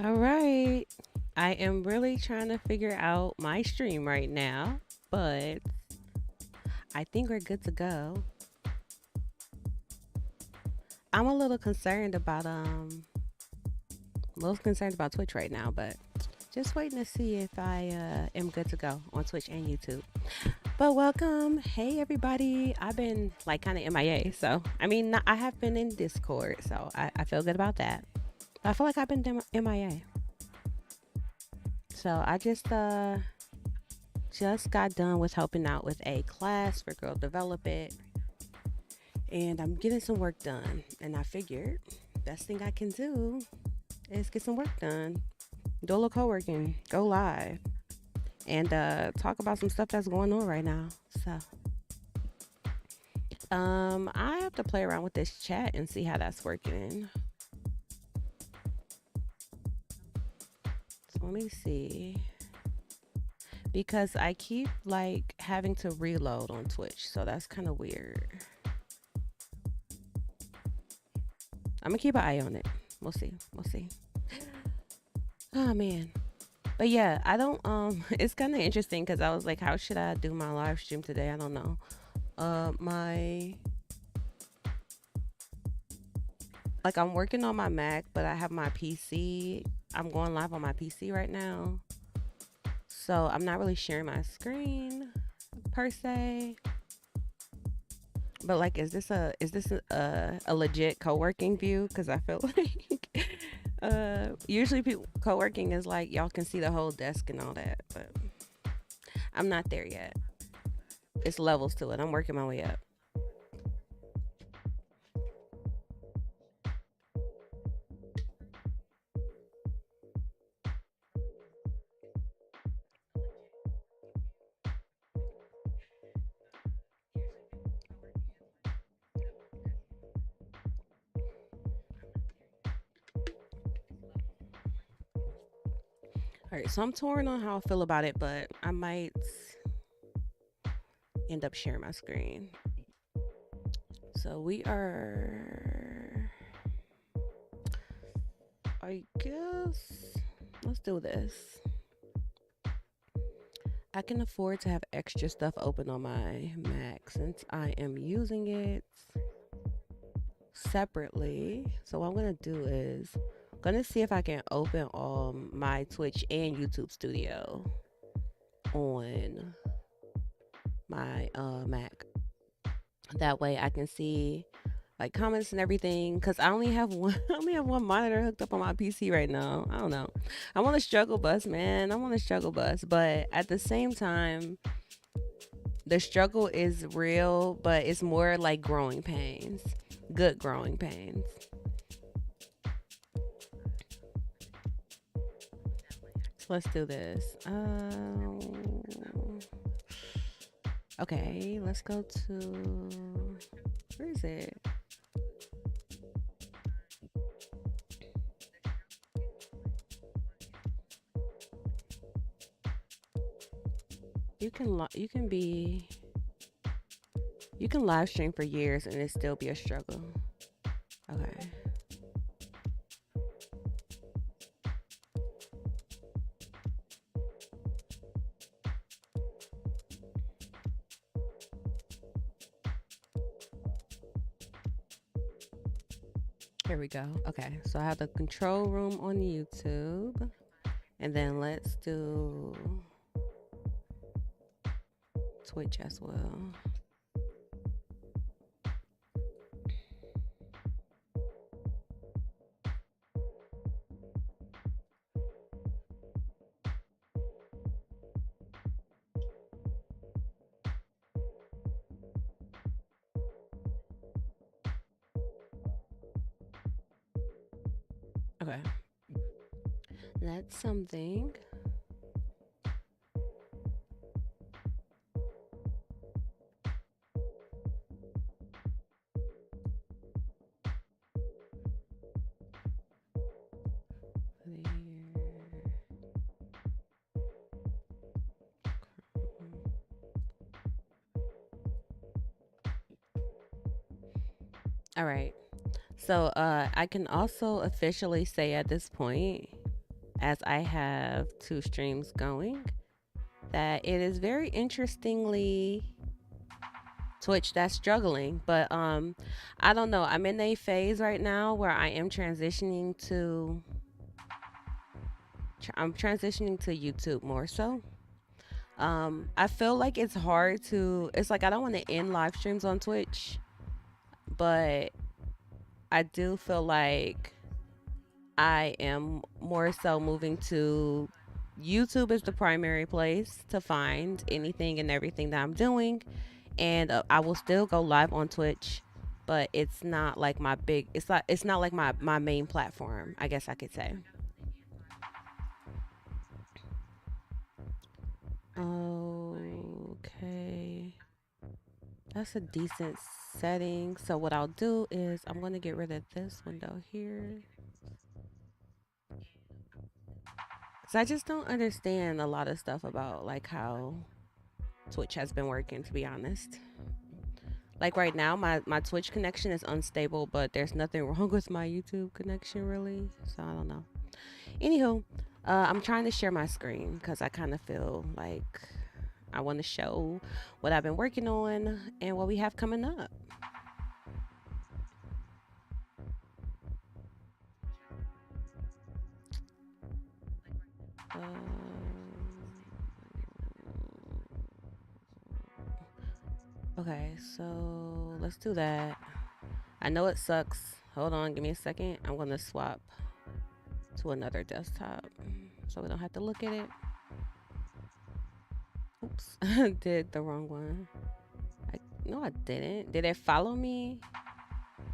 All right. I am really trying to figure out my stream right now, but I think we're good to go. I'm a little concerned about most concerned about Twitch right now, but just waiting to see if I am good to go on Twitch and YouTube. But welcome, hey everybody. I've been like kind of MIA, so I mean I have been in Discord, so I feel good about that. I feel like I've been MIA, so I just got done with helping out with a class for Girl Develop It, and I'm getting some work done. And I figured best thing I can do is get some work done, do a little co-working, go live, and talk about some stuff that's going on right now. So, I have to play around with this chat and see how that's working. So let me see. Because I keep like having to reload on Twitch, so that's kind of weird. I'm gonna keep an eye on it. We'll see. We'll see. Oh man. But yeah, I don't it's kind of interesting because I was like, how should I do my live stream today? I don't know. My like I'm working on my Mac, but I have my PC. I'm going live on my PC right now. So I'm not really sharing my screen per se. But like, is this a legit co-working view? Because I feel like usually people co-working is like y'all can see the whole desk and all that, but I'm not there yet. It's levels to it. I'm working my way up. All right, so I'm torn on how I feel about it, but I might end up sharing my screen. So we are, I guess, let's do this. I can afford to have extra stuff open on my Mac since I am using it separately. So what I'm gonna do is I'm gonna see if I can open my Twitch and YouTube studio on my Mac. That way I can see like comments and everything because I only have one I only have one monitor hooked up on my PC right now. I don't know. I'm on a struggle bus, man. I'm on a struggle bus, but at the same time, the struggle is real, but it's more like growing pains, good growing pains. So let's do this. Okay, let's go to, where is it? You can live stream for years and it still be a struggle. Okay. Here we go. Okay, so I have the control room on YouTube, and then let's do Twitch as well. Okay, that's something. All right. So I can also officially say at this point as I have 2 streams going, that it is very interestingly Twitch that's struggling. But I don't know. I'm in a phase right now where I am transitioning to YouTube more so. I feel like it's hard to, it's like I don't want to end live streams on Twitch, but I do feel like I am more so moving to YouTube is the primary place to find anything and everything that I'm doing. And I will still go live on Twitch, but it's not like my big, it's not like my main platform, I guess I could say. Okay. That's a decent setting. So what I'll do is I'm going to get rid of this window here. Cause I just don't understand a lot of stuff about like how Twitch has been working, to be honest. Like right now, my Twitch connection is unstable, but there's nothing wrong with my YouTube connection really. So I don't know. Anywho, I'm trying to share my screen because I kind of feel like I want to show what I've been working on and what we have coming up. Okay, so let's do that. I know it sucks. Hold on, give me a second. I'm going to swap to another desktop so we don't have to look at it. Oops, did the wrong one. No, I didn't. Did it follow me?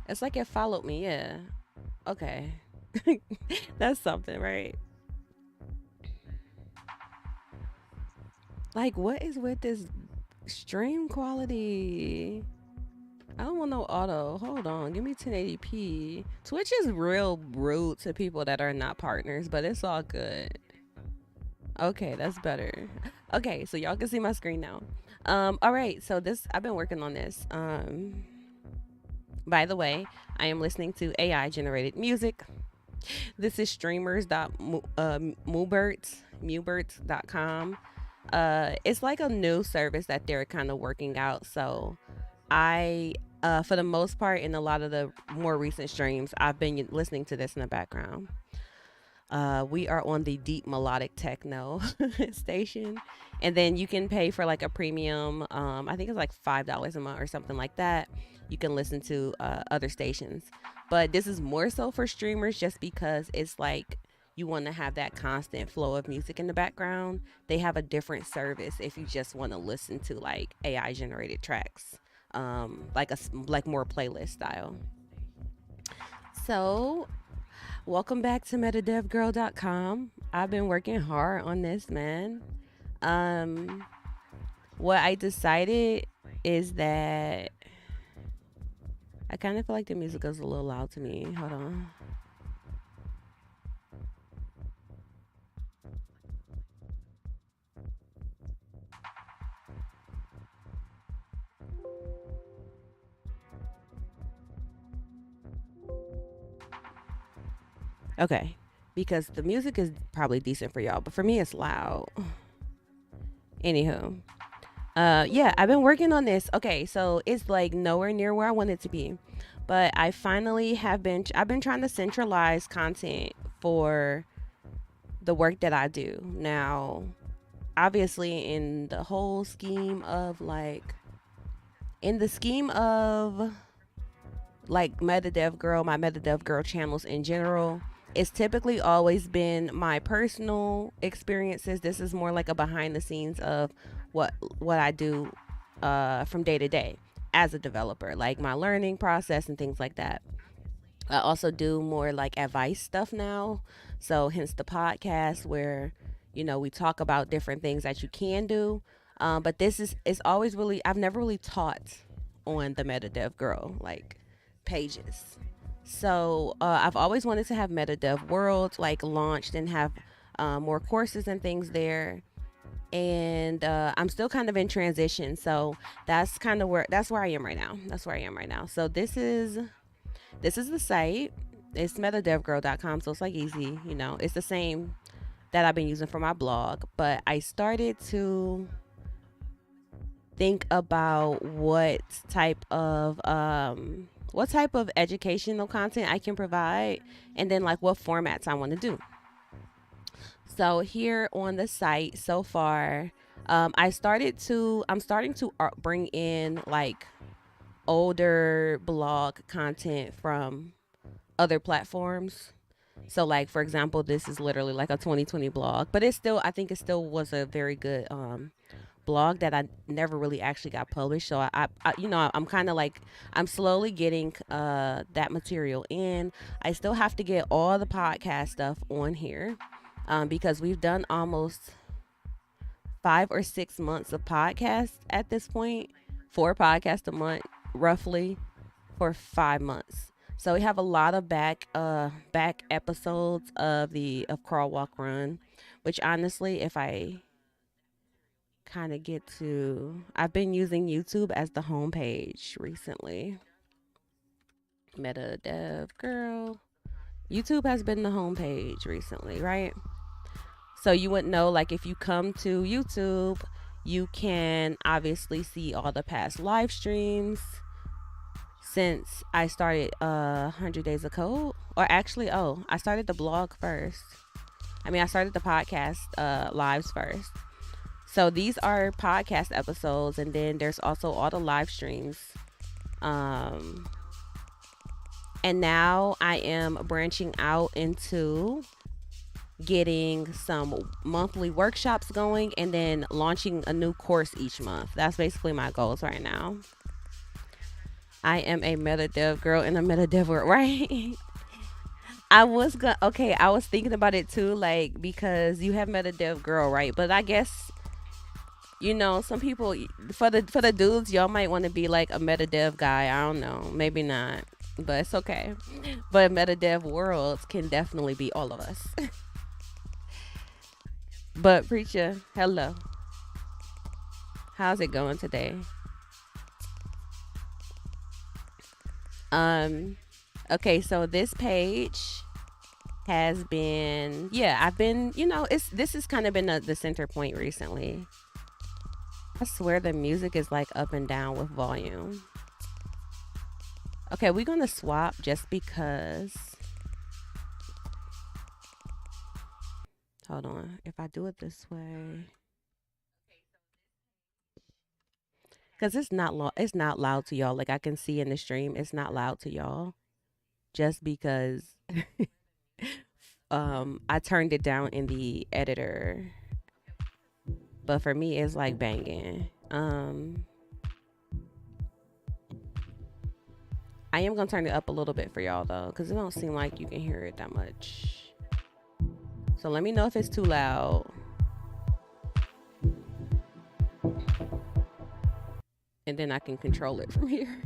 It's like it followed me, yeah. Okay. That's something, right? Like, what is with this stream quality? I don't want no auto. Hold on. Give me 1080p. Twitch is real rude to people that are not partners, but it's all good. Okay, that's better. Okay, so y'all can see my screen now. All right, so I've been working on this. By the way, I am listening to AI generated music. This is streamers.mubert.com. It's like a new service that they're kind of working out. So I, for the most part, in a lot of the more recent streams, I've been listening to this in the background. We are on the deep melodic techno station, and then you can pay for like a premium. I think it's like $5 a month or something like that. You can listen to other stations, but this is more so for streamers, just because it's like you want to have that constant flow of music in the background. They have a different service if you just want to listen to like AI generated tracks, like more playlist style. So welcome back to MetaDevGirl.com. I've been working hard on this, man. What I decided is that I kind of feel like the music is a little loud to me. Hold on. Okay, because the music is probably decent for y'all, but for me it's loud. Anywho, yeah, I've been working on this. Okay, so it's like nowhere near where I want it to be, but I finally I've been trying to centralize content for the work that I do. Now, obviously in the whole scheme of like MetaDevGirl, my MetaDevGirl channels in general, it's typically always been my personal experiences. This is more like a behind the scenes of what I do from day to day as a developer, like my learning process and things like that. I also do more like advice stuff now, so hence the podcast where we talk about different things that you can do. But this is it's always really I've never really taught on the MetaDevGirl like pages. So I've always wanted to have MetaDevWorld like launched and have more courses and things there. And I'm still kind of in transition. So that's where I am right now. That's where I am right now. So this is the site. It's metadevgirl.com. So it's like easy, it's the same that I've been using for my blog, but I started to think about what type of educational content I can provide, and then like what formats I want to do. So here on the site so far, I'm starting to bring in like older blog content from other platforms. So like for example, this is literally like a 2020 blog, but I think it still was a very good blog that I never really actually got published. So I'm kind of like I'm slowly getting that material in. I still have to get all the podcast stuff on here because we've done almost 5 or 6 months of podcasts at this point, 4 podcasts a month roughly for 5 months. So we have a lot of back episodes of Crawl Walk Run, which honestly, if I kind of get to, I've been using YouTube as the homepage recently. MetaDevGirl. YouTube has been the homepage recently, right? So you would know, like, if you come to YouTube, you can obviously see all the past live streams since I started 100 Days of Code. Or actually, I started the blog first. I started the podcast lives first. So these are podcast episodes, and then there's also all the live streams. And now I am branching out into getting some monthly workshops going and then launching a new course each month. That's basically my goals right now. I am a MetaDev girl in a MetaDevWorld, right? I was thinking about it too, like, because you have MetaDev girl, right? But I guess, some people, for the dudes, y'all might want to be like a MetaDev guy. I don't know, maybe not, but it's okay. But MetaDevWorld can definitely be all of us. But Preacher, hello. How's it going today? Okay, so this page has been, I've been, this has kind of been the center point recently. I swear the music is like up and down with volume. Okay, we're gonna swap just because. Hold on, if I do it this way. Because it's not loud to y'all. Like I can see in the stream, it's not loud to y'all. Just because I turned it down in the editor. But for me, it's like banging. I am gonna turn it up a little bit for y'all though, because it don't seem like you can hear it that much. So let me know if it's too loud. And then I can control it from here.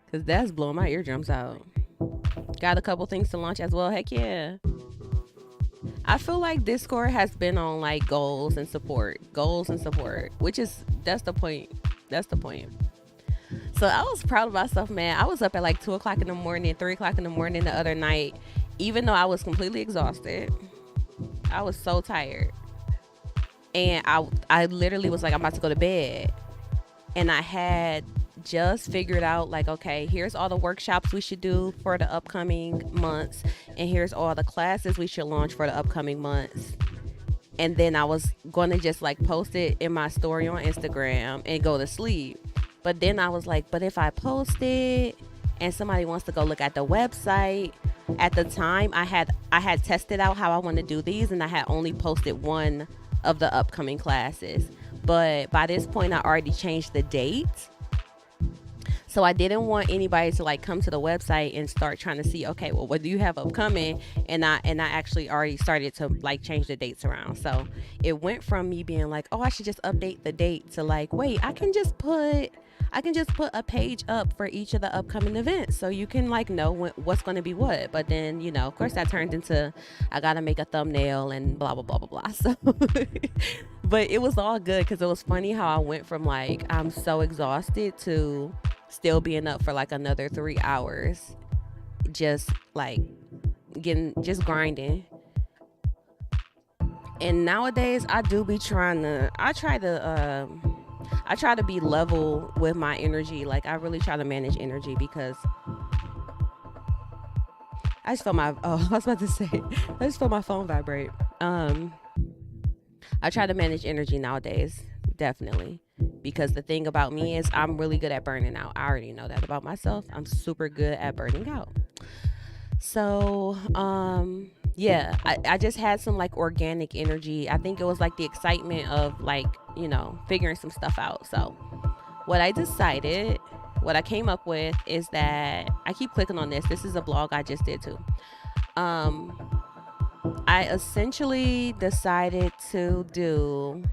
Because that's blowing my eardrums out. Got a couple things to launch as well. Heck yeah. I feel like Discord has been on like goals and support, which is, that's the point. So I was proud of myself, man. I was up at like 2 o'clock in the morning, 3 o'clock in the morning the other night, even though I was completely exhausted. I was so tired. And I literally was like, I'm about to go to bed. And I had just figured out like, okay, here's all the workshops we should do for the upcoming months. And here's all the classes we should launch for the upcoming months. And then I was going to just like post it in my story on Instagram and go to sleep. But then I was like, but if I post it and somebody wants to go look at the website, at the time I had tested out how I want to do these, and I had only posted one of the upcoming classes. But by this point, I already changed the date. So I didn't want anybody to like come to the website and start trying to see, okay, well, what do you have upcoming? And I actually already started to like change the dates around. So it went from me being like, oh, I should just update the date to like, wait, I can just put a page up for each of the upcoming events so you can like know what's going to be what. But then, of course that turned into, I got to make a thumbnail and blah, blah, blah, blah, blah. So, but it was all good because it was funny how I went from like, I'm so exhausted to still being up for like another 3 hours, just like just grinding. And nowadays I do be I try to be level with my energy. Like I really try to manage energy because I just feel my I was about to say I just feel my phone vibrate. I try to manage energy nowadays, definitely. Because the thing about me is I'm really good at burning out. I already know that about myself. I'm super good at burning out. So, yeah, I just had some like organic energy. I think it was like the excitement of like, figuring some stuff out. So, what I came up with is that I keep clicking on this. This is a blog I just did too. I essentially decided to do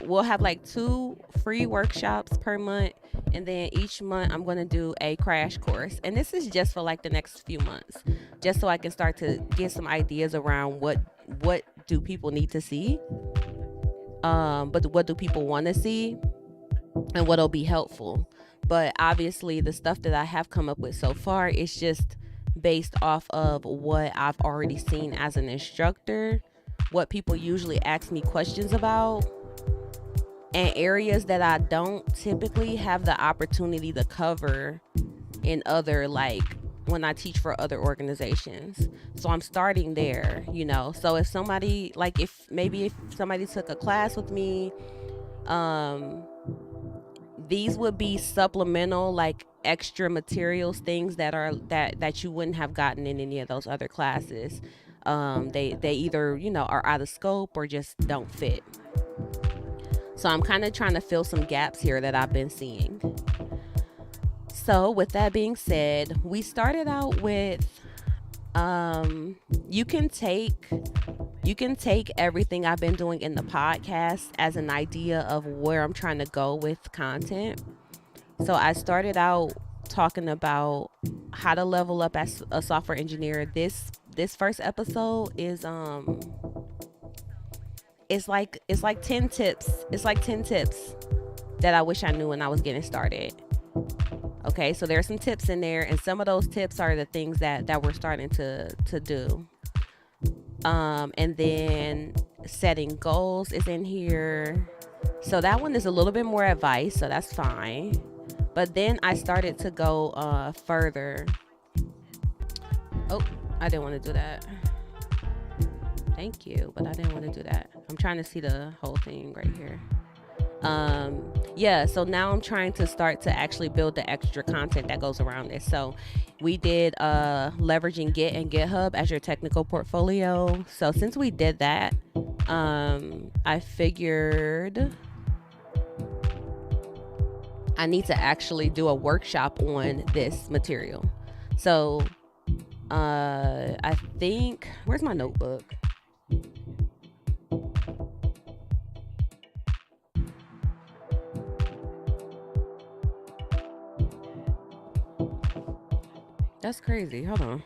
we'll have like 2 free workshops per month, and then each month I'm going to do a crash course, and this is just for like the next few months, just so I can start to get some ideas around what do people need to see, but what do people want to see, and what'll be helpful. But obviously the stuff that I have come up with so far is just based off of what I've already seen as an instructor, what people usually ask me questions about, and areas that I don't typically have the opportunity to cover in other, like when I teach for other organizations. So I'm starting there, So if somebody, like if somebody took a class with me, these would be supplemental, like extra materials, things that you wouldn't have gotten in any of those other classes. They either, are out of scope or just don't fit. So I'm kind of trying to fill some gaps here that I've been seeing. So with that being said, we started out with, you can take everything I've been doing in the podcast as an idea of where I'm trying to go with content. So I started out talking about how to level up as a software engineer. This first episode is it's like 10 tips. It's like 10 tips that I wish I knew when I was getting started. Okay, so there's some tips in there, and some of those tips are the things that we're starting to do. And then setting goals is in here. So that one is a little bit more advice, so that's fine. But then I started to go further. Oh, I didn't want to do that. Thank you, but I didn't want to do that. I'm trying to see the whole thing right here. So now I'm trying to start to actually build the extra content that goes around this. So we did leveraging Git and GitHub as your technical portfolio. So since we did that, I figured I need to actually do a workshop on this material. So I think, where's my notebook? That's crazy. Hold on.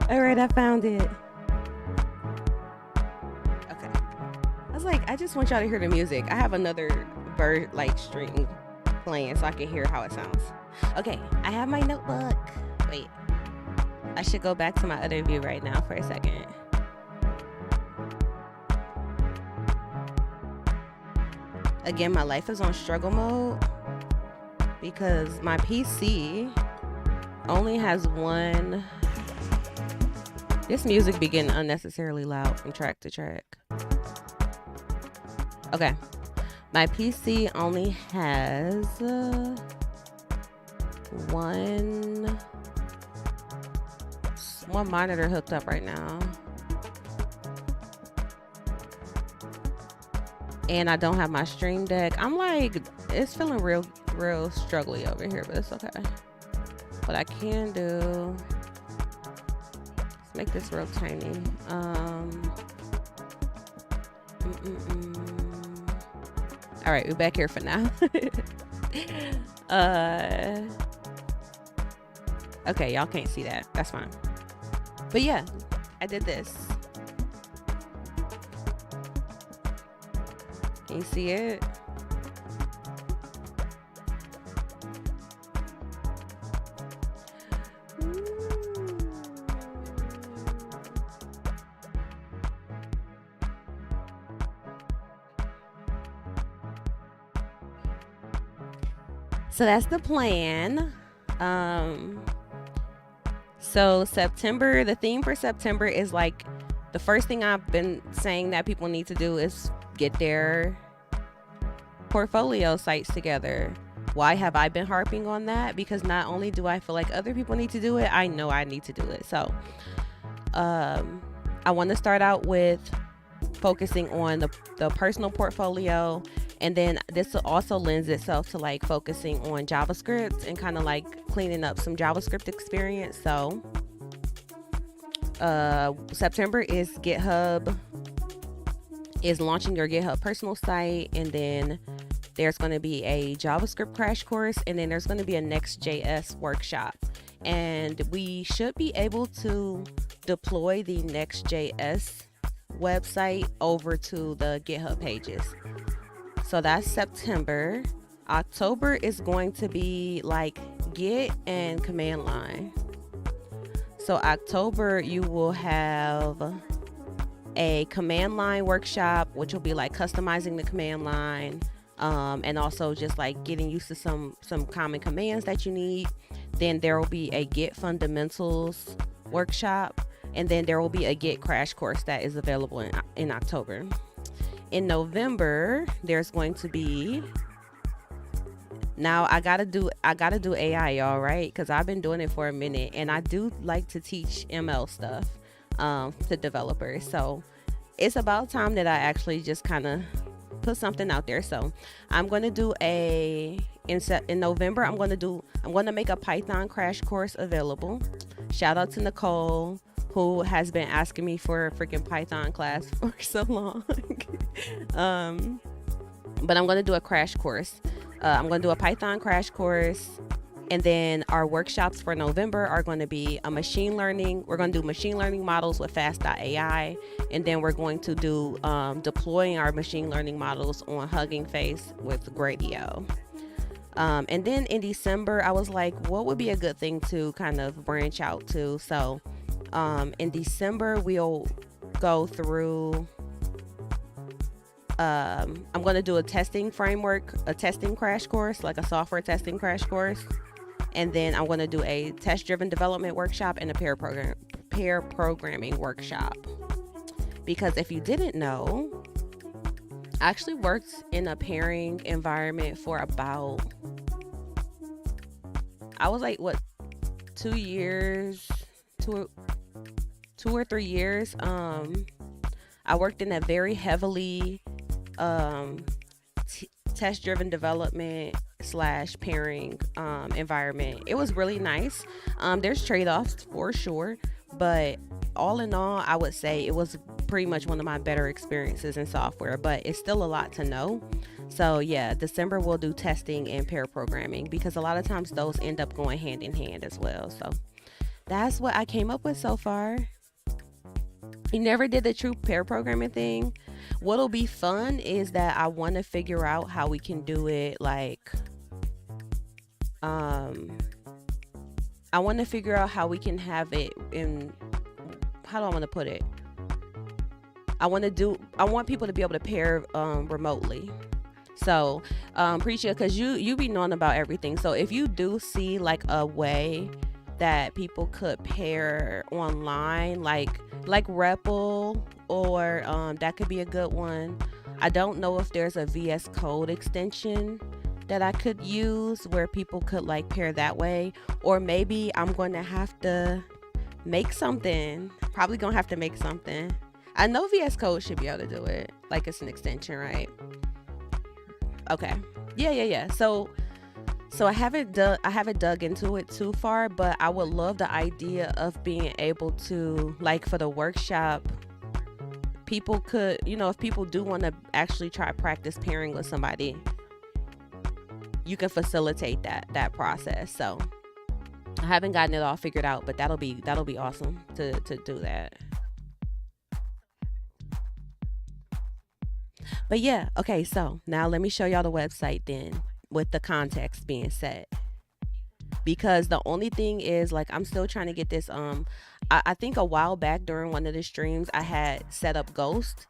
All right, I found it. Okay. I was like, I just want y'all to hear the music. I have another bird like string playing so I can hear how it sounds. Okay, I have my notebook. Wait, I should go back to my other view right now for a second. Again, my life is on struggle mode because my PC only has one. This music be getting unnecessarily loud from track to track. Okay. My PC only has one monitor hooked up right now. and I don't have my Stream Deck. I'm like, it's feeling real struggly over here, but it's okay. What I can do, let's make this real tiny. All right, we're back here for now. Okay, y'all can't see that. That's fine. But yeah, I did this. Can you see it? So that's the plan. So September, the theme for September is like, the first thing I've been saying that people need to do is get their portfolio sites together. Why have I been harping on that? Because not only do I feel like other people need to do it, I know I need to do it. So I want to start out with focusing on the personal portfolio, and then this also lends itself to like focusing on JavaScript and kind of like cleaning up some JavaScript experience. So September is launching your GitHub personal site, and then there's going to be a JavaScript crash course, and then there's going to be a Next.js workshop, and we should be able to deploy the Next.js website over to the GitHub pages. So that's September. October is going to be like Git and command line. So October, you will have a command line workshop, which will be like customizing the command line, and also just like getting used to some common commands that you need. Then there will be a Git fundamentals workshop, and then there will be a Git crash course that is available in October. In November, there's going to be, now I gotta do AI, y'all, right? Because I've been doing it for a minute, and I do like to teach ML stuff to developers. So it's about time that I actually just kind of put something out there. So I'm going to do in November, I'm going to make a Python crash course available. Shout out to Nicole, who has been asking me for a freaking Python class for so long. But I'm going to do a crash course. I'm going to do a Python crash course. And then our workshops for November are going to be a machine learning. We're going to do machine learning models with Fast.ai. And then we're going to do deploying our machine learning models on Hugging Face with Gradio. And then in December, I was like, what would be a good thing to kind of branch out to? So in December, we'll go through, I'm going to do a testing framework, a testing crash course, like a software testing crash course. And then I'm going to do a test-driven development workshop and a pair programming workshop. Because if you didn't know, I actually worked in a pairing environment for about, I was like, 2 years, two or 3 years. I worked in a very heavily test-driven development / pairing environment. It was really nice. There's trade-offs for sure, but all in all, I would say it was pretty much one of my better experiences in software, but it's still a lot to know. So yeah, December we'll do testing and pair programming, because a lot of times those end up going hand in hand as well. So that's what I came up with so far. You never did the true pair programming thing. What'll be fun is that I want to figure out how we can do it like, I want to figure out how we can have it in, how do I want to put it? I want people to be able to pair remotely. So Preacher, because you be knowing about everything. So if you do see like a way that people could pair online, like REPL, or that could be a good one. I don't know if there's a VS Code extension that I could use where people could like pair that way, or maybe I'm going to have to make something. Probably gonna have to make something. I know VS Code should be able to do it. Like it's an extension, right? Okay. Yeah. So I haven't dug into it too far, but I would love the idea of being able to, like, for the workshop, people could, if people do want to actually try practice pairing with somebody, you can facilitate that process. So I haven't gotten it all figured out, but that'll be awesome to do that. But yeah, okay, so now let me show y'all the website then, with the context being set. Because the only thing is, like, I'm still trying to get this. I think a while back during one of the streams I had set up the Ghost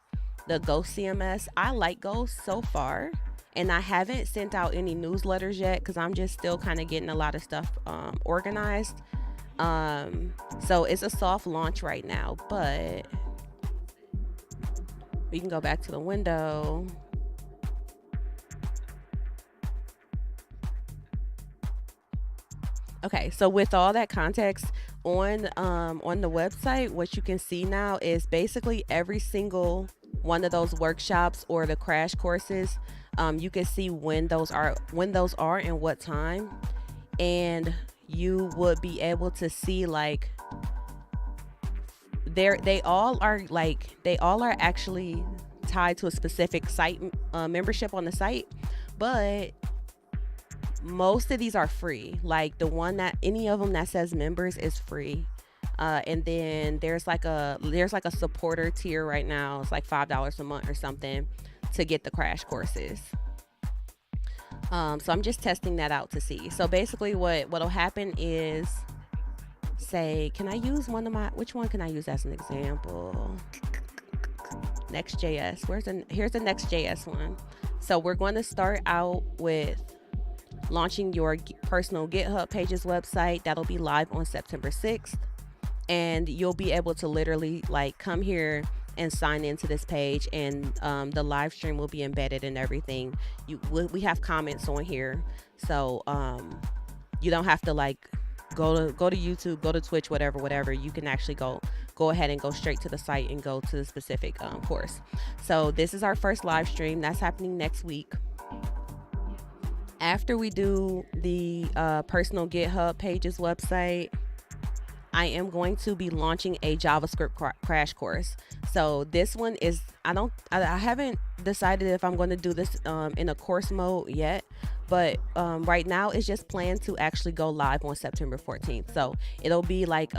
CMS. I like Ghost so far, and I haven't sent out any newsletters yet because I'm just still kind of getting a lot of stuff organized. So it's a soft launch right now, but we can go back to the window. Okay, so with all that context on the website, what you can see now is basically every single one of those workshops or the crash courses. You can see when those are and what time, and you would be able to see, like, they all are actually tied to a specific site membership on the site, but most of these are free. Like the one that any of them that says members is free. And then there's like a supporter tier right now. It's like $5 a month or something to get the crash courses. So I'm just testing that out to see. So basically what'll happen is, say, can I use which one can I use as an example? Next.js. Here's the Next.js one. So we're going to start out with launching your personal GitHub Pages website. That'll be live on September 6th. And you'll be able to literally, like, come here and sign into this page, and the live stream will be embedded in everything. We have comments on here, so you don't have to, like, go to YouTube, go to Twitch, whatever. You can actually go ahead and go straight to the site and go to the specific course. So this is our first live stream that's happening next week. After we do the personal GitHub Pages website, I am going to be launching a JavaScript crash course. So this one is, I haven't decided if I'm going to do this in a course mode yet, but right now it's just planned to actually go live on September 14th. So it'll be like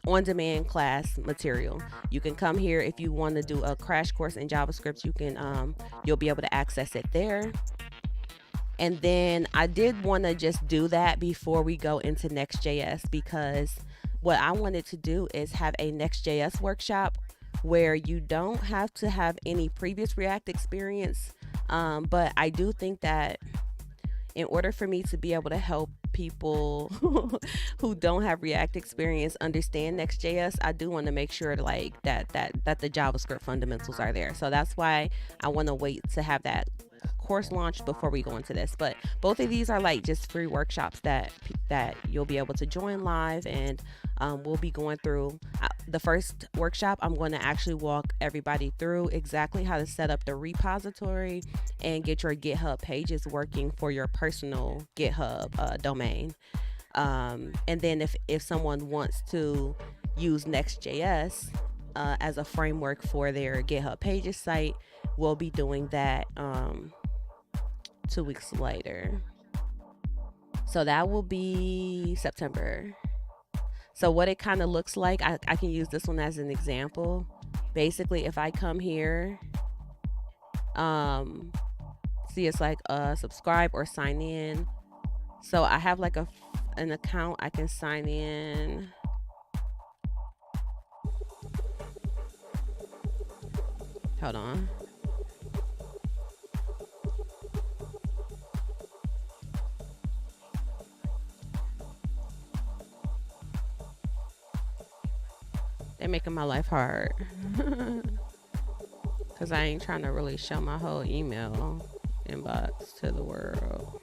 on-demand class material. You can come here if you want to do a crash course in JavaScript. You can you'll be able to access it there. And then I did want to just do that before we go into Next.js, because what I wanted to do is have a Next.js workshop where you don't have to have any previous React experience. But I do think that in order for me to be able to help people who don't have React experience understand Next.js, I do want to make sure like that the JavaScript fundamentals are there. So that's why I want to wait to have that course launch before we go into this. But both of these are like just free workshops that you'll be able to join live, and we'll be going through the first workshop. I'm going to actually walk everybody through exactly how to set up the repository and get your GitHub pages working for your personal GitHub domain. And then if someone wants to use Next.js as a framework for their GitHub pages site, we'll be doing that 2 weeks later. So that will be September. So what it kind of looks like, I can use this one as an example. Basically, if I come here, see, it's like subscribe or sign in. So I have like an account I can sign in. Hold on. They're making my life hard. Because I ain't trying to really show my whole email inbox to the world.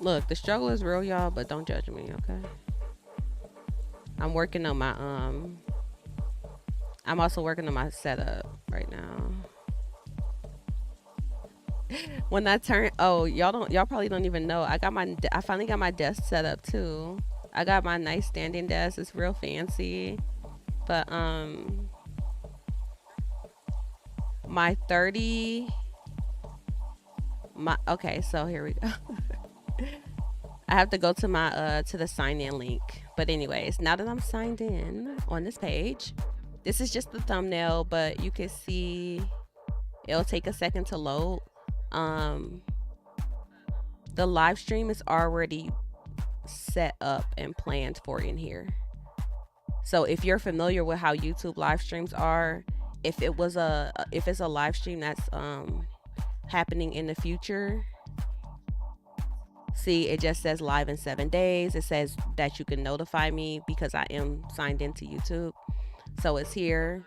Look, the struggle is real, y'all, but don't judge me, okay? I'm working on my I'm also working on my setup right now. When I turn, oh, y'all probably don't even know. I finally got my desk set up too. I got my nice standing desk. It's real fancy. But my 30 my okay, so here we go. I have to go to my to the sign in link. But anyways, now that I'm signed in on this page, this is just the thumbnail, but you can see it'll take a second to load. The live stream is already set up and planned for in here. So if you're familiar with how YouTube live streams are, if it's a live stream that's happening in the future, see, it just says live in 7 days. It says that you can notify me because I am signed into YouTube. So it's here.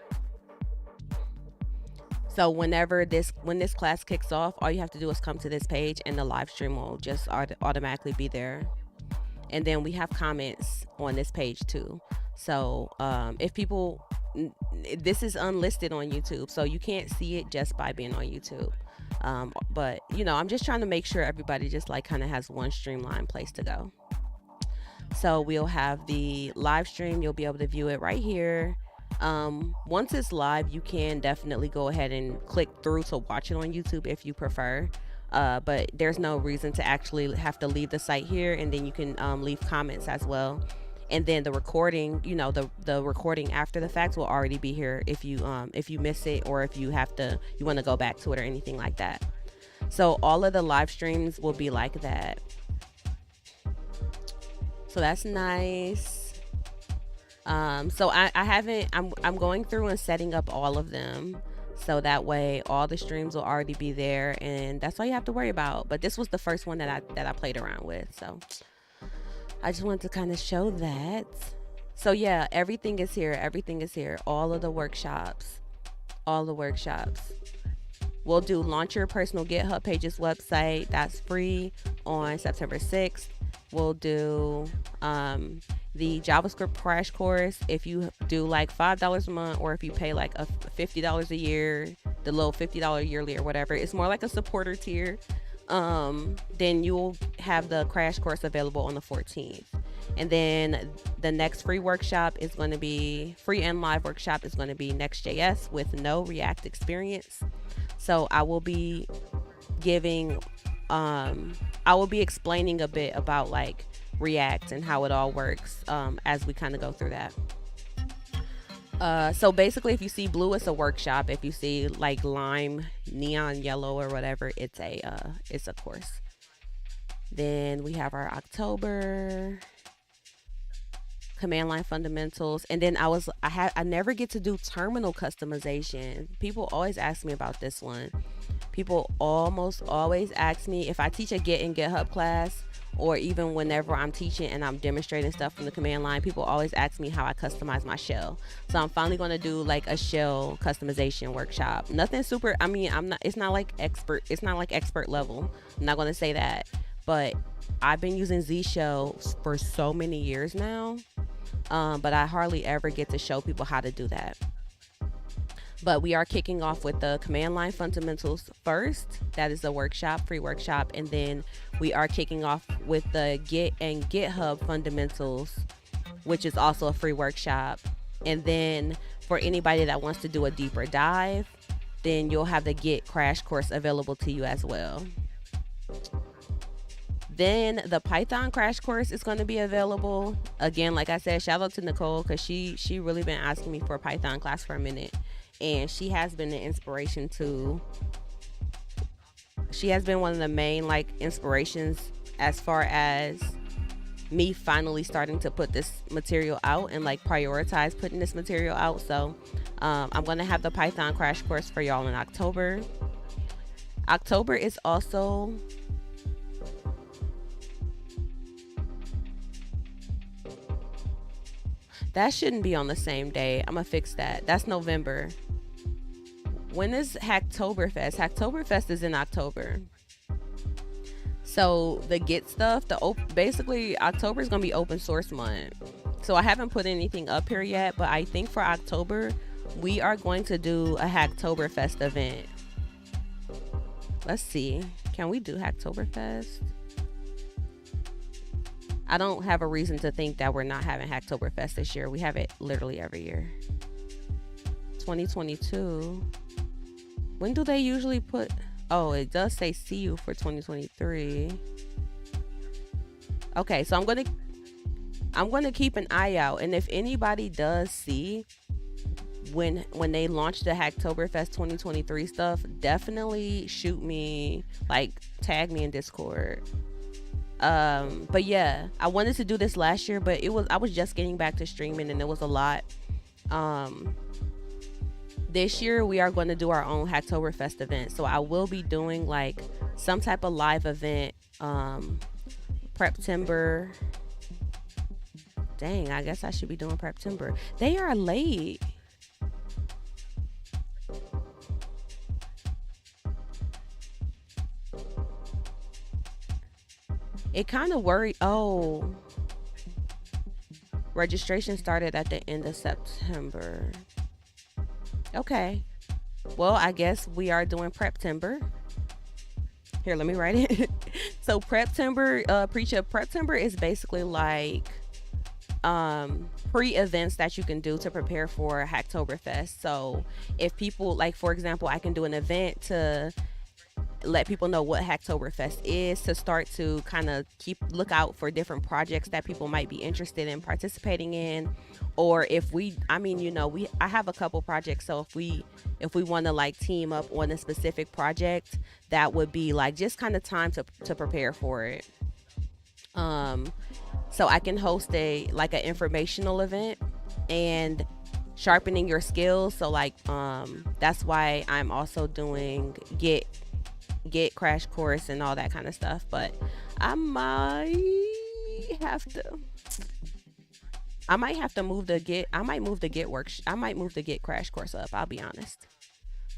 So when this class kicks off, all you have to do is come to this page and the live stream will just automatically be there. And then we have comments on this page too. So if people, this is unlisted on YouTube, so you can't see it just by being on YouTube. But you know, I'm just trying to make sure everybody just like kind of has one streamlined place to go. So we'll have the live stream. You'll be able to view it right here. Once it's live, you can definitely go ahead and click through to watch it on YouTube if you prefer. But there's no reason to actually have to leave the site here, and then you can leave comments as well. And then the recording, you know, the recording after the fact will already be here if you miss it, or if you want to go back to it or anything like that. So all of the live streams will be like that. So that's nice. So I'm going through and setting up all of them. So that way all the streams will already be there, and that's all you have to worry about. But this was the first one that I played around with. So I just wanted to kind of show that. So yeah, everything is here. Everything is here. All of the workshops. All the workshops. We'll do Launch Your Personal GitHub Pages website. That's free on September 6th. We'll do the JavaScript crash course. If you do like $5 a month, or if you pay like $50 a year, the little $50 yearly or whatever, it's more like a supporter tier. Then you'll have the crash course available on the 14th. And then the next free workshop is going to be free and live workshop is going to be Next.js with no React experience. So I will be giving I will be explaining a bit about like React and how it all works as we kind of go through that. So basically, if you see blue, it's a workshop. If you see like lime, neon yellow, or whatever, it's a course. Then we have our October command line fundamentals, and then I never get to do terminal customization. People always ask me about this one. People almost always ask me if I teach a Git and GitHub class, or even whenever I'm teaching and I'm demonstrating stuff from the command line, people always ask me how I customize my shell. So I'm finally going to do like a shell customization workshop. Nothing super, I mean, it's not like expert level. I'm not going to say that, but I've been using Z shells for so many years now. But I hardly ever get to show people how to do that. But we are kicking off with the command line fundamentals first. That is a workshop, free workshop. And then we are kicking off with the Git and GitHub fundamentals, which is also a free workshop. And then for anybody that wants to do a deeper dive, then you'll have the Git crash course available to you as well. Then the Python crash course is going to be available. Again, like I said, shout out to Nicole, because she really been asking me for a Python class for a minute. And she has been the inspiration to, she has been one of the main like inspirations as far as me finally starting to put this material out and like prioritize putting this material out. So I'm going to have the Python crash course for y'all in October. October is also, that shouldn't be on the same day. I'm gonna fix that. That's November. When is Hacktoberfest? Hacktoberfest is in October. So the Git stuff, basically October is gonna be open source month. So I haven't put anything up here yet, but I think for October we are going to do a Hacktoberfest event. Let's see, can we do Hacktoberfest? I don't have a reason to think that we're not having Hacktoberfest this year. We have it literally every year. 2022. When do they usually put? Oh, it does say see you for 2023. Okay, so I'm gonna keep an eye out, and if anybody does see when they launch the Hacktoberfest 2023 stuff, definitely shoot me, like tag me in Discord. But yeah, I wanted to do this last year, but I was just getting back to streaming and it was a lot. This year we are going to do our own Hacktoberfest event, so I will be doing like some type of live event. Preptember. Dang, I guess I should be doing Preptember. They are late. It kind of worried. Oh, registration started at the end of September. Okay, well, I guess we are doing Preptember. Here, let me write it. So Preptember, Preacher, Preptember is basically like pre-events that you can do to prepare for Hacktoberfest. So if people, like for example, I can do an event to let people know what Hacktoberfest is, to start to kind of look out for different projects that people might be interested in participating in. Or if I have a couple projects, so if we want to like team up on a specific project, that would be like just kind of time to prepare for it. So I can host an informational event and sharpening your skills. So like that's why I'm also doing Git crash course and all that kind of stuff. But I might have to move the Git. I might move the Git crash course up. I'll be honest.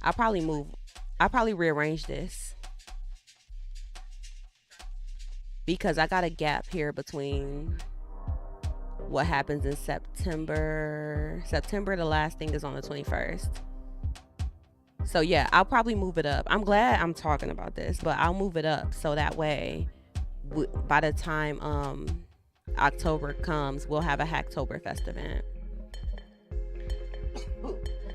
I'll probably rearrange this because I got a gap here between what happens in September. The last thing is on the 21st. So yeah, I'll probably move it up. I'm glad I'm talking about this, but I'll move it up so that way by the time October comes, we'll have a Hacktoberfest event.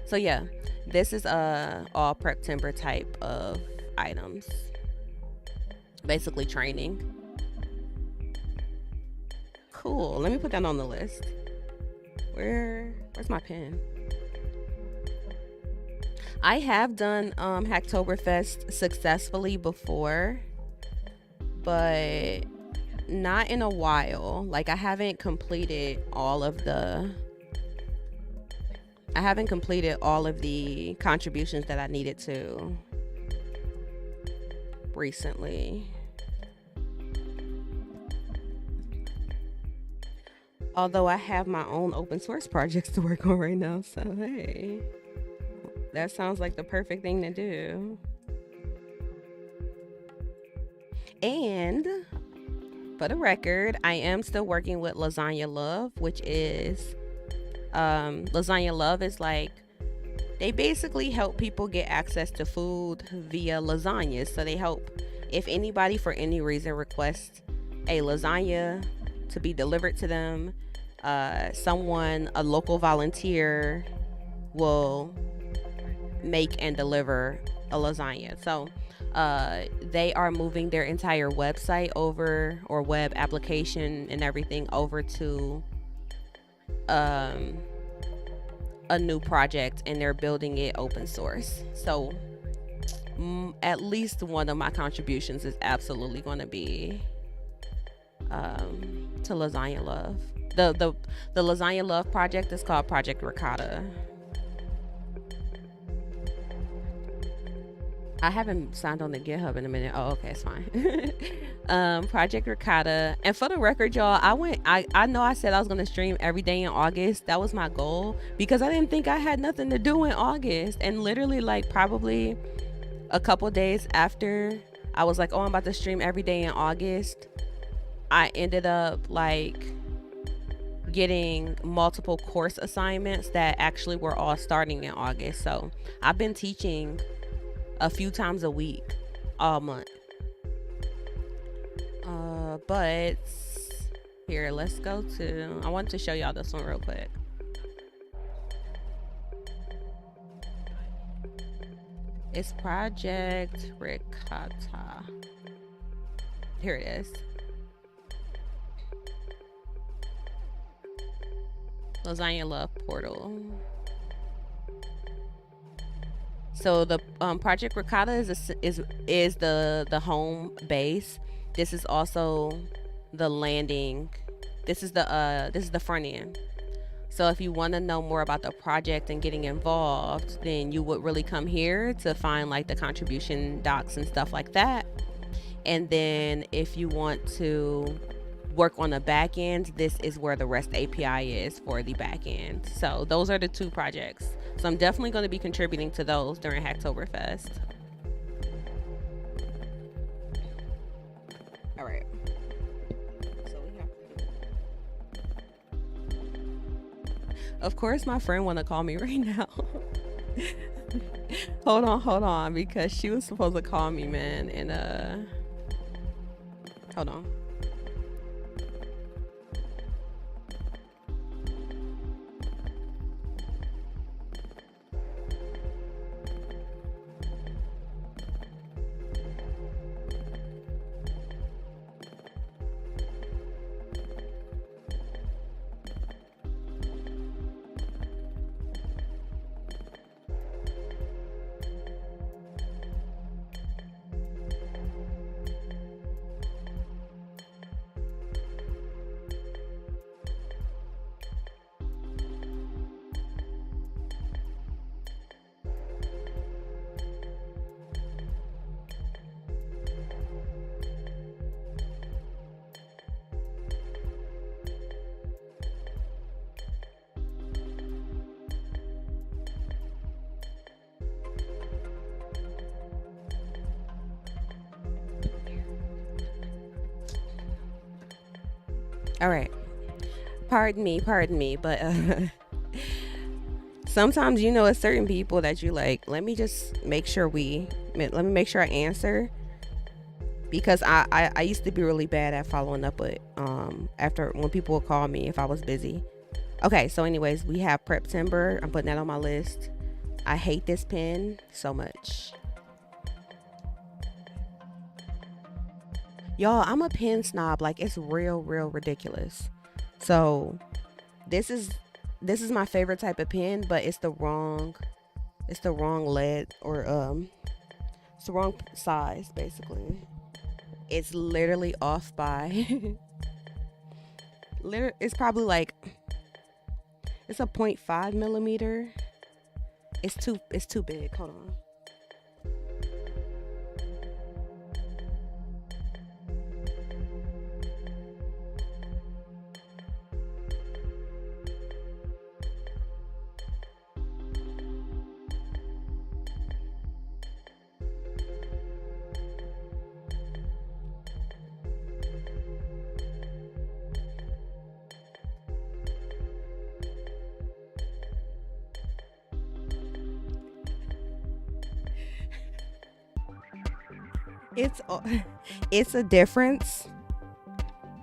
So yeah, this is all Preptember type of items. Basically training. Cool. Let me put that on the list. Where's my pen? I have done Hacktoberfest successfully before, but not in a while. Like I haven't completed all of the contributions that I needed to recently. Although I have my own open source projects to work on right now, so hey, that sounds like the perfect thing to do. And for the record, I am still working with Lasagna Love, which is Lasagna Love is like, they basically help people get access to food via lasagnas. So they help, if anybody for any reason requests a lasagna to be delivered to them, a local volunteer will make and deliver a lasagna. So they are moving their entire website over, or web application and everything over to a new project, and they're building it open source. So at least one of my contributions is absolutely going to be to Lasagna Love. The Lasagna Love project is called Project Ricotta. I haven't signed on to GitHub in a minute. Oh, okay, it's fine. Project Ricotta. And for the record, y'all, I know I said I was going to stream every day in August. That was my goal because I didn't think I had nothing to do in August. And literally, like, probably a couple days after I was like, oh, I'm about to stream every day in August. I ended up like getting multiple course assignments that actually were all starting in August. So I've been teaching a few times a week all month. But here, let's go to, I wanted to show y'all this one real quick. It's Project Ricotta. Here it is. Lasagna Love Portal. So the Project Ricotta is the home base. This is also the landing. This is the front end. So if you want to know more about the project and getting involved, then you would really come here to find like the contribution docs and stuff like that. And then if you want to work on the back end, this is where the REST API is for the back end. So those are the two projects. So I'm definitely going to be contributing to those during Hacktoberfest. All right. So we have to... Of course, my friend want to call me right now. Hold on, because she was supposed to call me, man. And hold on. All right. Pardon me, but sometimes it's certain people that you like, let me make sure I answer, because I used to be really bad at following up with after when people would call me if I was busy. Okay, so anyways, we have Preptember. I'm putting that on my list. I hate this pen so much. Y'all, I'm a pen snob. Like, it's real ridiculous. So this is my favorite type of pen, but it's the wrong lead, or it's the wrong size, basically. It's literally off by it's probably like, it's a 0.5 millimeter. It's too big. Hold on. It's a difference.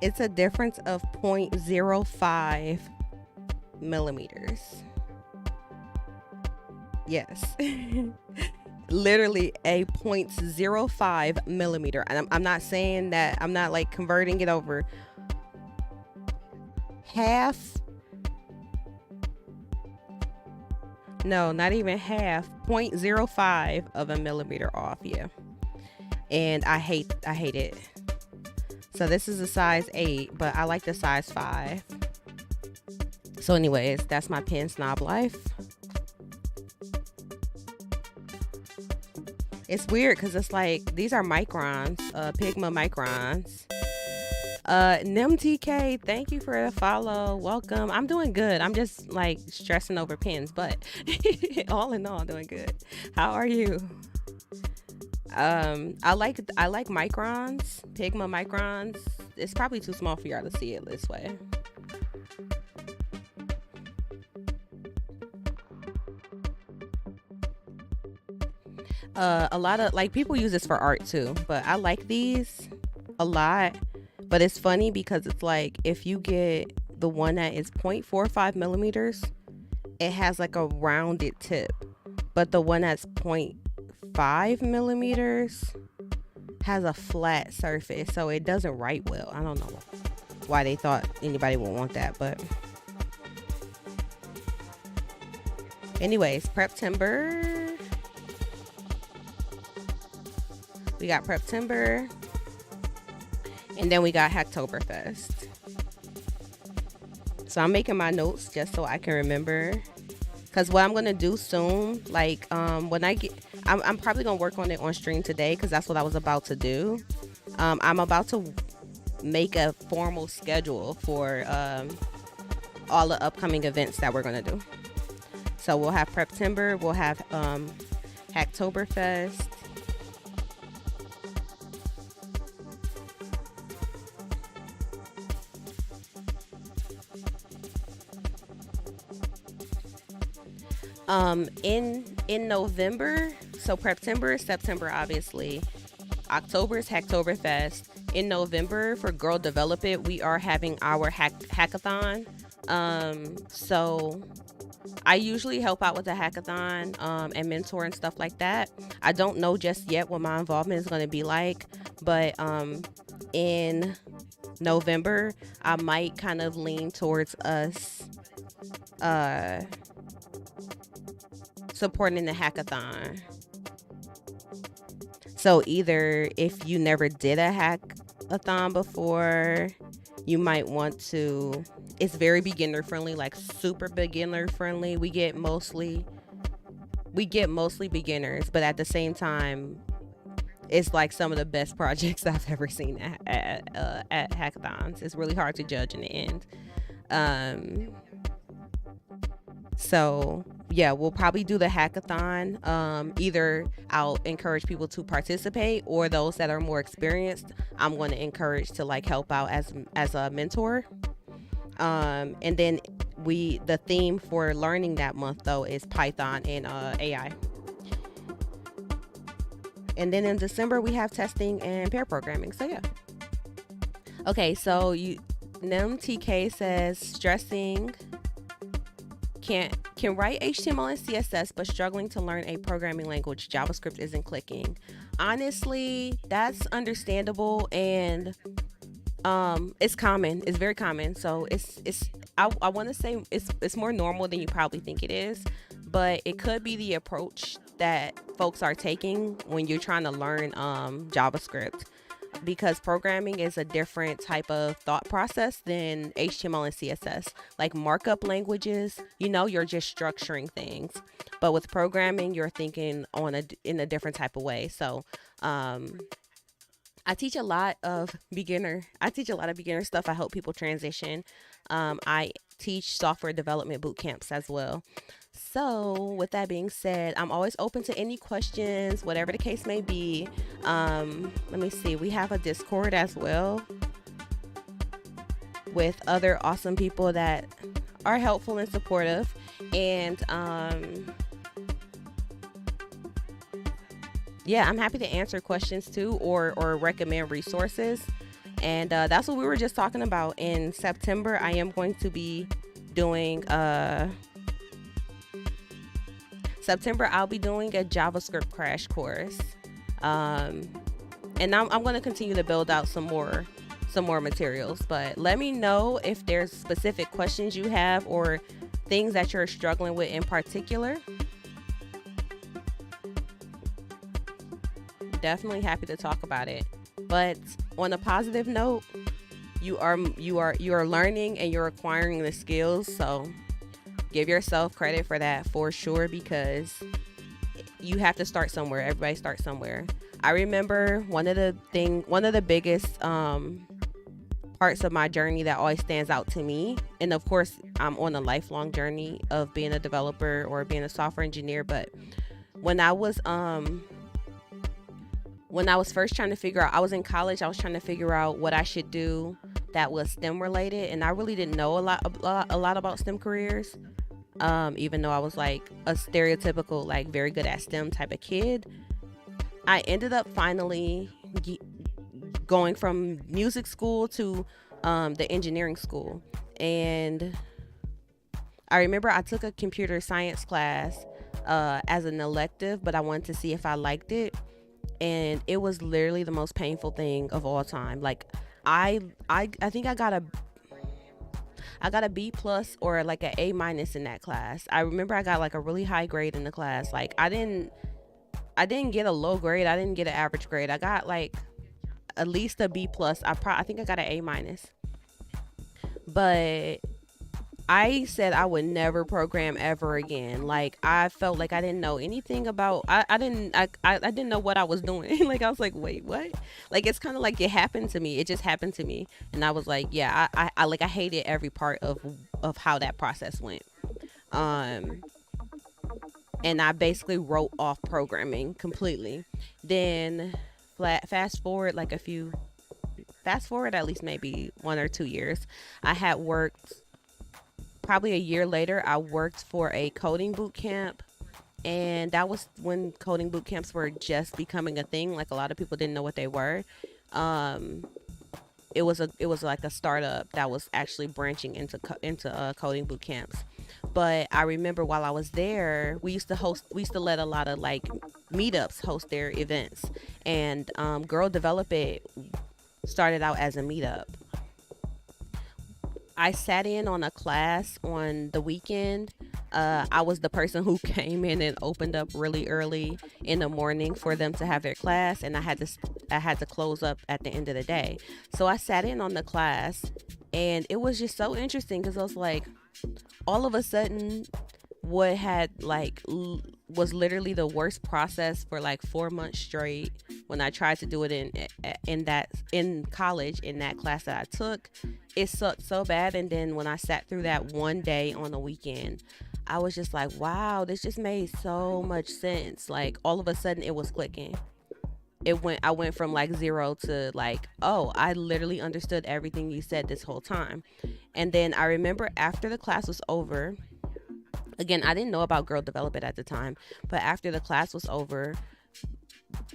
It's a difference of 0.05 millimeters. Yes. Literally a 0.05 millimeter. And I'm not saying that, I'm not like converting it over. Half. No, not even half. 0.05 of a millimeter off. Yeah. And I hate it. So this is a size 8, but I like the size 5. So anyways, that's my pen snob life. It's weird because it's like, these are microns, Pigma microns. NimTK, thank you for the follow. Welcome. I'm doing good. I'm just like stressing over pens, but all in all, doing good. How are you? I like microns, Pigma microns. It's probably too small for y'all to see it this way. A lot of like people use this for art too, but I like these a lot. But it's funny because it's like if you get the one that is 0.45 millimeters, it has like a rounded tip, but the one that's 0.5 millimeters has a flat surface, so it doesn't write well. I don't know why they thought anybody would want that, but anyways, Preptember. We got Preptember, and then we got Hacktoberfest. So I'm making my notes just so I can remember, because what I'm gonna do soon, like when I get, I'm probably gonna work on it on stream today, because that's what I was about to do. I'm about to make a formal schedule for all the upcoming events that we're gonna do. So we'll have Preptember, we'll have Hacktoberfest. In November, so Preptember, September obviously, October is Hacktoberfest. In November for Girl Develop It, we are having our hackathon. So I usually help out with the hackathon and mentor and stuff like that. I don't know just yet what my involvement is going to be like, but in November I might kind of lean towards us supporting the hackathon. So either if you never did a hackathon before, you might want to, it's very beginner friendly, like super beginner friendly. We get mostly beginners, but at the same time it's like some of the best projects I've ever seen at hackathons. It's really hard to judge in the end. So yeah, we'll probably do the hackathon. Either I'll encourage people to participate, or those that are more experienced, I'm going to encourage to like help out as a mentor. And then the theme for learning that month though is Python and AI. And then in December we have testing and pair programming. So yeah. Okay, so NemTK says stressing can write HTML and CSS, but struggling to learn a programming language. JavaScript isn't clicking. Honestly, that's understandable, and it's common. It's very common. So I want to say it's more normal than you probably think it is, but it could be the approach that folks are taking when you're trying to learn JavaScript, because programming is a different type of thought process than HTML and CSS. Like markup languages, you're just structuring things, but with programming, you're thinking in a different type of way. So I teach a lot of beginner stuff. I help people transition. I teach software development boot camps as well. So with that being said, I'm always open to any questions, whatever the case may be. Let me see. We have a Discord as well with other awesome people that are helpful and supportive. And yeah, I'm happy to answer questions too, or recommend resources. And that's what we were just talking about. In September, I am going to be doing September, I'll be doing a JavaScript crash course. And I'm going to continue to build out some more materials, but let me know if there's specific questions you have or things that you're struggling with in particular. Definitely happy to talk about it. But on a positive note, you are learning and you're acquiring the skills, so give yourself credit for that for sure, because you have to start somewhere. Everybody starts somewhere. I remember one of the biggest parts of my journey that always stands out to me, and of course I'm on a lifelong journey of being a developer or being a software engineer, but when I was when I was first trying to figure out, I was in college, I was trying to figure out what I should do that was STEM related, and I really didn't know a lot about STEM careers. Even though I was like a stereotypical, like very good at STEM type of kid, I ended up finally going from music school to the engineering school. And I remember I took a computer science class as an elective, but I wanted to see if I liked it. And it was literally the most painful thing of all time. Like I think I got a B plus or like an A minus in that class. I remember I got like a really high grade in the class. Like I didn't get a low grade. I didn't get an average grade. I got like at least a B plus. I think I got an A minus. But I said I would never program ever again. Like I felt like I didn't know anything about. I didn't know what I was doing. Like I was like, wait, what? Like it's kind of like it happened to me. It just happened to me, and I was like, yeah, I hated every part of how that process went. And I basically wrote off programming completely. Then fast forward at least maybe 1 or 2 years, I had worked. Probably a year later, I worked for a coding boot camp, and that was when coding boot camps were just becoming a thing. Like a lot of people didn't know what they were. It was like a startup that was actually branching into coding boot camps. But I remember while I was there, we used to let a lot of like meetups host their events, and Girl Develop It started out as a meetup. I sat in on a class on the weekend. I was the person who came in and opened up really early in the morning for them to have their class, and I had to close up at the end of the day. So I sat in on the class, and it was just so interesting because I was like, all of a sudden, what had was literally the worst process for like 4 months straight. When I tried to do it in college in that class that I took, it sucked so bad. And then when I sat through that one day on the weekend, I was just like, wow, this just made so much sense. Like all of a sudden it was clicking. I went from like 0 to like, oh, I literally understood everything you said this whole time. And then I remember after the class was over, again, I didn't know about Girl Develop It at the time, but after the class was over,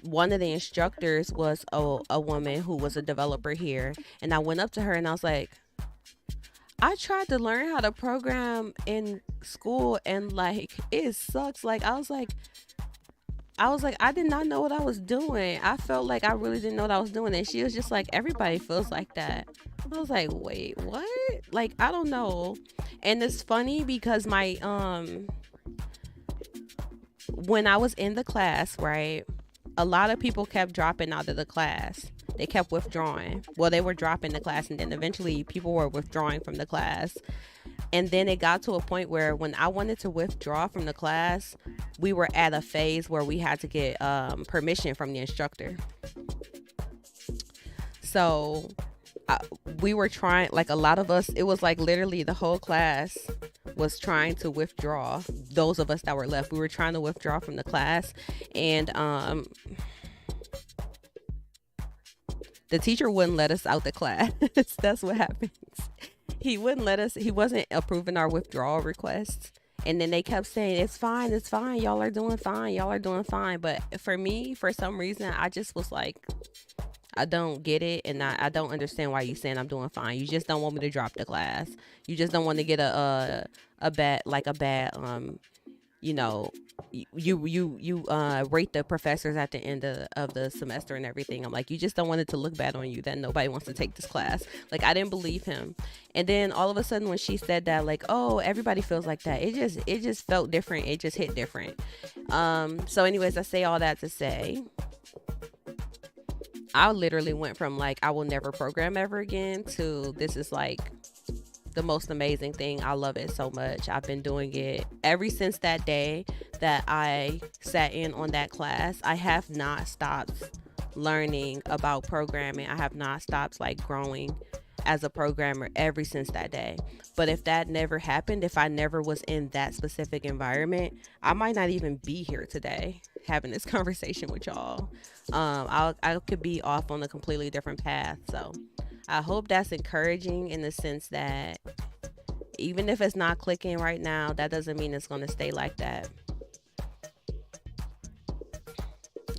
one of the instructors was a woman who was a developer here, and I went up to her and I was like, I tried to learn how to program in school and like it sucks. Like I was like I did not know what I was doing. I felt like I really didn't know what I was doing, and she was just like, everybody feels like that. I was like, wait, what? Like I don't know. And it's funny because my when I was in the class, right, a lot of people kept dropping out of the class. They kept withdrawing. Well, they were dropping the class, and then eventually people were withdrawing from the class. And then it got to a point where when I wanted to withdraw from the class, we were at a phase where we had to get permission from the instructor. So we were trying, like a lot of us, it was like literally the whole class was trying to withdraw. Those of us that were left, we were trying to withdraw from the class, and the teacher wouldn't let us out the class. That's what happens. He wouldn't let us. He wasn't approving our withdrawal requests. And then they kept saying, it's fine. Y'all are doing fine. But for me, for some reason, I just was like, I don't get it. And I don't understand why you're saying I'm doing fine. You just don't want me to drop the class. You just don't want to get a bad, you know, you rate the professors at the end of the semester and everything. I'm like, you just don't want it to look bad on you that nobody wants to take this class. Like, I didn't believe him. And then all of a sudden when she said that, like, oh, everybody feels like that, it just felt different. It just hit different. So anyways, I say all that to say, I literally went from like, I will never program ever again, to this is like the most amazing thing. I love it so much. I've been doing it ever since that day that I sat in on that class. I have not stopped learning about programming. I have not stopped like growing as a programmer ever since that day. But if that never happened, if I never was in that specific environment, I might not even be here today having this conversation with y'all. I could be off on a completely different path. So I hope that's encouraging in the sense that even if it's not clicking right now, that doesn't mean it's going to stay like that.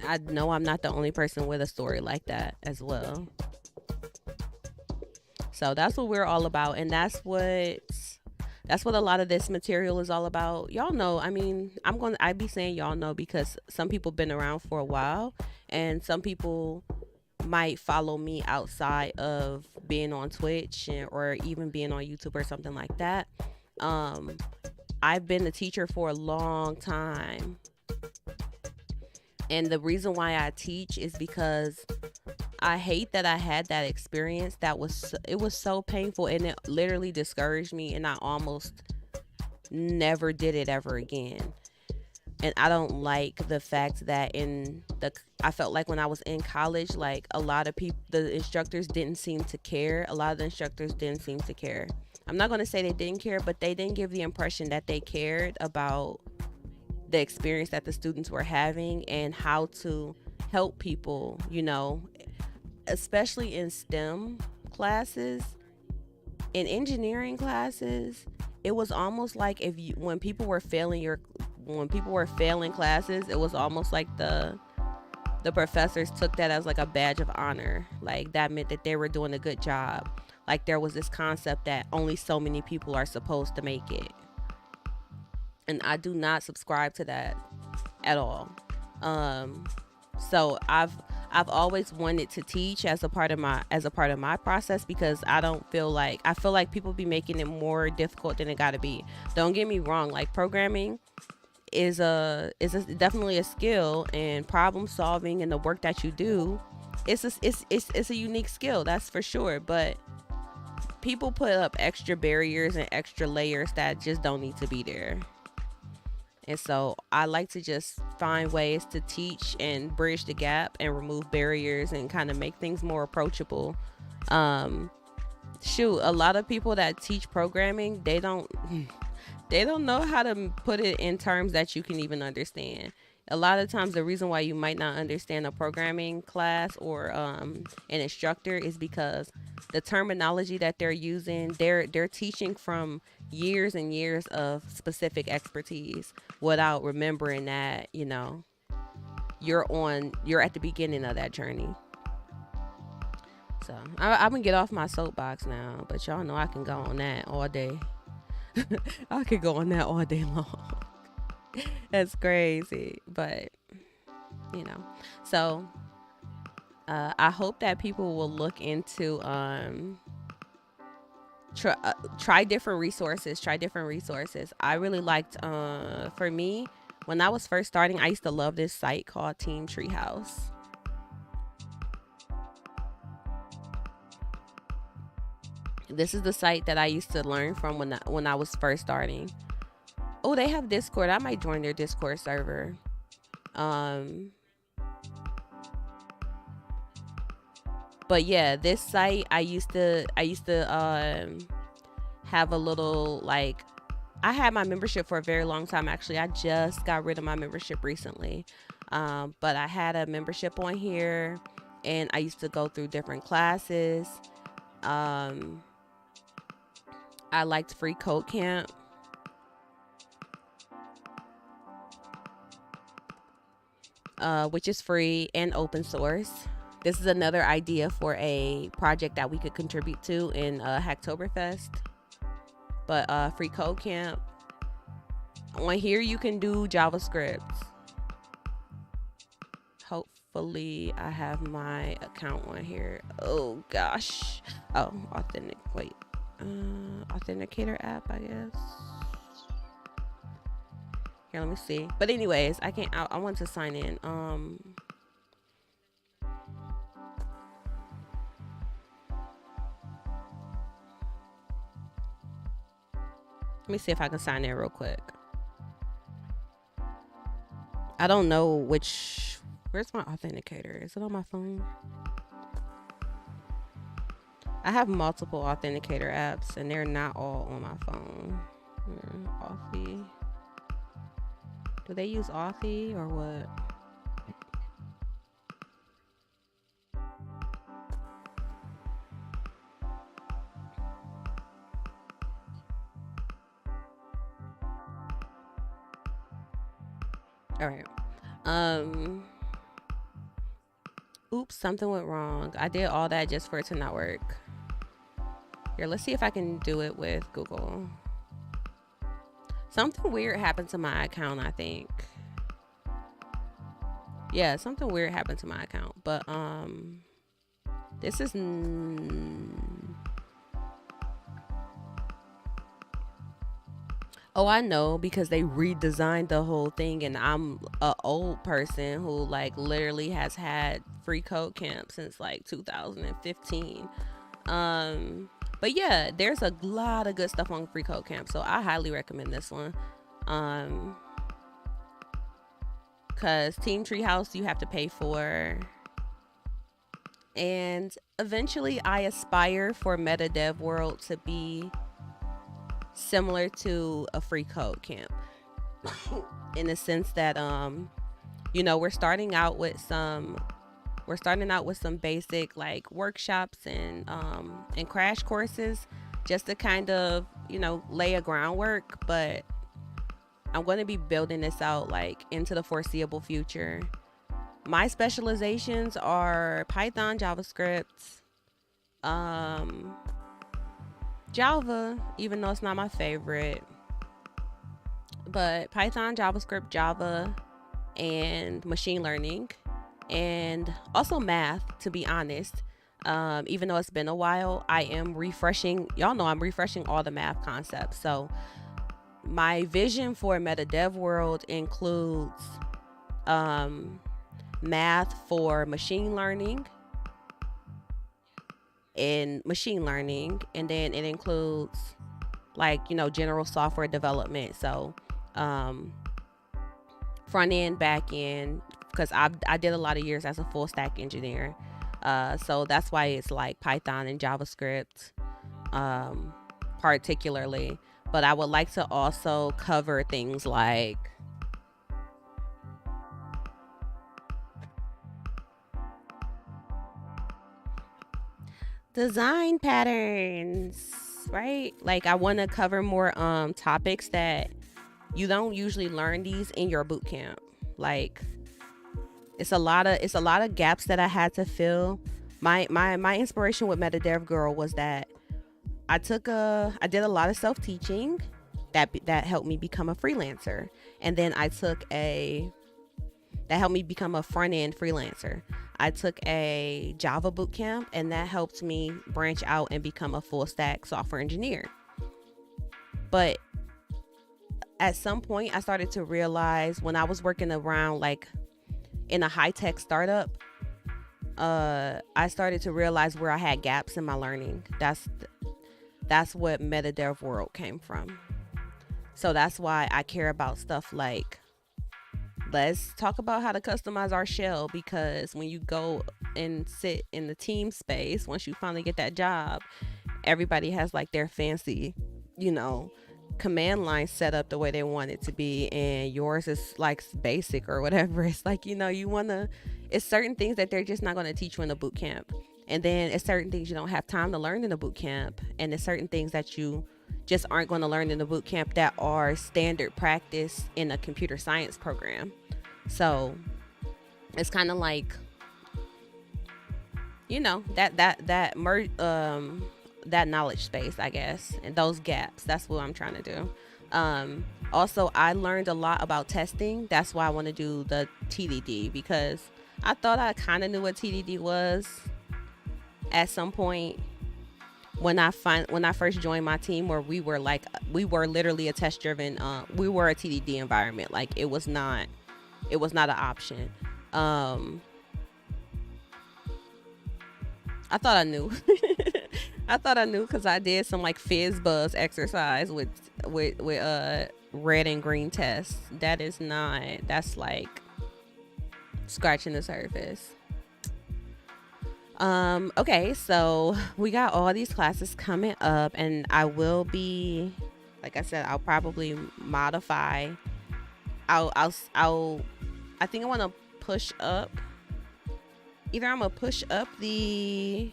I know I'm not the only person with a story like that as well. So that's what we're all about, and that's what a lot of this material is all about. Y'all know, I mean, I be saying y'all know because some people been around for a while, and some people might follow me outside of being on Twitch or even being on YouTube or something like that. I've been a teacher for a long time. And the reason why I teach is because I hate that I had that experience. It was so painful, and it literally discouraged me, and I almost never did it ever again. And I don't like the fact that I felt like when I was in college, like a lot of people, the instructors didn't seem to care. A lot of the instructors didn't seem to care. I'm not going to say they didn't care, but they didn't give the impression that they cared about the experience that the students were having and how to help people, especially in STEM classes, in engineering classes. It was almost like when people were failing classes, it was almost like the professors took that as like a badge of honor. Like that meant that they were doing a good job. Like there was this concept that only so many people are supposed to make it. And I do not subscribe to that at all. So I've always wanted to teach as a part of my process, because I feel like people be making it more difficult than it gotta be. Don't get me wrong, like programming is definitely a skill, and problem solving and the work that you do, it's a unique skill, that's for sure. But people put up extra barriers and extra layers that just don't need to be there. And so I like to just find ways to teach and bridge the gap and remove barriers and kind of make things more approachable. A lot of people that teach programming, they don't know how to put it in terms that you can even understand. A lot of times the reason why you might not understand a programming class or an instructor is because the terminology that they're using, they're teaching from years and years of specific expertise without remembering that, you're at the beginning of that journey. So I'm gonna get off my soapbox now, but y'all know I can go on that all day. I could go on that all day long. That's crazy, but so I hope that people will look into try different resources. I really liked for me, when I was first starting, I used to love this site called Team Treehouse. This is the site that I used to learn from when I was first starting. Oh, they have Discord. I might join their Discord server. But yeah, this site, I used to have a little, like, I had my membership for a very long time. Actually, I just got rid of my membership recently. But I had a membership on here, and I used to go through different classes. I liked Free Code Camp. Which is free and open source. This is another idea for a project that we could contribute to in Hacktoberfest. But Free Code Camp. On here you can do JavaScript. Hopefully I have my account on here. Oh gosh. Oh, authenticator app, I guess. Here, let me see. But anyways, I want to sign in. Let me see if I can sign in real quick. I don't know where's my authenticator? Is it on my phone? I have multiple authenticator apps, and they're not all on my phone. Authy. Do they use Authy or what? All right. Oops, something went wrong. I did all that just for it to not work. Here, let's see if I can do it with Google. Something weird happened to my account, I think. Yeah, something weird happened to my account. But this is oh, I know, because they redesigned the whole thing, and I'm a old person who like literally has had free code camp since like 2015. But yeah, there's a lot of good stuff on free code camp, so I highly recommend this one. Cause Team Treehouse you have to pay for, and eventually I aspire for MetaDevWorld to be similar to a free code camp in the sense that we're starting out with some basic like workshops and crash courses just to kind of lay a groundwork, but I'm going to be building this out like into the foreseeable future. My specializations are Python, JavaScript, Java, even though it's not my favorite, but Python, JavaScript, Java, and machine learning, and also math, to be honest. Even though it's been a while, I am refreshing. Y'all know I'm refreshing all the math concepts. So my vision for MetaDevWorld includes math for machine learning, and then it includes like general software development, so front end, back end, because I did a lot of years as a full stack engineer, so that's why it's like Python and JavaScript particularly. But I would like to also cover things like design patterns, right? Like I want to cover more topics that you don't usually learn these in your boot camp. Like it's a lot of gaps that I had to fill. My inspiration with MetaDevGirl was that I did a lot of self-teaching that helped me become a freelancer, and then that helped me become a front-end freelancer. I took a Java bootcamp, and that helped me branch out and become a full-stack software engineer. But at some point, I started to realize when I was working around like in a high-tech startup, I started to realize where I had gaps in my learning. That's what MetaDevWorld came from. So that's why I care about stuff like, let's talk about how to customize our shell, because when you go and sit in the team space, once you finally get that job, everybody has like their fancy, command line set up the way they want it to be, and yours is like basic or whatever. It's like, it's certain things that they're just not going to teach you in a boot camp. And then it's certain things you don't have time to learn in a boot camp. And it's certain things that you just aren't going to learn in the boot camp that are standard practice in a computer science program. So it's kind of like, that knowledge space, I guess, and those gaps. That's what I'm trying to do. Also, I learned a lot about testing. That's why I want to do the TDD, because I thought I kind of knew what TDD was at some point when I first joined my team, where we were literally a test driven, we were a TDD environment. Like it was not an option. I thought I knew. I thought I knew because I did some like fizz buzz exercise with red and green tests. That's like scratching the surface. Okay, so we got all these classes coming up, and I will be, like I said, I'll probably modify. I'll I think I want to push up. Either I'm gonna push up the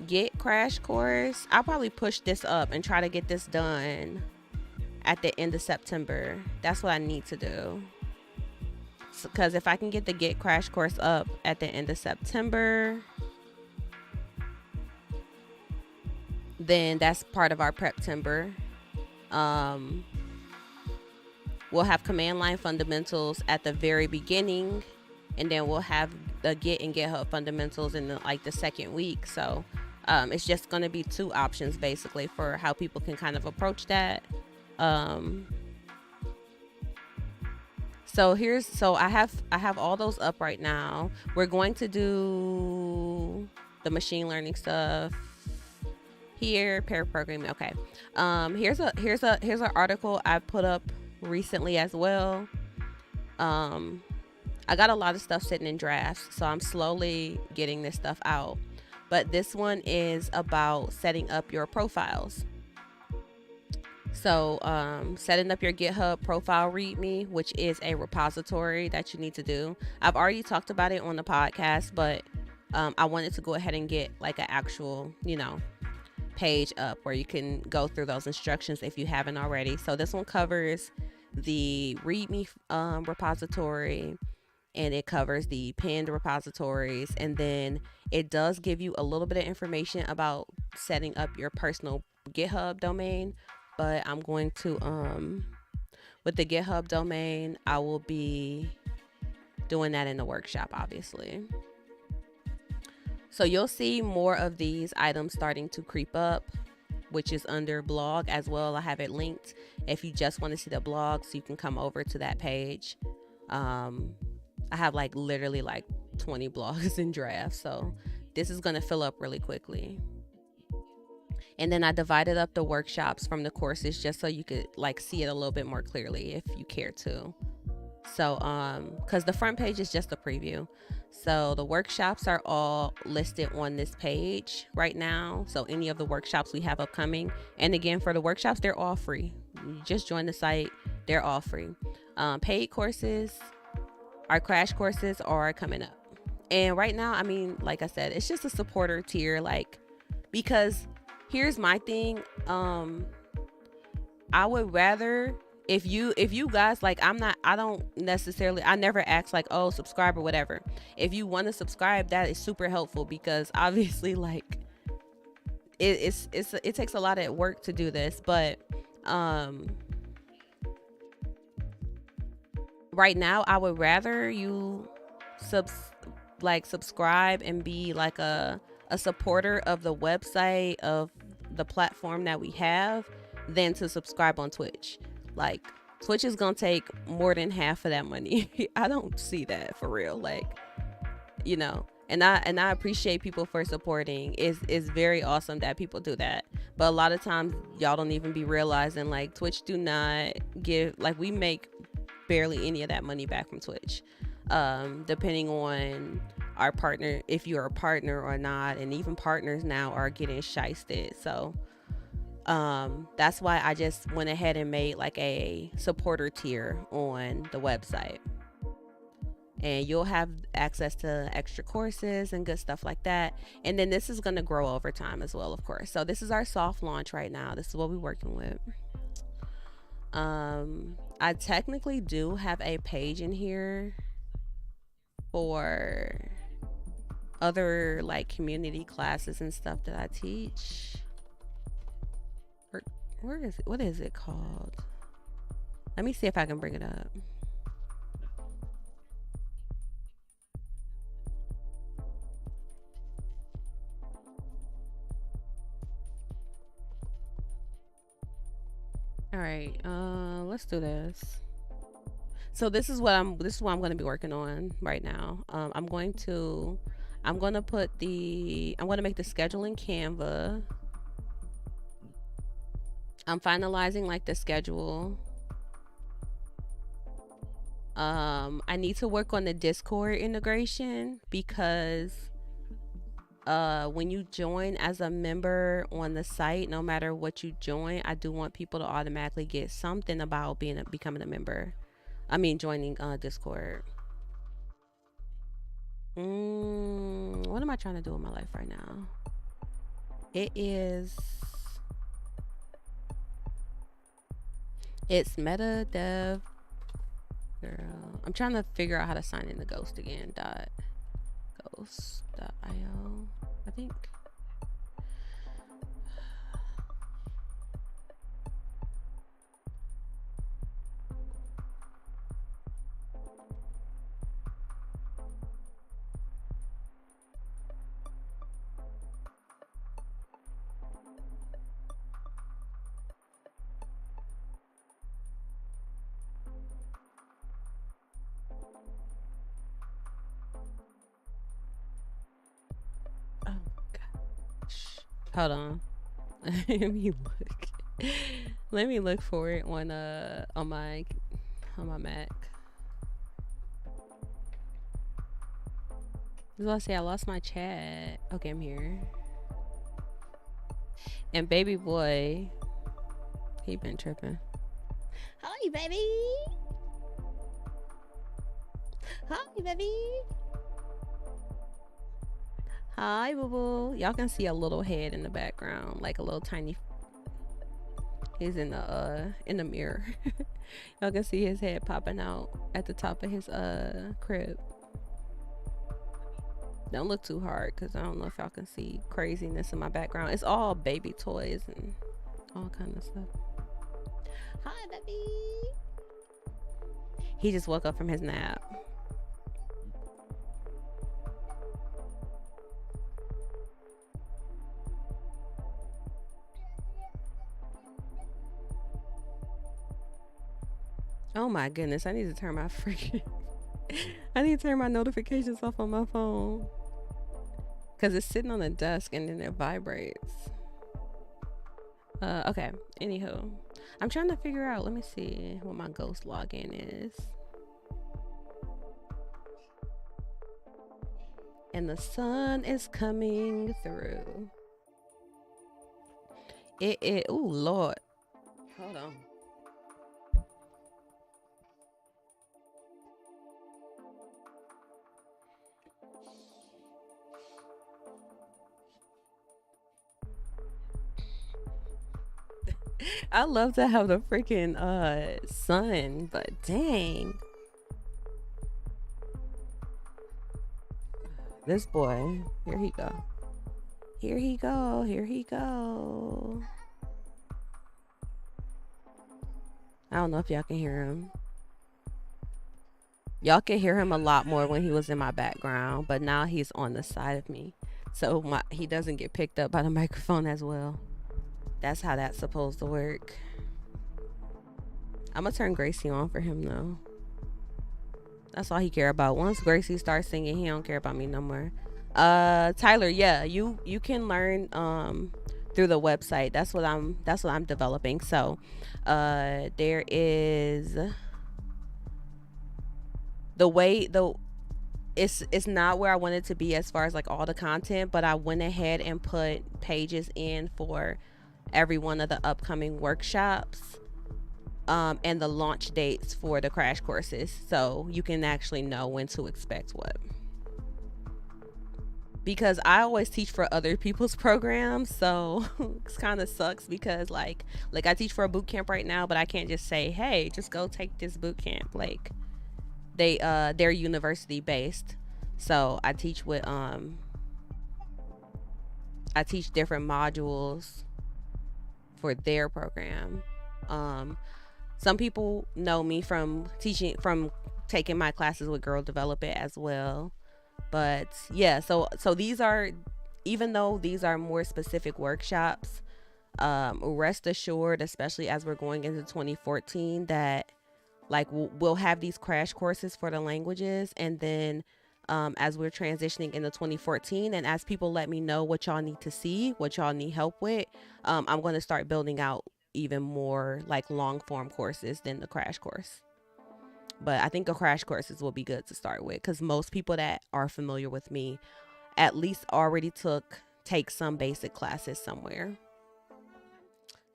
Git crash course. I'll probably push this up and try to get this done at the end of September. That's what I need to do. Because if I can get the Git crash course up at the end of September, then that's part of our Prep-timber. We'll have command line fundamentals at the very beginning, and then we'll have the Git and GitHub fundamentals in the second week. So it's just going to be two options basically for how people can kind of approach that. So I have all those up right now. We're going to do the machine learning stuff here, pair programming. Okay. Here's an article I put up recently as well. I got a lot of stuff sitting in drafts, so I'm slowly getting this stuff out. But this one is about setting up your profiles. So setting up your GitHub profile README, which is a repository that you need to do. I've already talked about it on the podcast, but I wanted to go ahead and get like an actual, page up where you can go through those instructions if you haven't already. So this one covers the README repository, and it covers the pinned repositories, and then it does give you a little bit of information about setting up your personal GitHub domain. But I'm going to with the GitHub domain, I will be doing that in the workshop, obviously. So you'll see more of these items starting to creep up, which is under blog as well. I have it linked. If you just want to see the blog, so you can come over to that page. I have literally 20 blogs in draft, so this is going to fill up really quickly. And then I divided up the workshops from the courses just so you could see it a little bit more clearly if you care to. So because the front page is just a preview. So the workshops are all listed on this page right now. So any of the workshops we have upcoming. And again, for the workshops, they're all free. You just join the site. They're all free. Paid courses, our crash courses are coming up. And right now, like I said, it's just a supporter tier, because here's my thing. I would rather if you guys I never ask oh, subscribe or whatever. If you want to subscribe, that is super helpful, because obviously it takes a lot of work to do this, but right now I would rather you subscribe and be a supporter of the website, of the platform that we have, than to subscribe on Twitch. Twitch is gonna take more than half of that money. I don't see that for real. And I appreciate people for supporting. It's very awesome that people do that. But a lot of times y'all don't even be realizing Twitch do not give, we make barely any of that money back from Twitch. Depending on our partner, if you're a partner or not, and even partners now are getting shysted. So that's why I just went ahead and made a supporter tier on the website, and you'll have access to extra courses and good stuff like that. And then this is going to grow over time as well, of course. So this is our soft launch right now. This is what we're working with. I technically do have a page in here for other community classes and stuff that I teach. Where is it? What is it called? Let me see if I can bring it up. All right, let's do this. So this is what I'm going to be working on right now. I'm going to make the schedule in Canva. I'm finalizing the schedule. I need to work on the Discord integration, because when you join as a member on the site, no matter what you join, I do want people to automatically get something about becoming a member. I mean, joining Discord. What am I trying to do in my life right now? It is. It's MetaDevGirl. I'm trying to figure out how to sign into Ghost again. Ghost.io, I think. Oh gosh. Hold on. Let me look. Let me look for it on my Mac. I was gonna say I lost my chat. Okay, I'm here. And baby boy, he been tripping. Hi, baby. Hi, baby. Hi, boo boo. Y'all can see a little head in the background, like a little tiny. He's in the mirror. Y'all can see his head popping out at the top of his crib. Don't look too hard, because I don't know if y'all can see craziness in my background. It's all baby toys and all kind of stuff. Hi, baby. He just woke up from his nap. Oh my goodness, I need to turn my freaking I need to turn my notifications off on my phone. Cause it's sitting on the desk and then it vibrates. Okay, anywho. I'm trying to figure out, let me see what my ghost login is. And the sun is coming through. Oh Lord. Hold on. I love to have the freaking sun, but dang. This boy, here he go. Here he go, here he go. I don't know if y'all can hear him. Y'all can hear him a lot more when he was in my background, but now he's on the side of me. So he doesn't get picked up by the microphone as well. That's how that's supposed to work. I'm gonna turn Gracie on for him though. That's all he care about. Once Gracie starts singing, he don't care about me no more. Tyler, yeah, you can learn through the website. That's what I'm developing. So there is it's not where I want it to be as far as like all the content, but I went ahead and put pages in for every one of the upcoming workshops and the launch dates for the crash courses, so you can actually know when to expect what. Because I always teach for other people's programs, so it kind of sucks because like I teach for a boot camp right now, but I can't just say, hey, just go take this boot camp. Like they're university based, so I teach with I teach different modules for their program. Some people know me from taking my classes with Girl Develop It as well. But yeah, so these are, even though these are more specific workshops, rest assured, especially as we're going into 2014, that like we'll have these crash courses for the languages, and then as we're transitioning into 2014, and as people let me know what y'all need to see, what y'all need help with, I'm going to start building out even more like long form courses than the crash course. But I think the crash courses will be good to start with, because most people that are familiar with me at least already take some basic classes somewhere.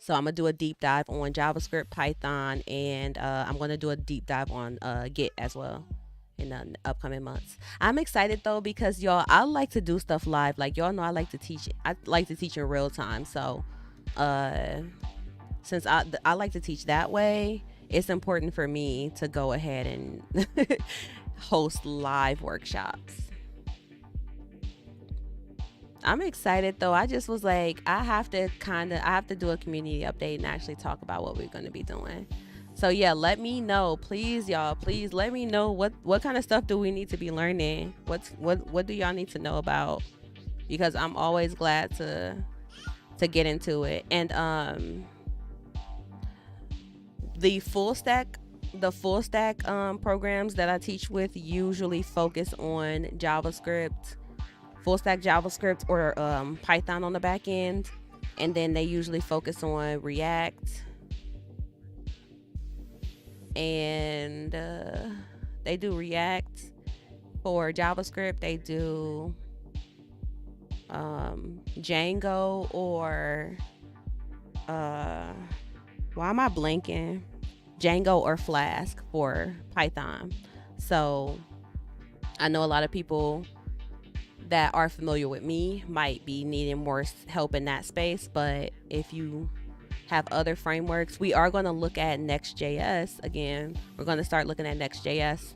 So I'm gonna do a deep dive on JavaScript, Python, and I'm gonna do a deep dive on Git as well in the upcoming months. I'm excited though because y'all, I like to do stuff live. Like y'all know, I like to teach. I like to teach in real time. So since I like to teach that way, it's important for me to go ahead and host live workshops. I'm excited though. I just was like, I have to do a community update and actually talk about what we're going to be doing. So yeah, let me know, please, y'all. Please let me know what kind of stuff do we need to be learning. What do y'all need to know about? Because I'm always glad to get into it. And the full stack programs that I teach with usually focus on JavaScript, full stack JavaScript, or Python on the back end, and then they usually focus on React, and they do React for JavaScript. They do Django, or why am I blanking? Django or Flask for Python. So I know a lot of people that are familiar with me might be needing more help in that space, but if you have other frameworks, we are going to look at Next.js again. We're going to start looking at Next.js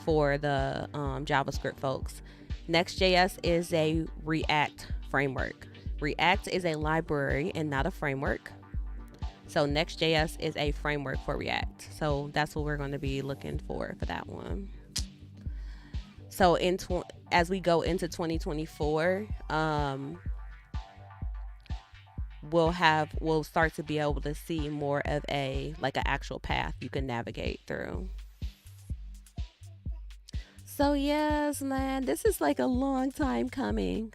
for the JavaScript folks. Next.js is a React framework. React is a library and not a framework. So Next.js is a framework for React. So that's what we're going to be looking for that one. So as we go into 2024, we'll start to be able to see more of an actual path you can navigate through. So yes, man, this is like a long time coming.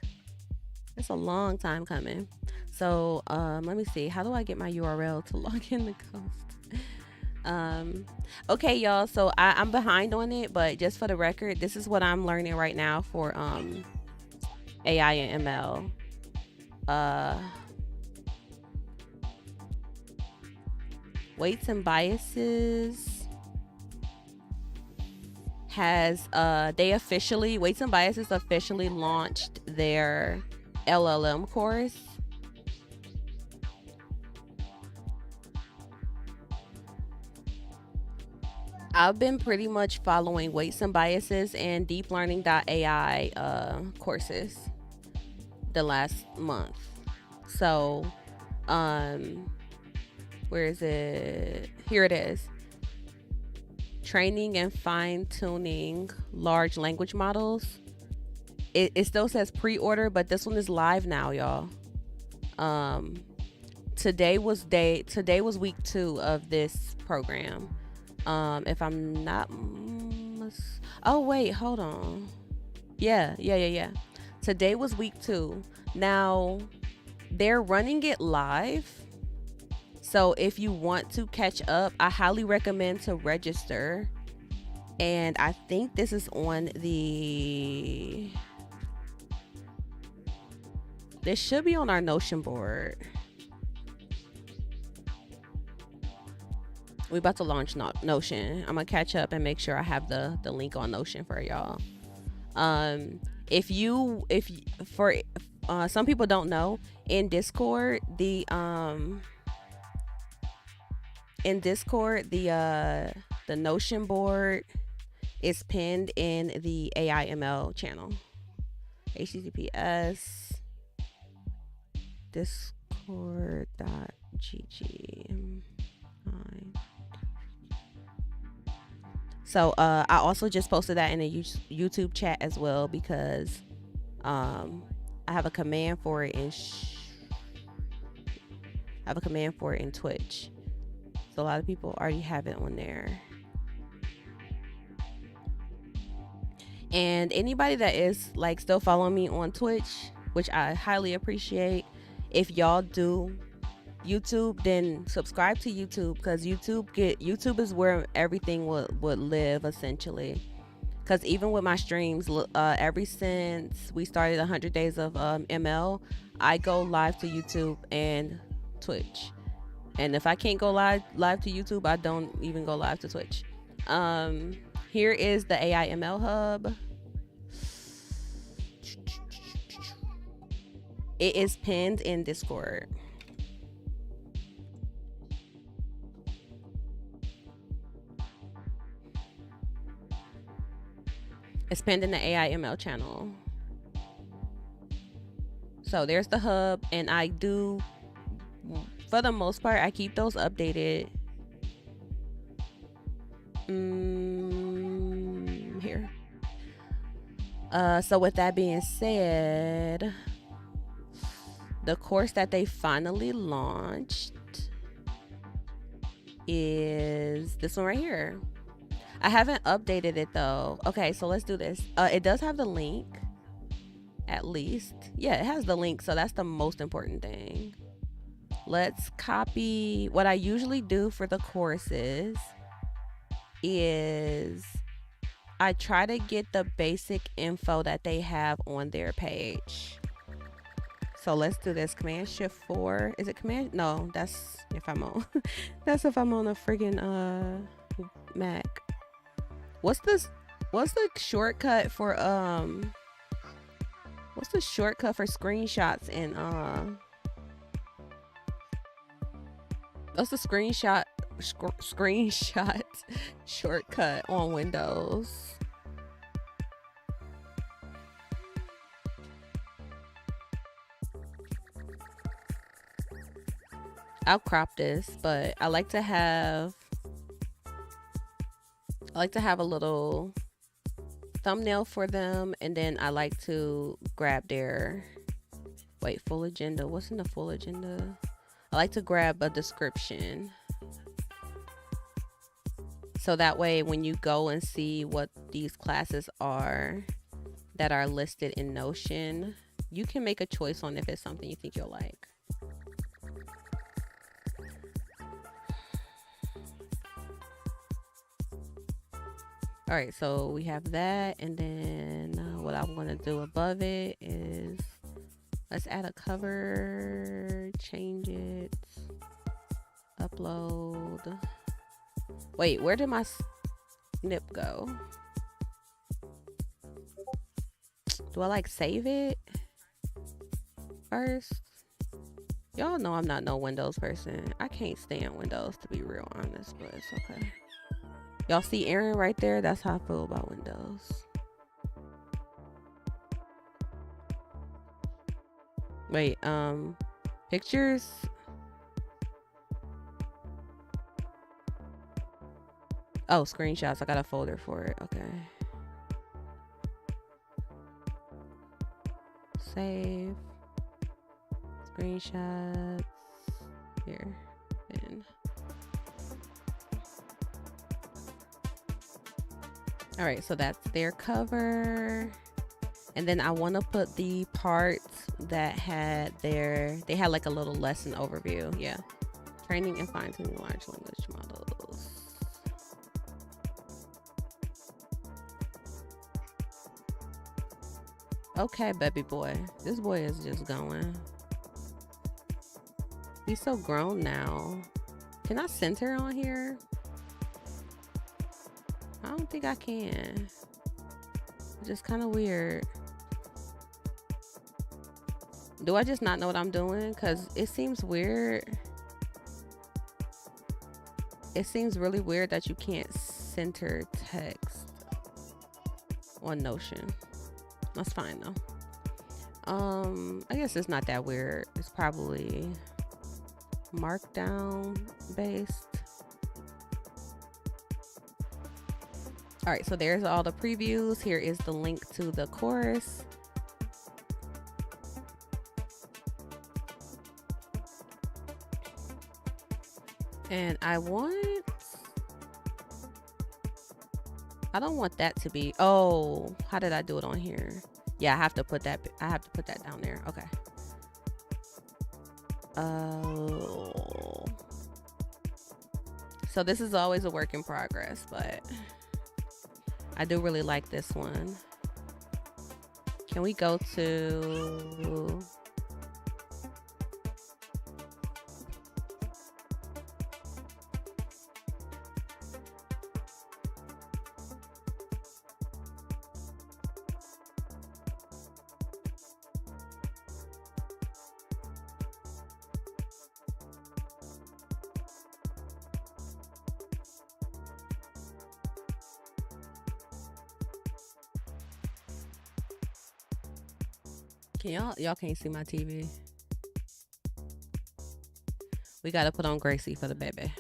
It's a long time coming. So let me see. How do I get my URL to log in the Ghost? Okay, y'all. So I'm behind on it, but just for the record, this is what I'm learning right now for AI and ML. Weights and Biases has Weights and Biases officially launched their LLM course. I've been pretty much following Weights and Biases and deeplearning.ai courses the last month. So where is it? Here it is. Training and fine-tuning large language models. It still says pre-order, but this one is live now, y'all. Today was week 2 of this program. If I'm not oh wait, hold on. Yeah. Today was week 2. Now they're running it live. So if you want to catch up, I highly recommend to register. And I think this is on this should be on our Notion board. We about to launch Notion. I'm gonna catch up and make sure I have the link on Notion for y'all. If some people don't know, in Discord, the Notion board is pinned in the AIML channel. https discord.gg. So I also just posted that in a YouTube chat as well, because I have a command for it in Twitch. So a lot of people already have it on there. And anybody that is still following me on Twitch, which I highly appreciate, if y'all do YouTube, then subscribe to YouTube, because YouTube is where everything would live, essentially. Because even with my streams, ever since we started 100 days of ML, I go live to YouTube and Twitch. And if I can't go live to YouTube, I don't even go live to Twitch. Here is the AI ML hub. It is pinned in Discord. It's pinned in the AI ML channel. So there's the hub, and I do, for the most part, I keep those updated. Here. So with that being said, the course that they finally launched is this one right here. I haven't updated it though. Okay, so let's do this. It does have the link, at least. Yeah, it has the link, so that's the most important thing. Let's copy. What I usually do for the courses is I try to get the basic info that they have on their page. So let's do this. Command Shift 4. Is it Command? No, that's if I'm on. That's if I'm on a friggin' Mac. What's this? What's the shortcut for What's the shortcut for screenshots in What's the screenshot shortcut on Windows? I'll crop this, but I like to have a little thumbnail for them, and then I like to grab their full agenda. What's in the full agenda? I like to grab a description, so that way when you go and see what these classes are that are listed in Notion, you can make a choice on if it's something you think you'll like. All right, so we have that, and then what I'm gonna do above it is let's add a cover, change it, upload. Wait, where did my snip go? Do I save it first? Y'all know I'm not no Windows person. I can't stand Windows, to be real honest, but it's okay. Y'all see Aaron right there? That's how I feel about Windows. Wait, pictures. Oh, screenshots. I got a folder for it. Okay. Save. Screenshots. Here. And all right, so that's their cover. And then I want to put the parts that had they had a little lesson overview. Yeah. Training and fine-tuning large language models. Okay, baby boy. This boy is just going. He's so grown now. Can I center on here? I don't think I can. It's just kind of weird. Do I just not know what I'm doing? Because it seems weird. It seems really weird that you can't center text on Notion. That's fine though. I guess it's not that weird. It's probably Markdown based. All right, so there's all the previews. Here is the link to the course. And I don't want that to be, oh, how did I do it on here? Yeah, I have to put that down there. Okay. Oh. So this is always a work in progress, but I do really like this one. Can we go to... Can y'all can't see my TV. We gotta put on Gracie for the baby.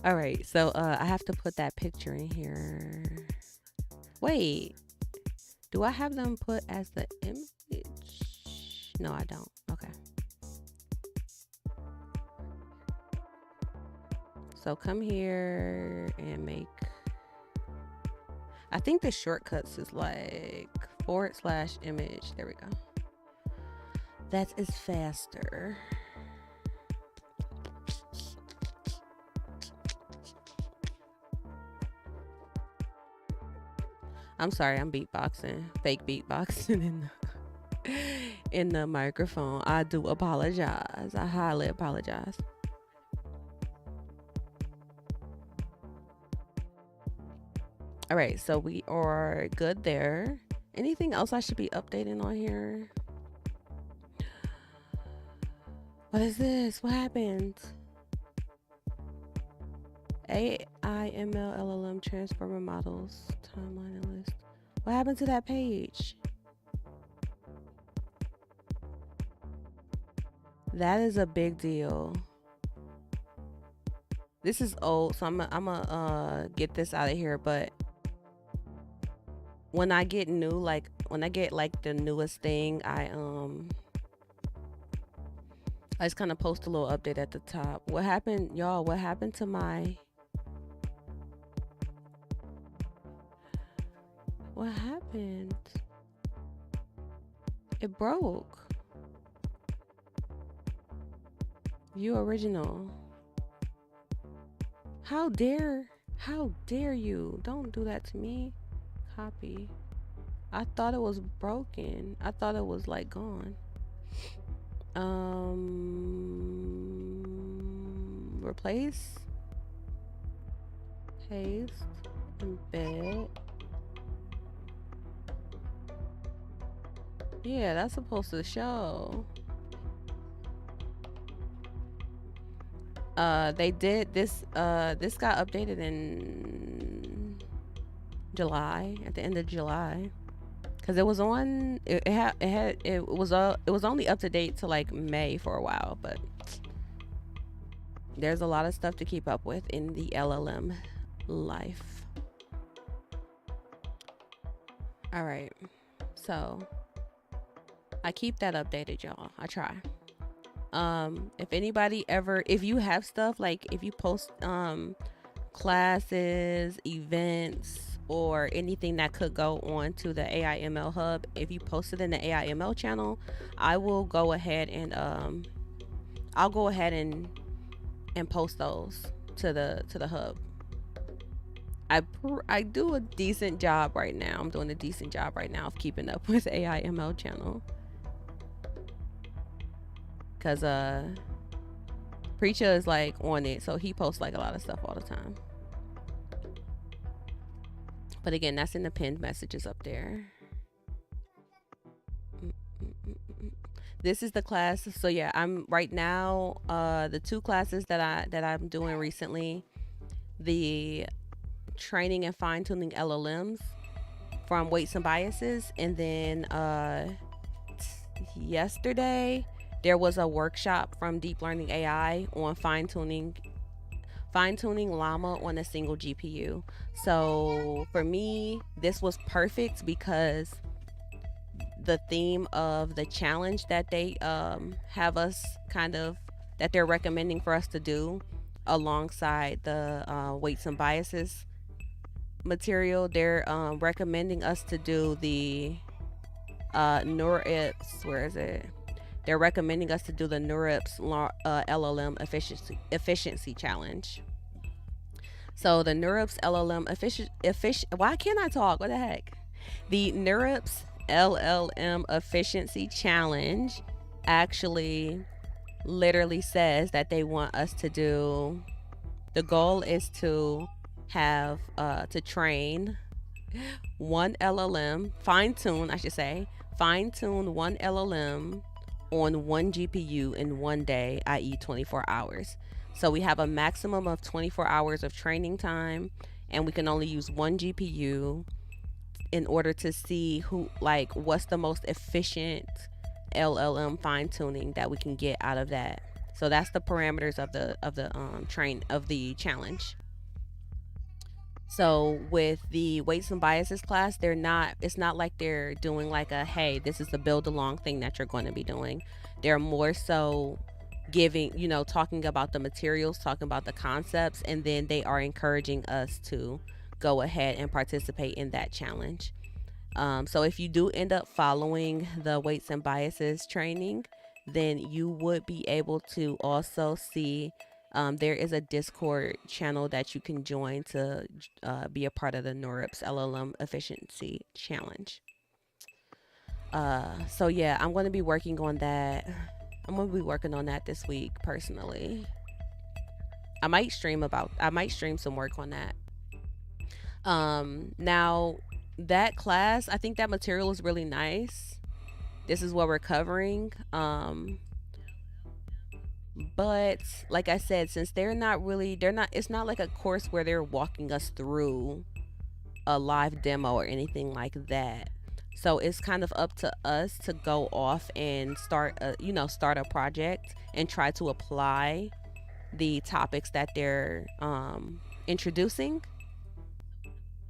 All right, so I have to put that picture in here. Wait, do I have them put as the image? No, I don't. Okay. So come here and make, I think the shortcuts is like /image. There we go. That is faster. I'm sorry, I'm beatboxing, fake beatboxing in the microphone. I do apologize. I highly apologize. All right, so we are good there. Anything else I should be updating on here? What is this? What happened? AI, ML, LLM, transformer models, timeline and list. What happened to that page? That is a big deal. This is old, so I'm gonna get this out of here, but when I get new, like when I get like the newest thing, I just kind of post a little update at the top. What happened, y'all? What happened to my... What happened? It broke. View original. How dare you? Don't do that to me. Copy. I thought it was broken. I thought it was like gone. Replace, paste, embed. Yeah, that's supposed to show. They did this. This got updated in July, at the end of July, because it was on. It was only up to date to like May for a while, but there's a lot of stuff to keep up with in the LLM life. All right, so I keep that updated, y'all. I try. If anybody ever, if you have stuff, like if you post classes, events, or anything that could go on to the AI ML hub, if you post it in the AI ML channel, I will go ahead and I'll go ahead and post those to the hub. I do a decent job right now. I'm doing a decent job right now of keeping up with AI ML channel. Cause Preacher is like on it, so he posts like a lot of stuff all the time. But again, that's in the pinned messages up there. This is the class. So yeah, I'm right now the two classes that I'm doing recently, the training and fine-tuning LLMs from weights and biases, and then yesterday there was a workshop from Deep Learning AI on fine-tuning Llama on a single GPU. So for me, this was perfect because the theme of the challenge that they have us kind of, that they're recommending for us to do alongside the weights and biases material, they're recommending us to do the where is it? they're recommending us to do the NeurIPS LLM efficiency challenge. So the NeurIPS LLM why can't I talk? What the heck? The NeurIPS LLM efficiency challenge actually literally says that they want us to do, the goal is to have to train one LLM, fine tune one LLM on one GPU in one day, i.e. 24 hours. So we have a maximum of 24 hours of training time, and we can only use one GPU in order to see what's the most efficient LLM fine tuning that we can get out of that. So that's the parameters of the challenge. So with the weights and biases class, it's not like they're doing like a, hey, this is the build along thing that you're going to be doing. They're more so giving, talking about the materials, talking about the concepts, and then they are encouraging us to go ahead and participate in that challenge. So if you do end up following the weights and biases training, then you would be able to also see there is a Discord channel that you can join to be a part of the NeurIPS LLM efficiency challenge. So yeah, I'm going to be working on that. I'm going to be working on that this week personally. I might stream some work on that. Now that class, I think that material is really nice. This is what we're covering. But like I said, since it's not like a course where they're walking us through a live demo or anything like that. So it's kind of up to us to go off and start a project and try to apply the topics that they're introducing.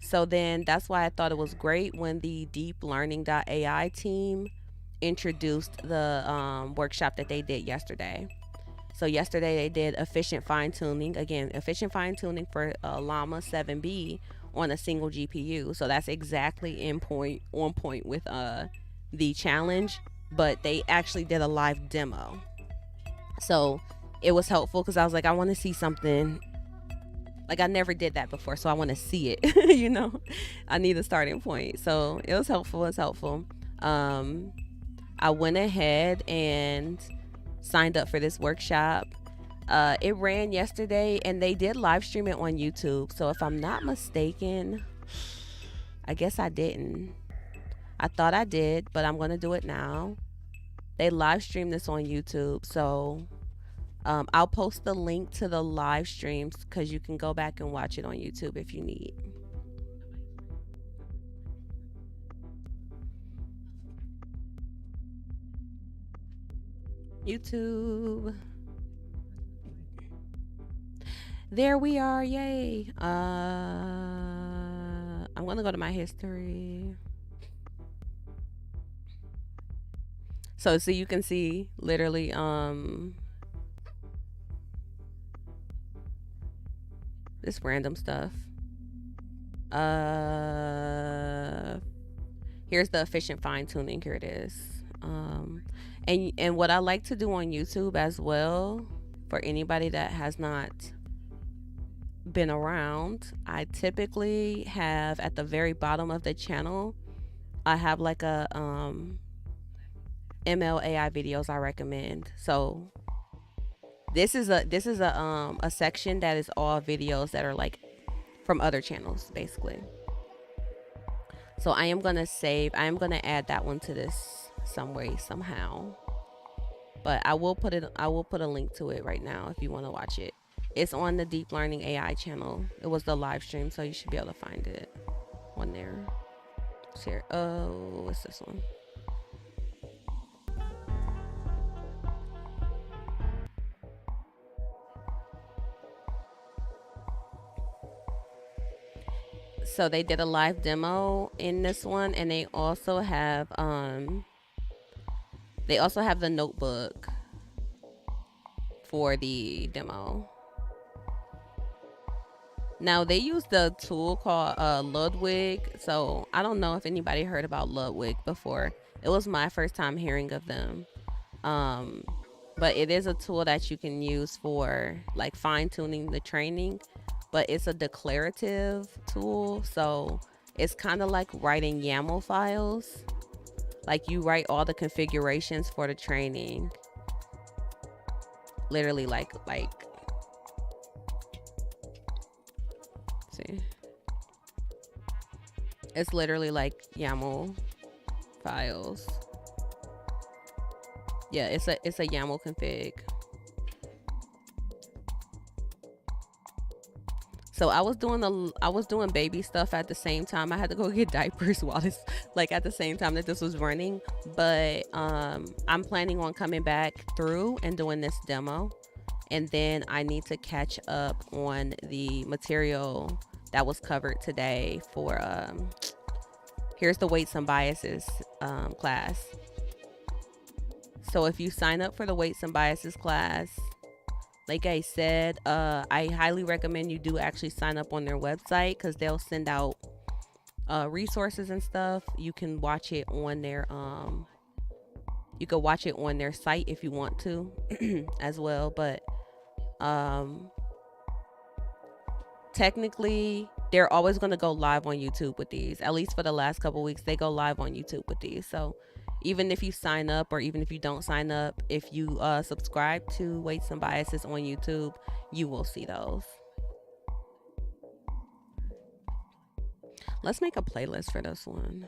So then that's why I thought it was great when the deeplearning.ai team introduced the workshop that they did yesterday. So yesterday they did efficient fine tuning for Llama 7B on a single GPU. So that's exactly on point with the challenge, but they actually did a live demo. So it was helpful because I was like, I want to see something. Like, I never did that before, so I want to see it. I need a starting point. So it was helpful. I went ahead and signed up for this workshop. It ran yesterday, and they did live stream it on YouTube. So if I'm not mistaken, I guess I didn't. I thought I did, but I'm going to do it now. They live streamed this on YouTube. So I'll post the link to the live streams because you can go back and watch it on YouTube if you need. YouTube. There we are. Yay. I'm going to go to my history. So you can see literally this random stuff. Here's the efficient fine tuning. Here it is. And what I like to do on YouTube as well, for anybody that has not been around, I typically have at the very bottom of the channel, I have like a ML AI videos I recommend. So this is a section that is all videos that are like from other channels basically. So I am going to add that one to this some way, somehow. But I will put a link to it right now if you want to watch it. It's on the Deep Learning AI channel. It was the live stream, so you should be able to find it on there. Share. Oh, what's this one? So they did a live demo in this one, and they also have the notebook for the demo. Now they use the tool called Ludwig. So I don't know if anybody heard about Ludwig before. It was my first time hearing of them. Um, but it is a tool that you can use for like fine tuning the training, but it's a declarative tool. So it's kind of like writing YAML files. Like you write all the configurations for the training. Literally see. It's literally like YAML files. Yeah, it's a YAML config. So I was doing baby stuff at the same time. I had to go get diapers while this, like, at the same time that this was running. But I'm planning on coming back through and doing this demo, and then I need to catch up on the material that was covered today for here's the weights and biases class. So if you sign up for the weights and biases class, like I said, I highly recommend you do actually sign up on their website, because they'll send out resources and stuff. You can watch it on their site if you want to as well. But technically they're always going to go live on YouTube with these. At least for the last couple weeks, they go live on YouTube with these. So even if you sign up, or even if you don't sign up, if you subscribe to Weights and Biases on YouTube, you will see those. Let's make a playlist for this one.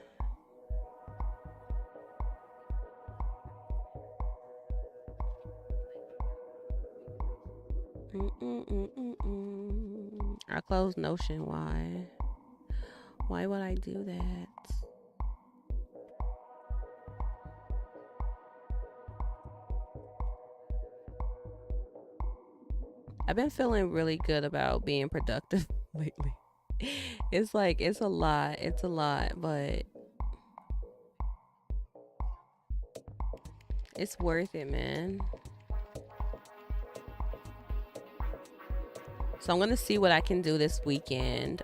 I closed Notion. Why? Why would I do that? I've been feeling really good about being productive lately. It's like, it's a lot, but it's worth it, man. So I'm gonna see what I can do this weekend.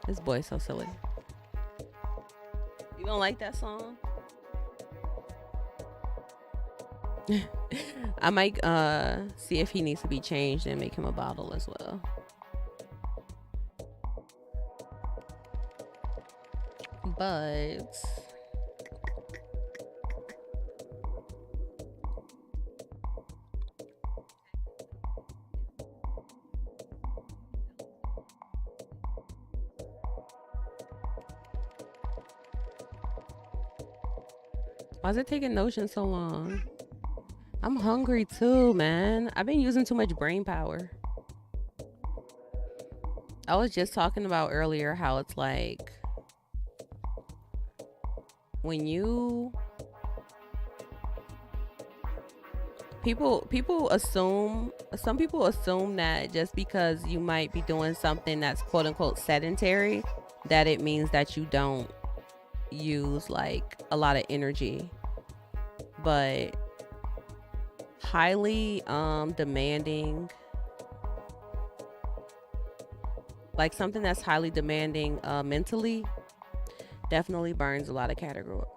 This boy's so silly. You don't like that song? I might see if he needs to be changed and make him a bottle as well. But why is it taking Notion so long? I'm hungry too, man. I've been using too much brain power. I was just talking about earlier how it's like when you people assume, some people assume that just because you might be doing something that's quote unquote sedentary, that it means that you don't use like a lot of energy. But highly demanding, like something that's highly demanding mentally, definitely burns a lot of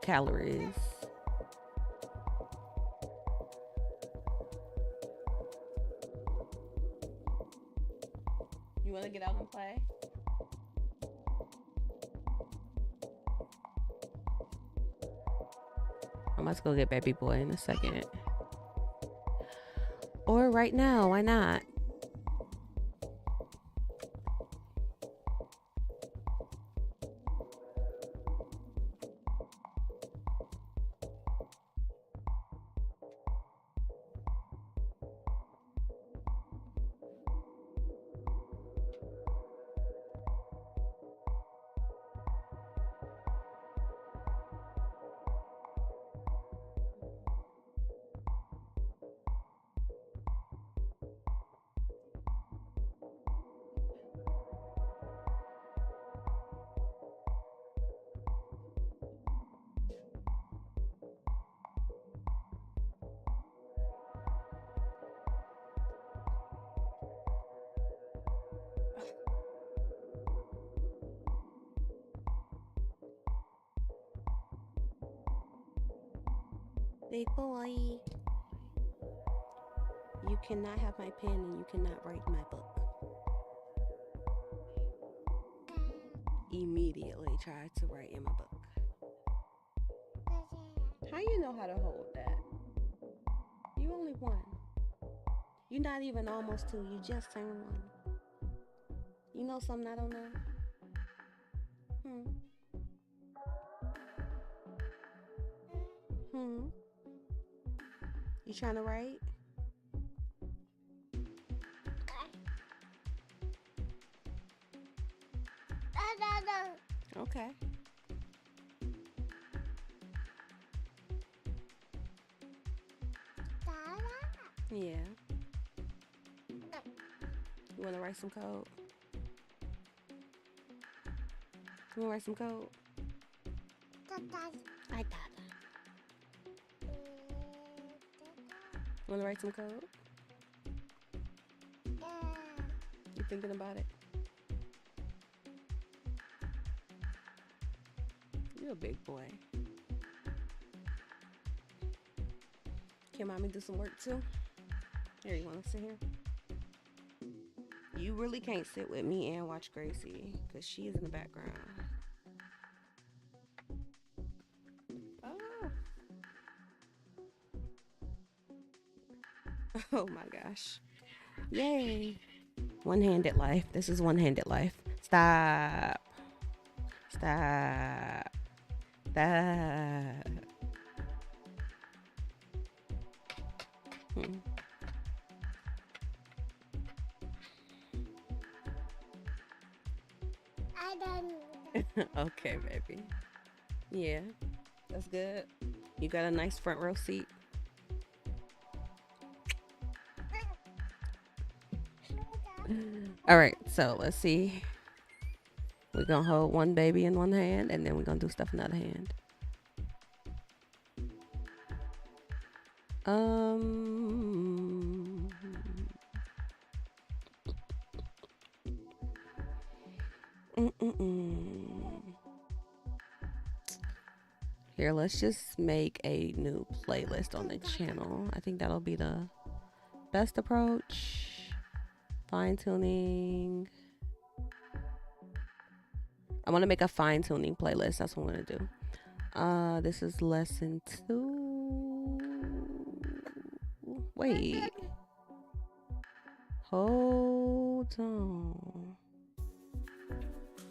calories. You want to get out and play? I must go get baby boy in a second. Or right now, why not? Big boy. You cannot have my pen and you cannot write my book. Immediately tried to write in my book. How you know how to hold that? You only one. You're not even almost two. You just turned one. You know something I don't know? You trying to write? Okay. Yeah. You want to write some code? You want to write some code? I got it. You want to write some code? You thinking about it? You're a big boy. Can mommy do some work too? Here, you want to sit here? You really can't sit with me and watch Gracie because she is in the background. Oh. Oh my gosh. Yay. One-handed life. This is one-handed life. Stop. Stop. Stop. Okay, baby. Yeah, that's good. You got a nice front row seat. All right, so let's see. We're gonna hold one baby in one hand, and then we're gonna do stuff in the other hand. Here, let's just make a new playlist on the channel. I think that'll be the best approach. Fine-tuning. I want to make a fine-tuning playlist. That's what I'm going to do. This is lesson 2. Wait. Hold on.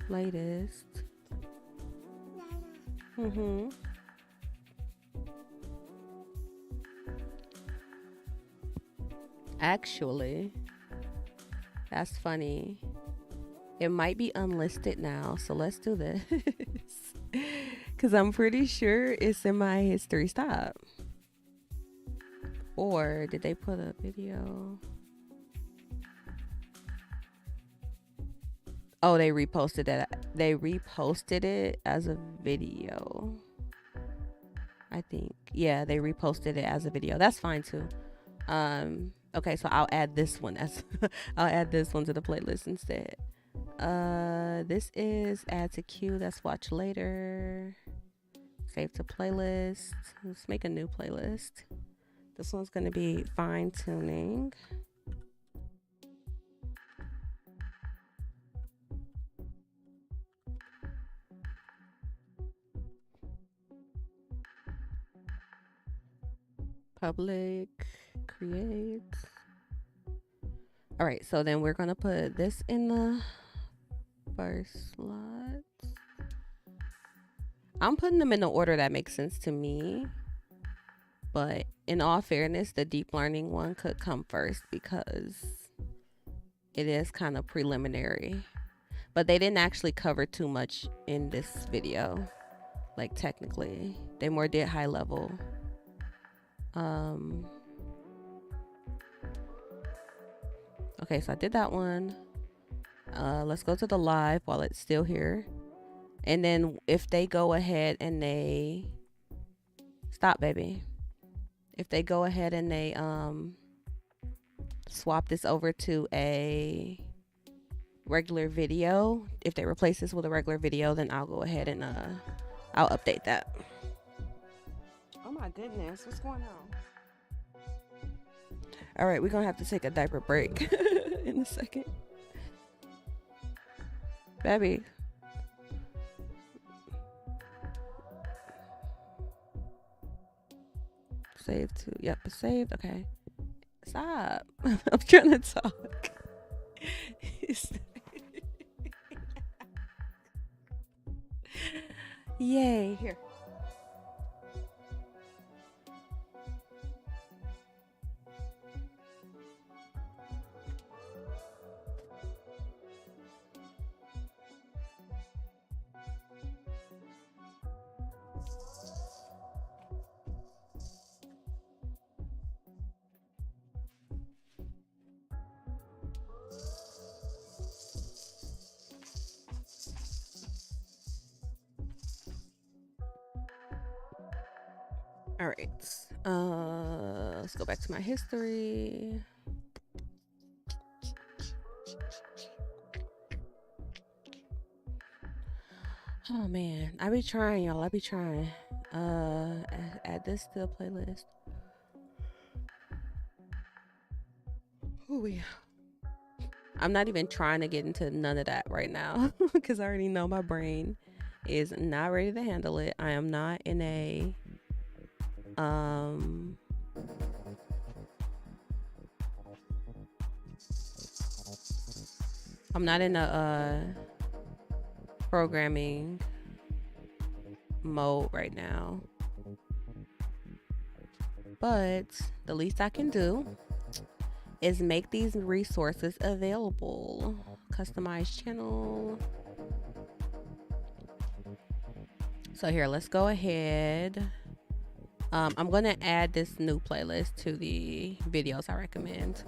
Latest. Actually, that's funny. It might be unlisted now, so let's do this. Because I'm pretty sure it's in my history. Stop. Or did they put a video? Oh, they reposted it. They reposted it as a video. I think. Yeah, they reposted it as a video. That's fine too. Okay, so I'll add this one as I'll add this one to the playlist instead. This is add to queue. That's watch later. Save to playlist. Let's make a new playlist. This one's gonna be fine tuning. Public, create. All right, so then we're gonna put this in the first slot. I'm putting them in the order that makes sense to me, but in all fairness, the deep learning one could come first because it is kind of preliminary, but they didn't actually cover too much in this video. Like technically, they more did high level. Okay, so I did that one. Let's go to the live while it's still here. And then if they go ahead and they stop, baby. If they go ahead and they swap this over to a regular video, if they replace this with a regular video, then I'll go ahead and I'll update that. Oh my my goodness, what's going on? All right, we're gonna have to take a diaper break in a second. Baby. Save to, yep, it's saved. Okay. Stop. I'm trying to talk. Yay. Here. All right. Let's go back to my history. Oh man, I be trying, y'all. I be trying. Add this to the playlist. Ooh, I'm not even trying to get into none of that right now because I already know my brain is not ready to handle it. I am not in a I'm not in a programming mode right now. But the least I can do is make these resources available. Customize channel. So here, let's go ahead. I'm going to add this new playlist to the videos I recommend.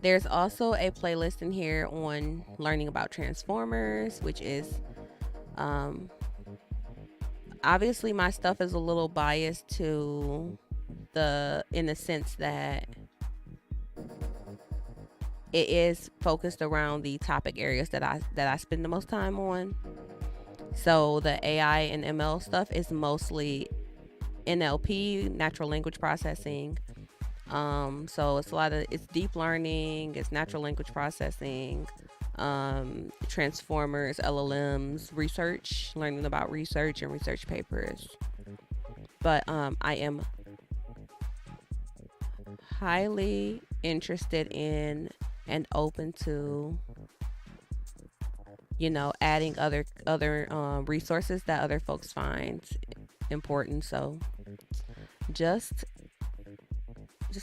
There's also a playlist in here on learning about transformers, which is obviously my stuff is a little biased to in the sense that it is focused around the topic areas that I spend the most time on. So the AI and ML stuff is mostly NLP, natural language processing. So it's deep learning, it's natural language processing, transformers, LLMs, research, learning about research and research papers. But I am highly interested in and open to, adding other resources that other folks find important. So just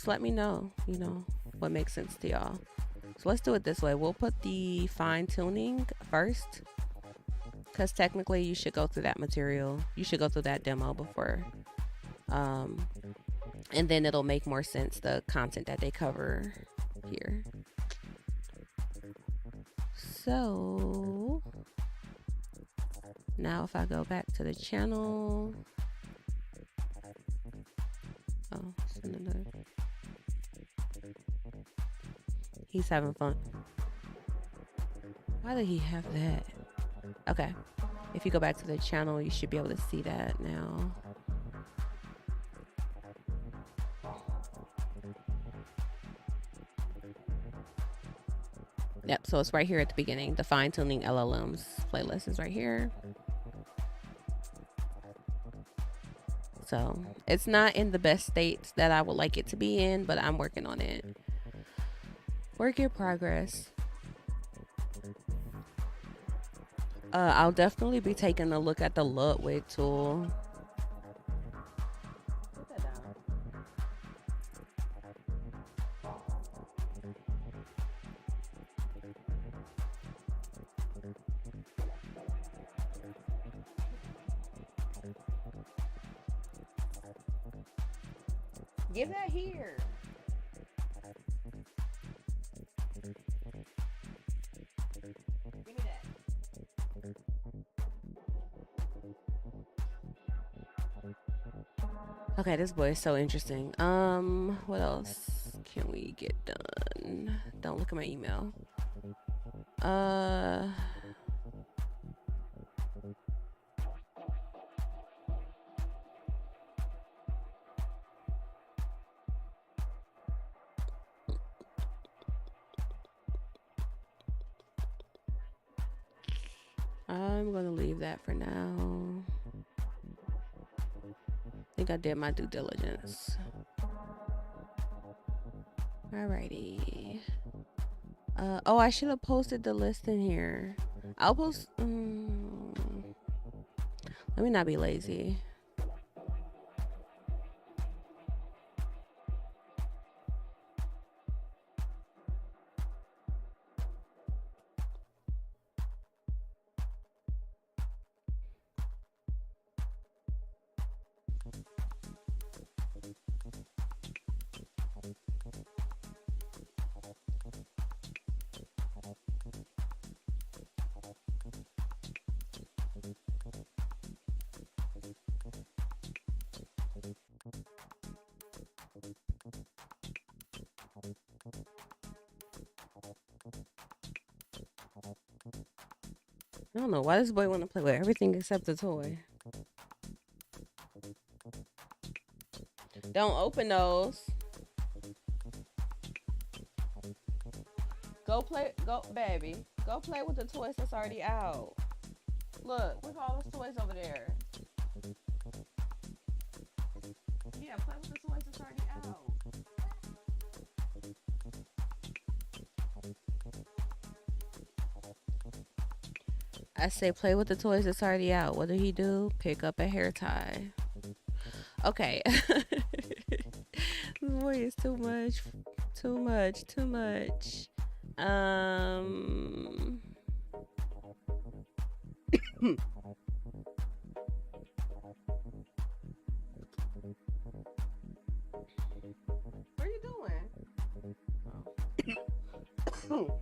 let me know, what makes sense to y'all. So let's do it this way. We'll put the fine tuning first, because technically you should go through that material. You should go through that demo before, and then it'll make more sense, the content that they cover here. So now if I go back to the channel, he's having fun. Why did he have that? Okay, if you go back to the channel, you should be able to see that now. Yep, so it's right here at the beginning. The fine-tuning LLMs playlist is right here. So it's not in the best state that I would like it to be in, but I'm working on it. Work in progress. I'll definitely be taking a look at the Ludwig tool. Put that down. Give that here. Give me that. Okay, this boy is so interesting. What else can we get done? Don't look at my email. I'm gonna leave that for now. I think I did my due diligence. Alrighty. Oh, I should have posted the list in here. I'll post. Let me not be lazy. I don't know why this boy want to play with everything except the toy. Don't open those. Go play, go, baby. Go play with the toys that's already out. Look, look at all those toys over there. Yeah, play with the toys that's already out. I say play with the toys that's already out. What did he do? Pick up a hair tie. Okay. This boy is too much. Too much. Too much. What are you doing? Oh.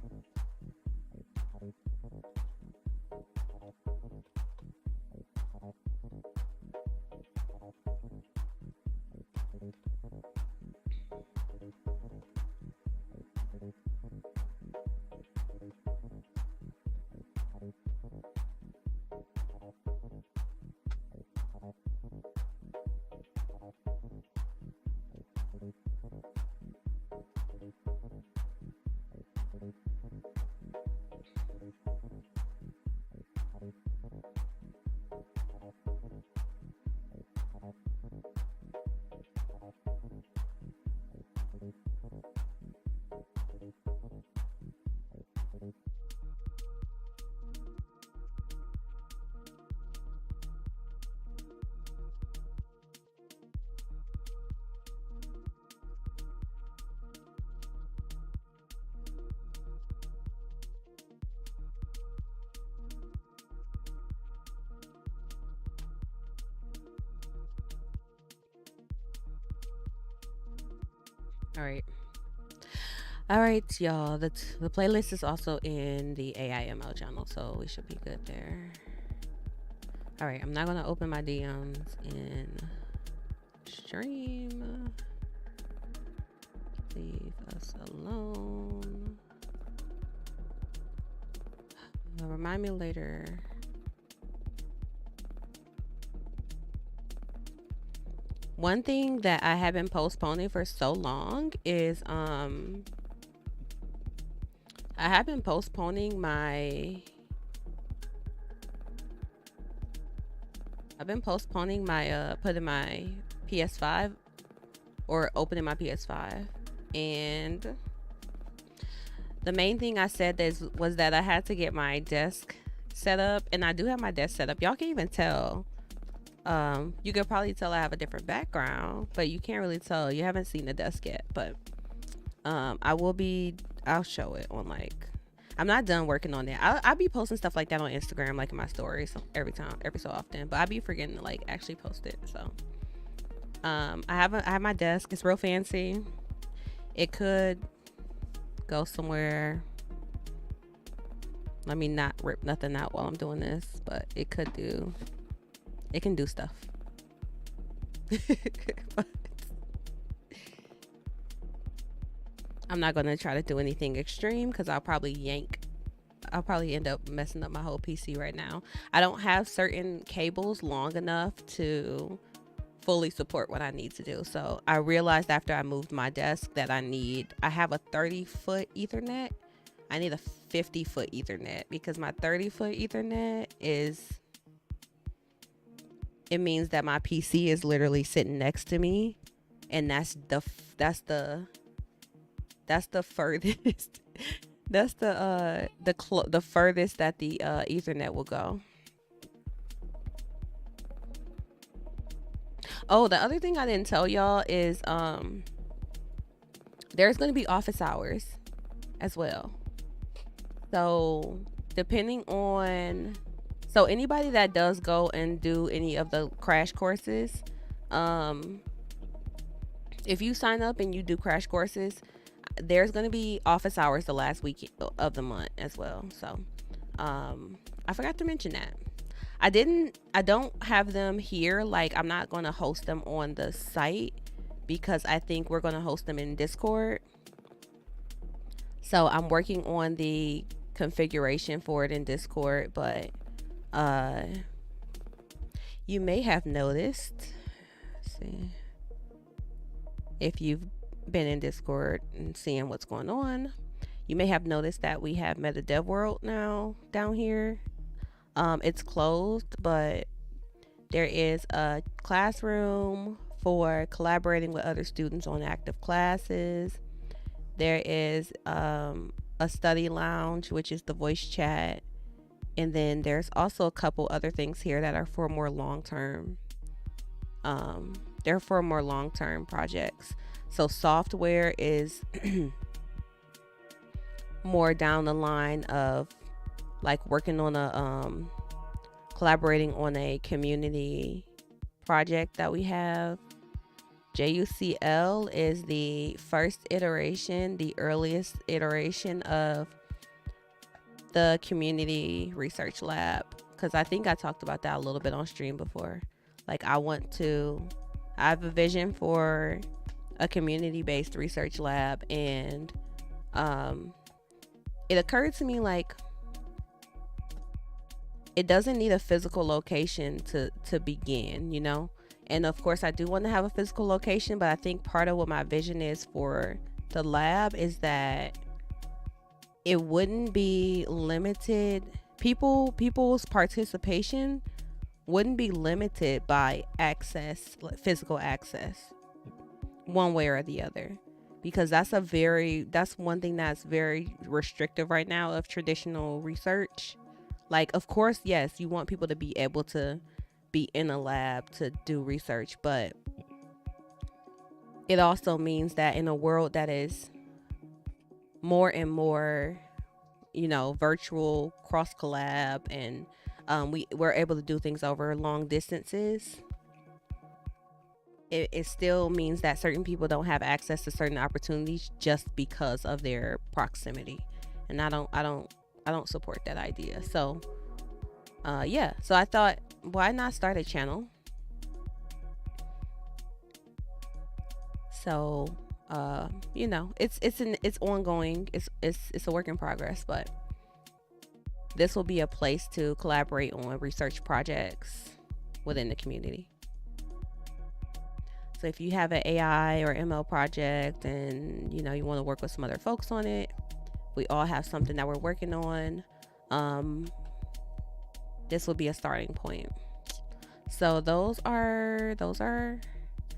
All right, y'all. The playlist is also in the AIML channel, so we should be good there. All right, I'm not gonna open my DMs in stream. Leave us alone. Remind me later. One thing that I have been postponing for so long is I have been postponing my putting my PS5 or opening my PS5, and the main thing I said was that I had to get my desk set up, and I do have my desk set up. Y'all can even tell. You could probably tell I have a different background, but you can't really tell. You haven't seen the desk yet, but I'll show it on, like, I'm not done working on that. I'll be posting stuff like that on Instagram, like in my stories every so often, but I be forgetting to like actually post it. So I have my desk. It's real fancy. It could go somewhere. Let me not rip nothing out while I'm doing this, but it can do stuff. But I'm not going to try to do anything extreme because I'll probably end up messing up my whole PC right now. I don't have certain cables long enough to fully support what I need to do. So I realized after I moved my desk that I have a 30-foot Ethernet. I need a 50-foot Ethernet because my 30-foot Ethernet it means that my PC is literally sitting next to me, and that's the furthest that's the furthest that the Ethernet will go. Oh, the other thing I didn't tell y'all is there's going to be office hours as well. So anybody that does go and do any of the crash courses, if you sign up and you do crash courses, there's going to be office hours the last week of the month as well. So I forgot to mention that. I don't have them here. Like, I'm not going to host them on the site because I think we're going to host them in Discord. So I'm working on the configuration for it in Discord, but you may have noticed, let's see, if you've been in Discord and seeing what's going on, you may have noticed that we have MetaDevWorld now down here. It's closed, but there is a classroom for collaborating with other students on active classes. There is a study lounge, which is the voice chat. And then there's also a couple other things here that are for more long-term. They're for more long-term projects. So software is more down the line of like working on collaborating on a community project that we have. JUCL is the first iteration, the earliest iteration of the community research lab, because I think I talked about that a little bit on stream before. Like, I have a vision for a community-based research lab, and it occurred to me, like, it doesn't need a physical location to begin, you know? And of course, I do want to have a physical location, but I think part of what my vision is for the lab is that it wouldn't be limited. People's participation wouldn't be limited by access, physical access, one way or the other, because that's one thing that's very restrictive right now of traditional research. Like, of course, yes, you want people to be able to be in a lab to do research, but it also means that in a world that is more and more, virtual, cross collab, and we're able to do things over long distances, it still means that certain people don't have access to certain opportunities just because of their proximity, and I don't support that idea. So so I thought, why not start a channel? So it's ongoing. It's a work in progress, but this will be a place to collaborate on research projects within the community. So if you have an AI or ML project and you want to work with some other folks on it, we all have something that we're working on. This will be a starting point. So those are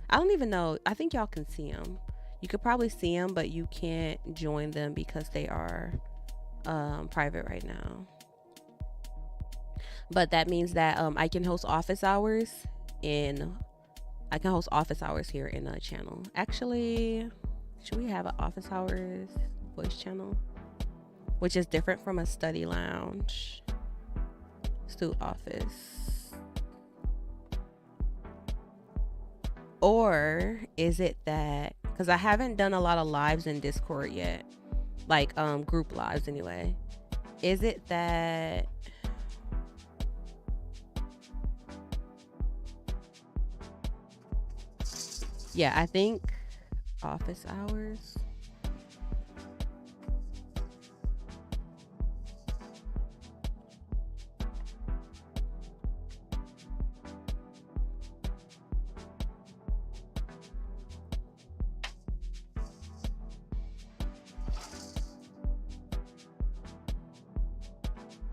I don't even know. I think y'all can see them. You could probably see them, but you can't join them because they are private right now. But that means that I can host office hours here in the channel. Actually, should we have an office hours voice channel, which is different from a study lounge, stu office? Or is it that, because I haven't done a lot of lives in Discord yet, like group lives anyway, is it that I think office hours.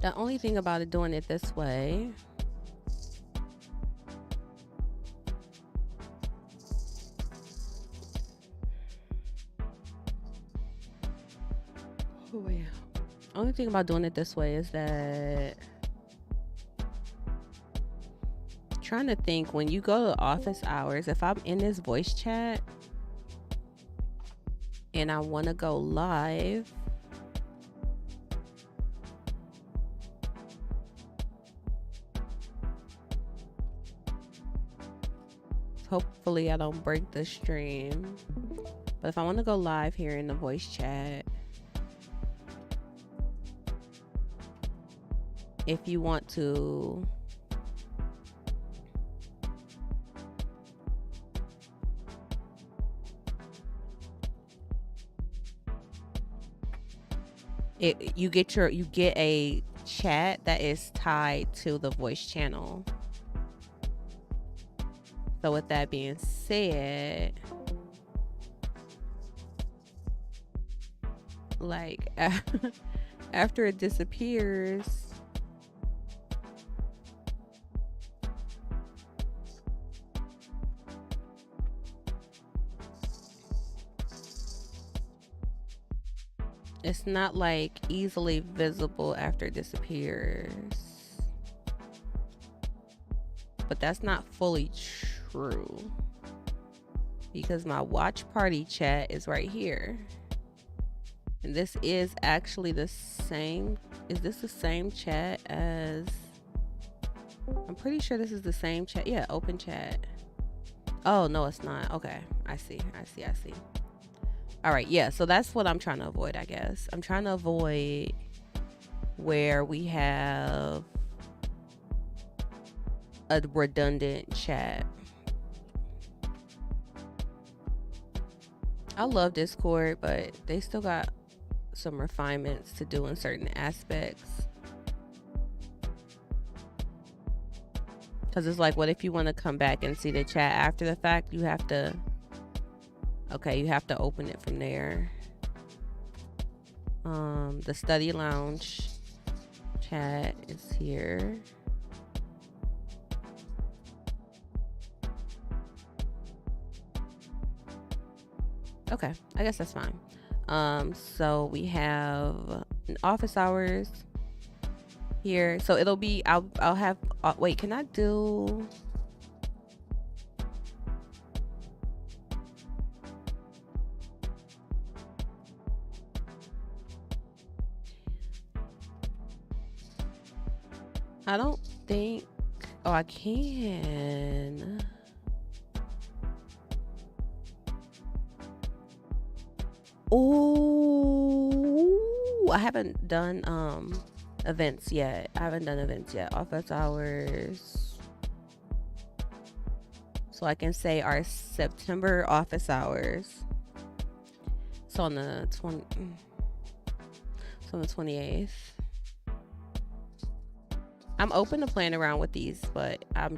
The only thing about it doing it this way, oh yeah. Only thing about doing it this way is that trying to think when you go to office hours, if I'm in this voice chat and I want to go live, hopefully I don't break the stream, but if I want to go live here in the voice chat, if you want to you get a chat that is tied to the voice channel. So with that being said, like after it disappears, it's not like easily visible after it disappears. But that's not fully true, because my watch party chat is right here. And this is actually the same. Is this the same chat as, I'm pretty sure this is the same chat. Yeah, open chat. Oh, no, it's not. Okay, I see. All right, yeah, so that's what I'm trying to avoid, I guess. I'm trying to avoid where we have a redundant chat. I love Discord, but they still got some refinements to do in certain aspects. Because it's like, what if you want to come back and see the chat after the fact? You have to open it from there. The study lounge chat is here. Okay, I guess that's fine. So we have office hours here. So it'll be, I'll have, wait, can I do, I don't think, oh, I can. Oh, I haven't done events yet. Office hours. So I can say our September office hours. So on the 28th. I'm open to playing around with these, but I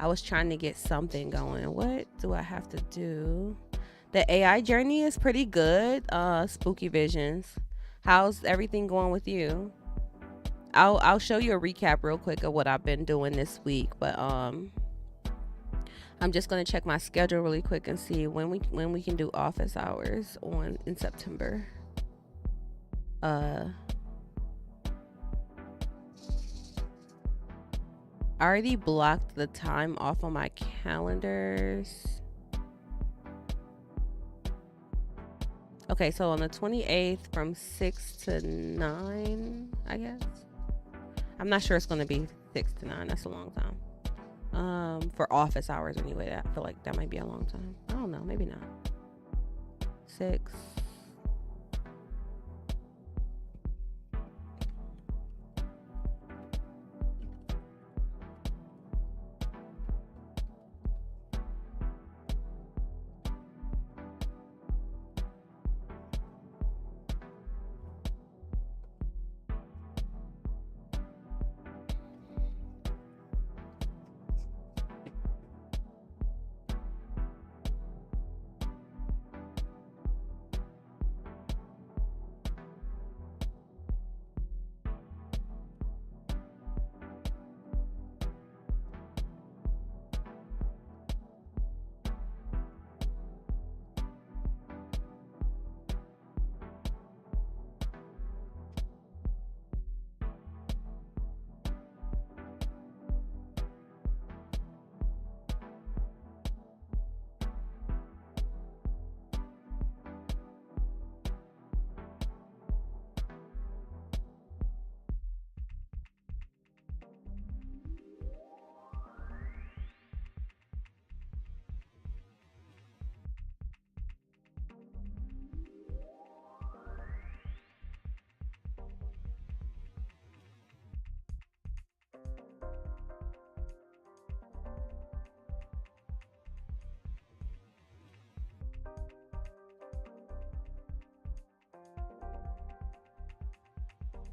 was trying to get something going. What do I have to do? The AI journey is pretty good. Spooky Visions. How's everything going with you? I'll show you a recap real quick of what I've been doing this week, but I'm just gonna check my schedule really quick and see when we can do office hours in September. I already blocked the time off on my calendars. Okay, so on the 28th from 6 to 9, I guess. I'm not sure it's going to be 6 to 9. That's a long time. For office hours anyway. I feel like that might be a long time. I don't know. Maybe not. 6.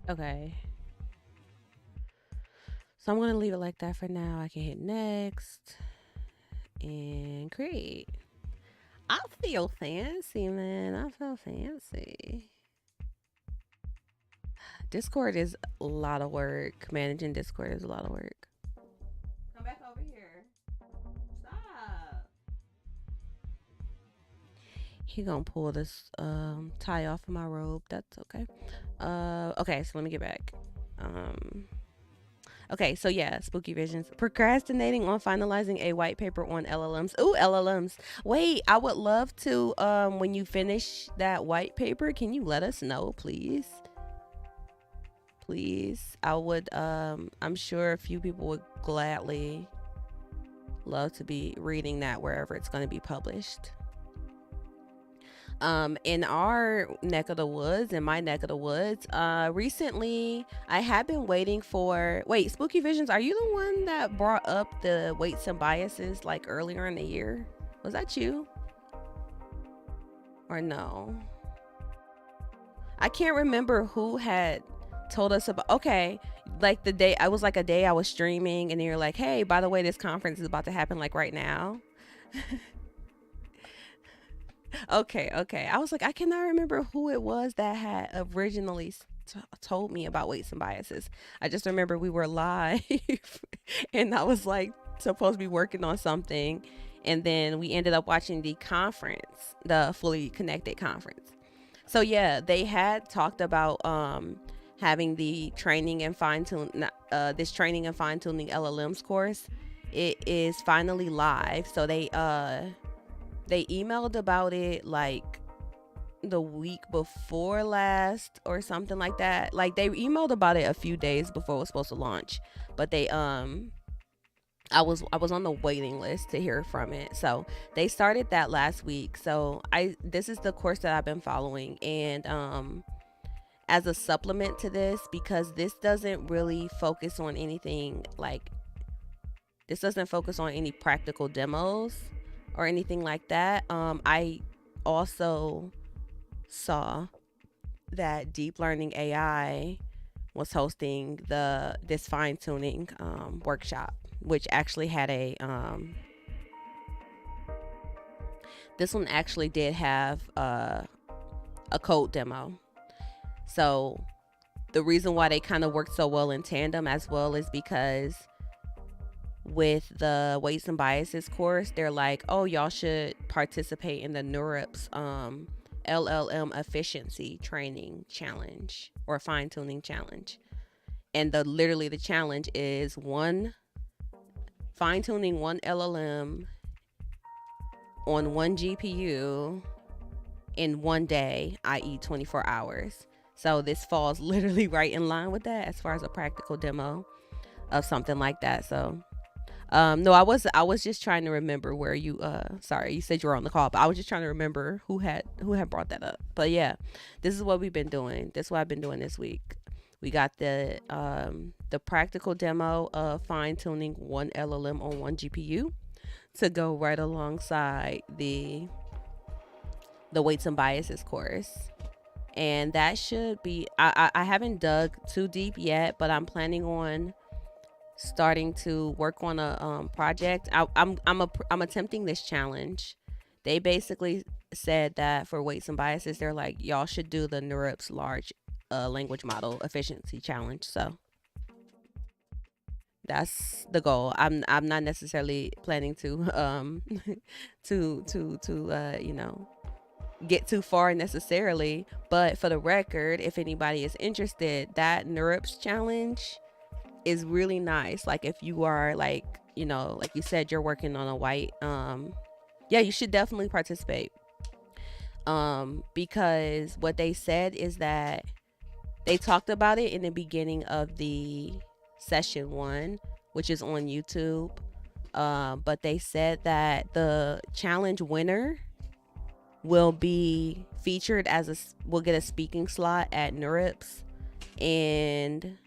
Okay. So I'm gonna leave it like that for now. I can hit next and create. I feel fancy, man. I feel fancy. Discord is a lot of work. Managing Discord is a lot of work. Come back over here. Stop. He gonna pull this tie off of my robe. That's okay. Okay, so let me get back. Okay, so yeah, spooky visions. Procrastinating on finalizing a white paper on LLMs. Ooh, LLMs. Wait, I would love to when you finish that white paper, can you let us know, please? Please. I would I'm sure a few people would gladly love to be reading that wherever it's going to be published. In our neck of the woods, in my neck of the woods, recently I have been waiting for. Wait, Spooky Visions, are you the one that brought up the weights and biases like earlier in the year? Was that you? Or no? I can't remember who had told us about. Okay, like the day I was like a day I was streaming, and you're like, hey, by the way, this conference is about to happen like right now. Okay, okay. I was like, I cannot remember who it was that had originally told me about weights and biases. I just remember we were live and I was like supposed to be working on something. And then we ended up watching the conference, the Fully Connected conference. So yeah, they had talked about having the training and fine tune this training and fine tuning LLMs course. It is finally live. So they emailed about it like the week before last or something like that. Like they emailed about it a few days before it was supposed to launch, but they I was on the waiting list to hear from it. So they started that last week. So this is the course that I've been following, and as a supplement to this, because this doesn't really focus on anything like this doesn't focus on any practical demos or anything like that. I also saw that Deep Learning AI was hosting this fine tuning workshop, which actually had this one actually did have a code demo. So the reason why they kind of worked so well in tandem as well is because with the weights and biases course, they're like, oh, y'all should participate in the NeurIPS LLM efficiency training challenge or fine tuning challenge. And literally the challenge is fine tuning one LLM on one GPU in one day, i.e. 24 hours. So this falls literally right in line with that as far as a practical demo of something like that. So no, I was just trying to remember where you sorry, you said you were on the call, but I was just trying to remember who had brought that up. But yeah, this is what we've been doing. This is what I've been doing this week. We got the practical demo of fine tuning one LLM on one GPU to go right alongside the weights and biases course. And that should be I haven't dug too deep yet, but I'm planning on starting to work on a project. I'm attempting this challenge. They basically said that for weights and biases, they're like, y'all should do the NeurIPS large language model efficiency challenge. So that's the goal. I'm not necessarily planning to you know, get too far necessarily, but for the record, if anybody is interested, that NeurIPS challenge is really nice. Like if you are like, you know, like you said, you're working on a white, yeah, you should definitely participate. Because what they said is that they talked about it in the beginning of the session 1, which is on YouTube. But they said that the challenge winner will be featured will get a speaking slot at NeurIPS, and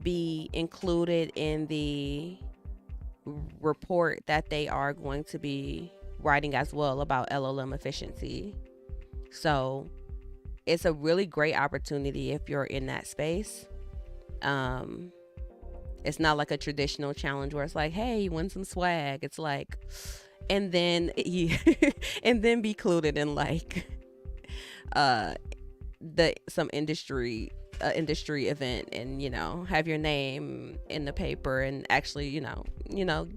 be included in the report that they are going to be writing as well about LLM efficiency. So it's a really great opportunity if you're in that space. It's not like a traditional challenge where it's like, hey, you win some swag. It's like, and then and then be included in like some industry event, and have your name in the paper, and actually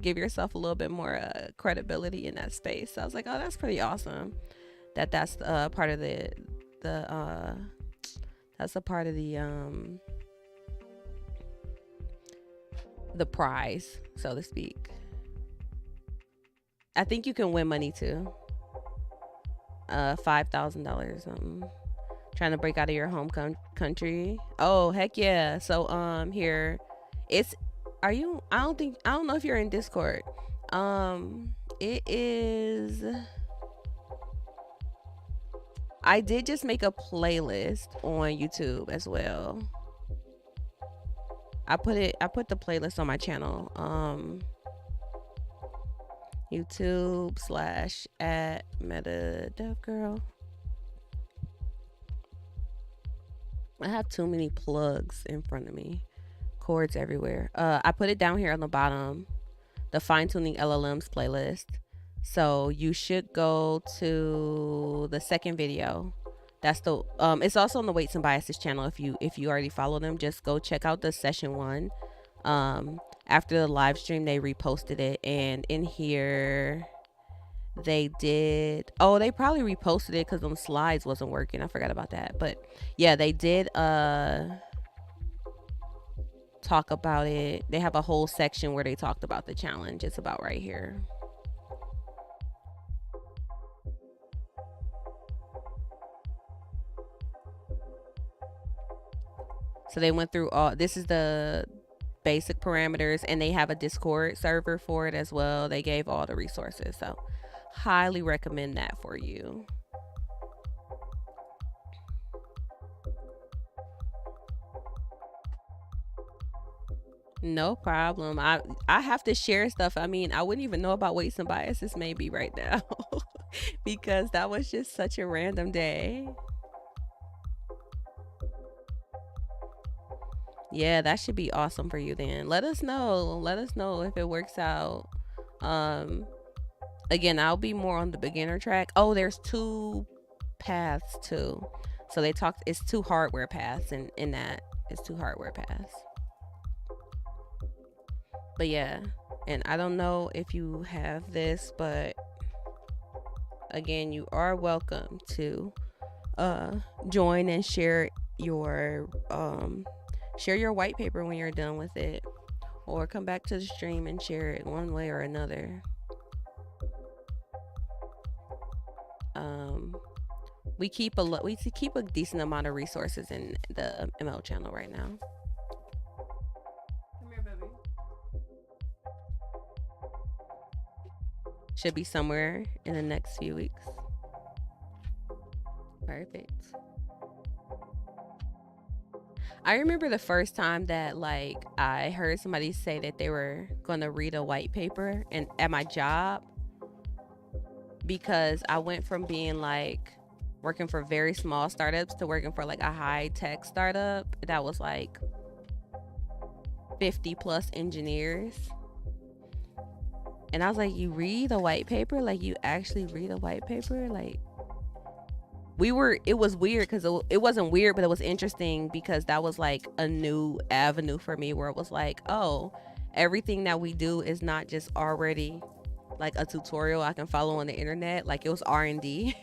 give yourself a little bit more credibility in that space. So I was like, oh, that's pretty awesome that's part of the that's a part of the prize, so to speak. I think you can win money too. $5,000 something. Trying to break out of your home country. Oh, heck yeah. So here it's I don't know if you're in Discord. It is I did just make a playlist on YouTube as well. I put the playlist on my channel. YouTube /@MetaDevGirl. I have too many plugs in front of me. Chords everywhere. I put it down here on the bottom. The Fine Tuning LLMs playlist. So you should go to the second video. That's the it's also on the Weights and Biases channel. If you already follow them, just go check out the session 1. After the live stream, they reposted it, and in here they did they probably reposted it because them slides wasn't working. I forgot about that, but yeah, they did talk about it. They have a whole section where they talked about the challenge. It's about right here. So they went through this is the basic parameters, and they have a Discord server for it as well. They gave all the resources, so highly recommend that for you. No problem. I have to share stuff. I mean, I wouldn't even know about Weights and Biases maybe right now because that was just such a random day. Yeah, that should be awesome for you then. Let us know if it works out. Again, I'll be more on the beginner track. Oh, there's 2 paths too. So they talked, it's 2 hardware paths, and in that it's 2 hardware paths. But yeah, and I don't know if you have this, but again, you are welcome to join and share your white paper when you're done with it, or come back to the stream and share it one way or another. We keep a decent amount of resources in the ML channel right now. Come here, baby. Should be somewhere in the next few weeks. Perfect. I remember the first time that I heard somebody say that they were going to read a white paper and at my job, because I went from being working for very small startups to working for a high tech startup that was 50 plus engineers. And I was like, you read a white paper? You actually read a white paper? It was weird because it wasn't weird, but it was interesting because that was a new avenue for me where it was oh, everything that we do is not just already a tutorial I can follow on the internet. It was R&D.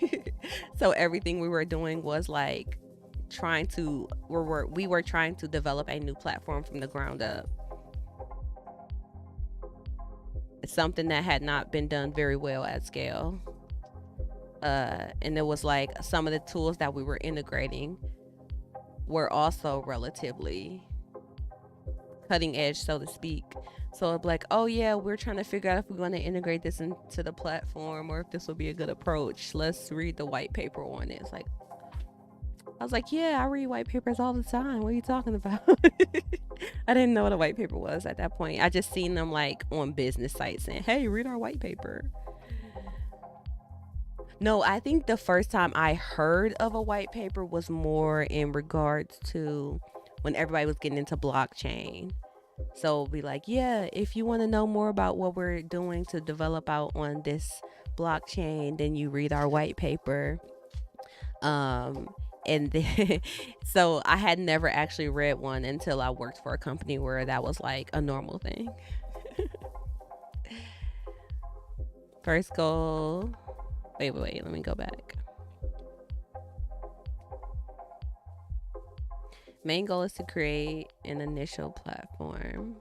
So everything we were doing was we were trying to develop a new platform from the ground up. It's something that had not been done very well at scale. And it was some of the tools that we were integrating were also relatively cutting edge, so to speak. So it's oh yeah, we're trying to figure out if we want to integrate this into the platform or if this would be a good approach. Let's read the white paper on it. It's I was yeah, I read white papers all the time. What are you talking about? I didn't know what a white paper was at that point. I just seen them on business sites saying, hey, read our white paper. No, I think the first time I heard of a white paper was more in regards to when everybody was getting into blockchain. So it'll be like, yeah, if you want to know more about what we're doing to develop out on this blockchain, then you read our white paper. Um, and then, so I had never actually read one until I worked for a company where that was like a normal thing. First goal. Wait, let me go back. Main goal is to create an initial platform.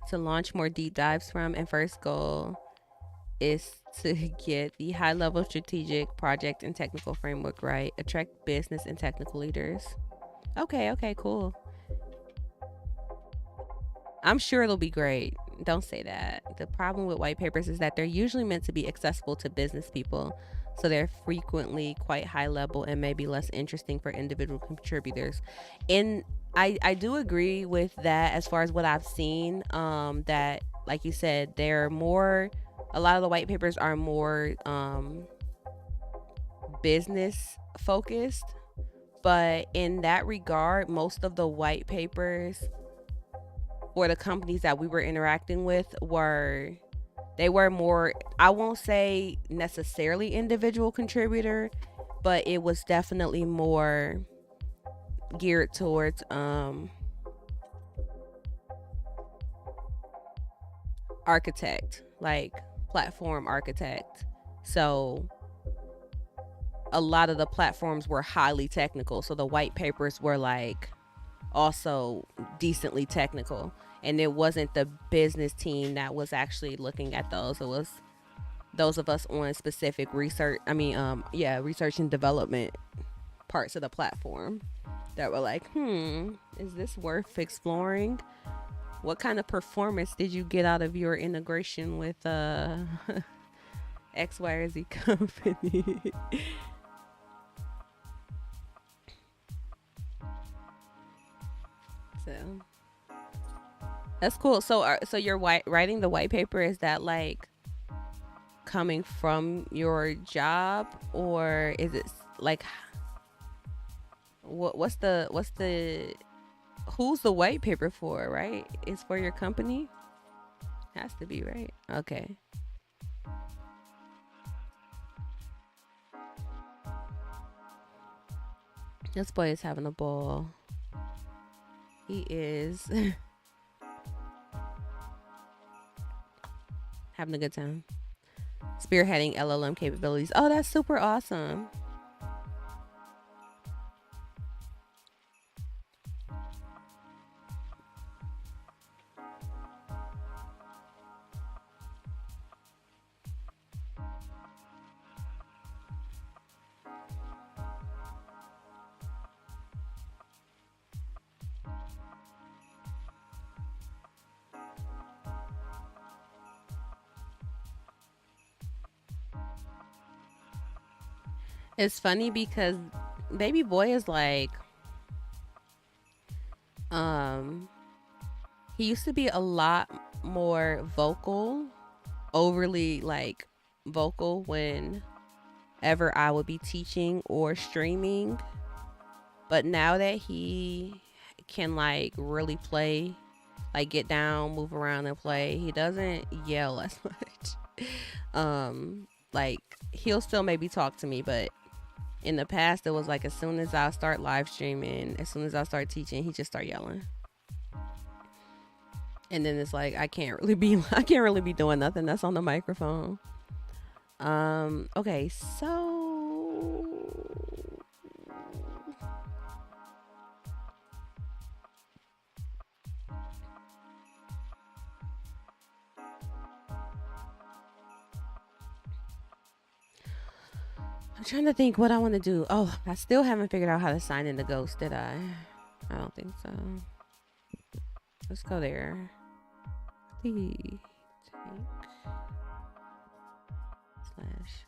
To launch more deep dives from, and first goal is to get the high level strategic project and technical framework right, attract business and technical leaders. Okay, cool. I'm sure it'll be great. Don't say that. The problem with white papers is that they're usually meant to be accessible to business people, so they're frequently quite high level and maybe less interesting for individual contributors. And I do agree with that as far as what I've seen. That, like you said, they're more. A lot of the white papers are more business focused, but in that regard, most of the white papers or the companies that we were interacting with were more, I won't say necessarily individual contributor, but it was definitely more geared towards architect, like platform architect. So a lot of the platforms were highly technical, so the white papers were like also decently technical, and it wasn't the business team that was actually looking at those. It was those of us on specific research, research and development parts of the platform that were like, is this worth exploring? What kind of performance did you get out of your integration with X, Y, or Z company? So that's cool. So you're writing the white paper. Is that like coming from your job, or is it like what's the who's the white paper for? Right, it's for your company. Has to be, right? Okay. This boy is having a ball. He is having a good time. Spearheading LLM capabilities. Oh, that's super awesome. It's funny because baby boy is like, he used to be a lot more vocal, overly like vocal whenever I would be teaching or streaming. But now that he can like really play, like get down, move around and play, he doesn't yell as much. Like he'll still maybe talk to me, but in the past it was like as soon as I start live streaming, as soon as I start teaching, he just start yelling. And then it's like I can't really be doing nothing that's on the microphone. Okay, so I'm trying to think what I want to do. Oh, I still haven't figured out how to sign into Ghost, did I? I don't think so. Let's go there. Please take slash.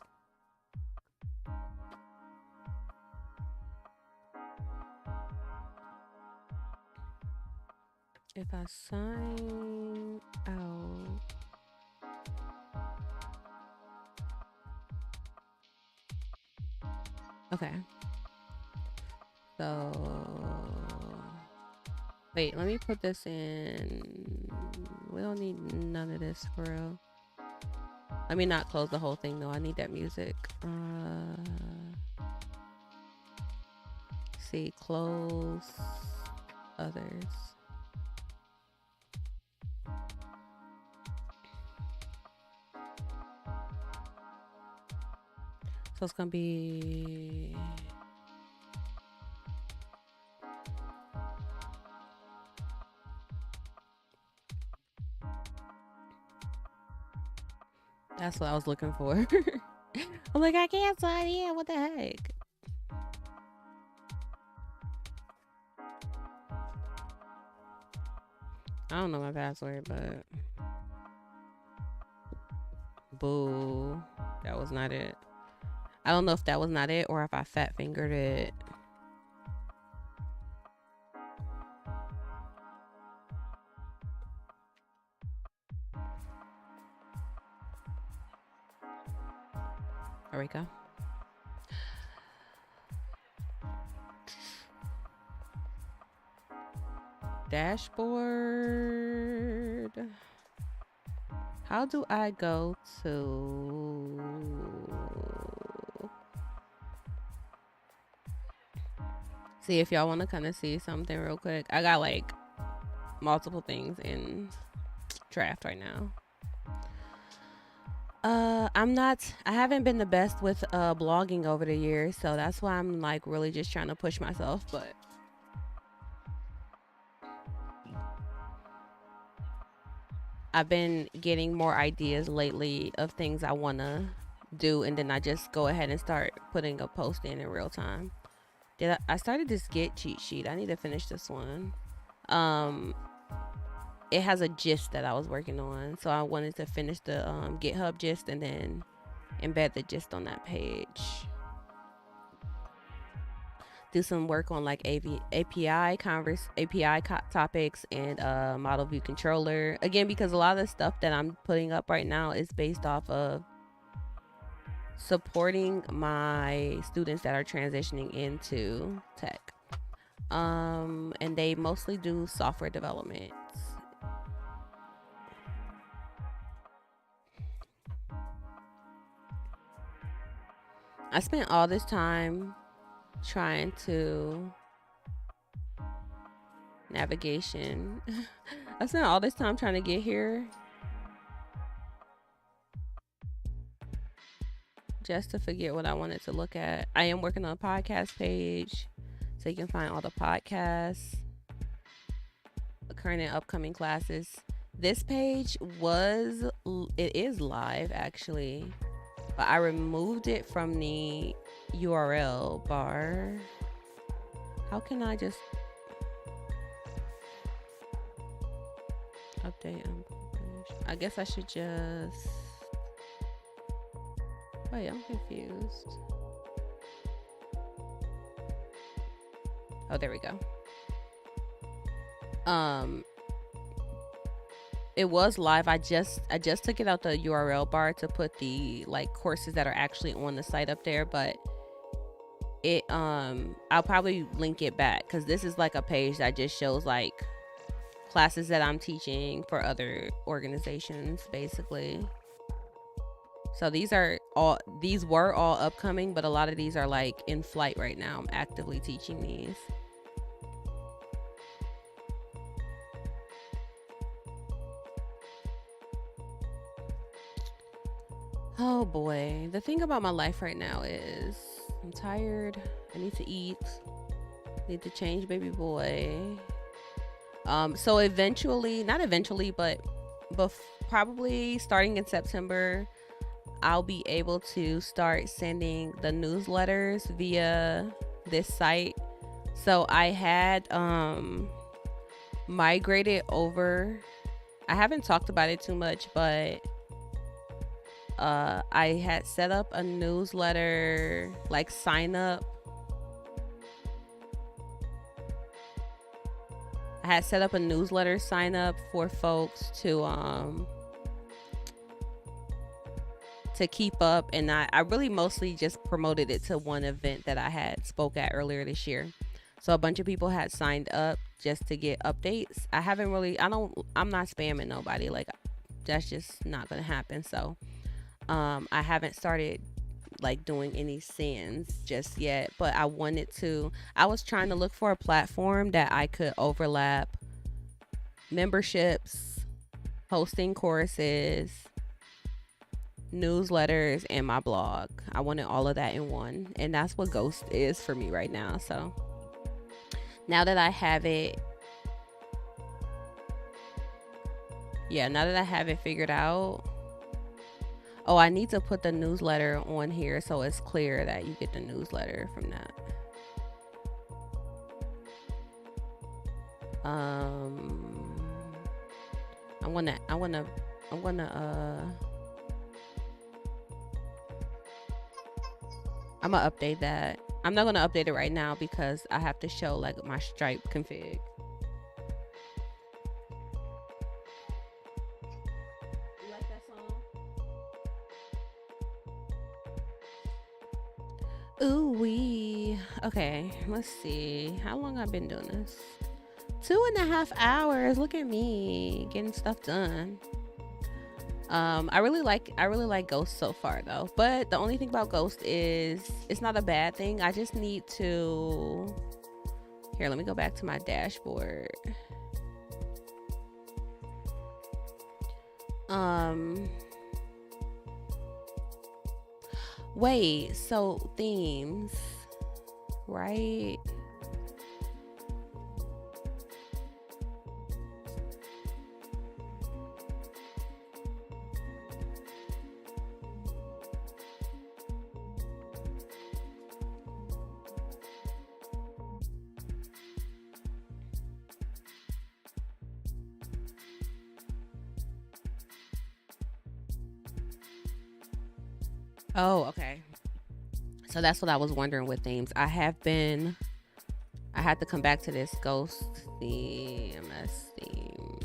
If I sign out, Okay. So wait, let me put this in. We don't need none of this for real. Let me not close the whole thing though. I need that music. See, close others. So it's gonna be that's what I was looking for. I'm like, I can't sign in. What the heck? I don't know my password, but boo, that was not it. I don't know if that was not it or if I fat fingered it. There we go. Dashboard. How do I go to... See, if y'all want to kind of see something real quick. I got like multiple things in draft right now. I haven't been the best with blogging over the years, so that's why I'm like really just trying to push myself, but I've been getting more ideas lately of things I want to do, and then I just go ahead and start putting a post in real time. I started this Git cheat sheet. I need to finish this one. It has a gist that I was working on, so I wanted to finish the GitHub gist and then embed the gist on that page. Do some work on like API topics and model view controller. Again, because a lot of the stuff that I'm putting up right now is based off of supporting my students that are transitioning into tech. And they mostly do software development. I spent all this time trying to navigation. I spent all this time trying to get here just to forget what I wanted to look at. I am working on a podcast page, so you can find all the podcasts, the current and upcoming classes. This page is live actually, but I removed it from the URL bar. How can I just update? I guess I should just... Wait, I'm confused. Oh, there we go. It was live. I just took it out the URL bar to put the like courses that are actually on the site up there, but it I'll probably link it back because this is like a page that just shows like classes that I'm teaching for other organizations basically. So these were all upcoming, but a lot of these are like in flight right now. I'm actively teaching these. Oh boy, the thing about my life right now is I'm tired. I need to eat. Need to change baby boy. So eventually, not eventually, but probably starting in September, I'll be able to start sending the newsletters via this site. So I had migrated over. I haven't talked about it too much, but I had set up a newsletter like sign up. I had set up a newsletter sign up for folks to to keep up, and I really mostly just promoted it to one event that I had spoke at earlier this year. So a bunch of people had signed up just to get updates. I'm not spamming nobody. Like, that's just not gonna happen. So I haven't started like doing any sends just yet, but I was trying to look for a platform that I could overlap memberships, hosting courses, newsletters, and my blog. I wanted all of that in one, and that's what Ghost is for me right now. So now that I have it figured out. Oh, I need to put the newsletter on here so it's clear that you get the newsletter from that. I'm gonna update that. I'm not gonna update it right now because I have to show like my Stripe config. You like that song? Ooh wee. Okay, let's see. How long I've been doing this? 2.5 hours. Look at me getting stuff done. I really like Ghost so far though, but the only thing about Ghost is it's not a bad thing. I just need to, here, let me go back to my dashboard. Wait, so themes, right? Oh, okay. So that's what I was wondering with themes. I had to come back to this Ghost CMS themes.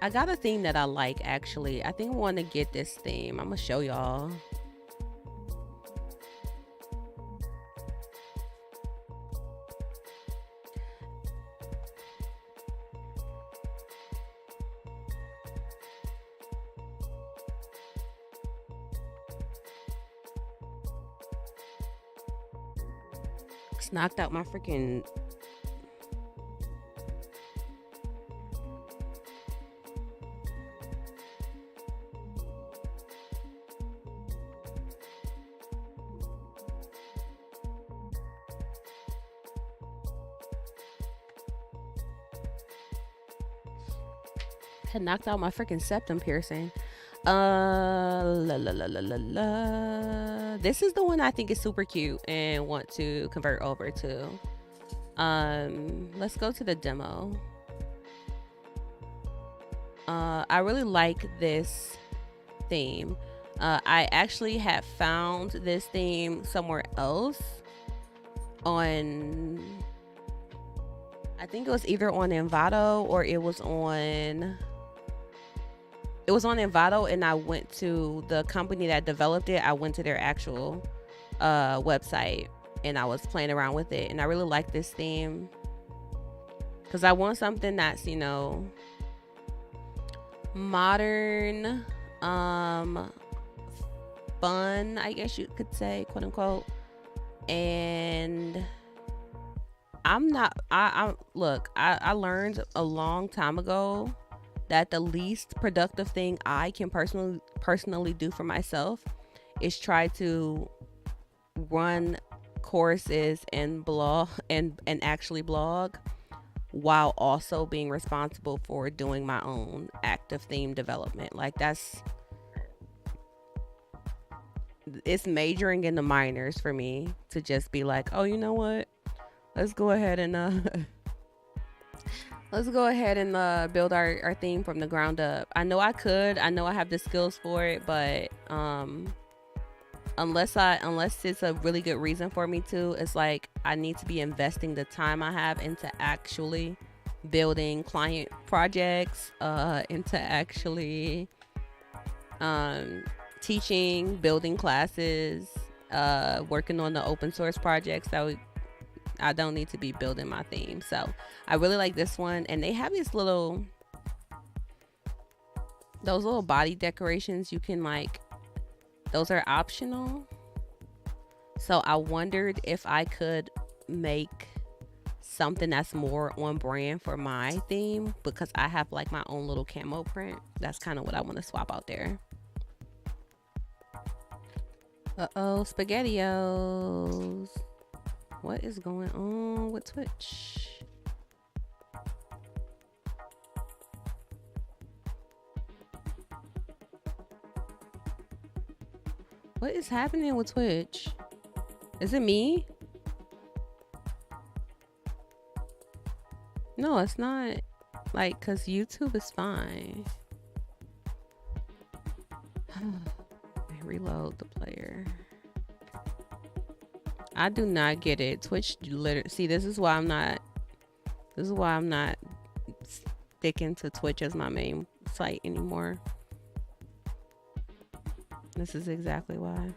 I got a theme that I like, actually. I think I want to get this theme. I'm gonna show y'all. It's knocked out my freaking septum piercing. This is the one I think is super cute and want to convert over to. Let's go to the demo. I really like this theme. I actually have found this theme somewhere else on, I think it was either on Envato or it was on Envato, and I went to the company that developed it. I went to their actual website and I was playing around with it, and I really like this theme because I want something that's, you know, modern, fun, I guess you could say, quote unquote. And I learned a long time ago that the least productive thing I can personally do for myself is try to run courses and blog and actually blog while also being responsible for doing my own active theme development. Like, it's majoring in the minors for me to just be like, oh, you know what? Let's go ahead and build our theme from the ground up. I know I have the skills for it, but unless it's a really good reason for me to, it's like I need to be investing the time I have into actually building client projects into actually teaching, building classes, working on the open source projects that I don't need to be building my theme. So I really like this one. And they have these those little body decorations you can like, those are optional. So I wondered if I could make something that's more on brand for my theme, because I have like my own little camo print. That's kind of what I want to swap out there. Uh-oh, SpaghettiOs. What is going on with Twitch? What is happening with Twitch? Is it me? No, it's not. Like, cause YouTube is fine. Reload the player. I do not get it. Twitch literally, see, this is why I'm not sticking to Twitch as my main site anymore. This is exactly why.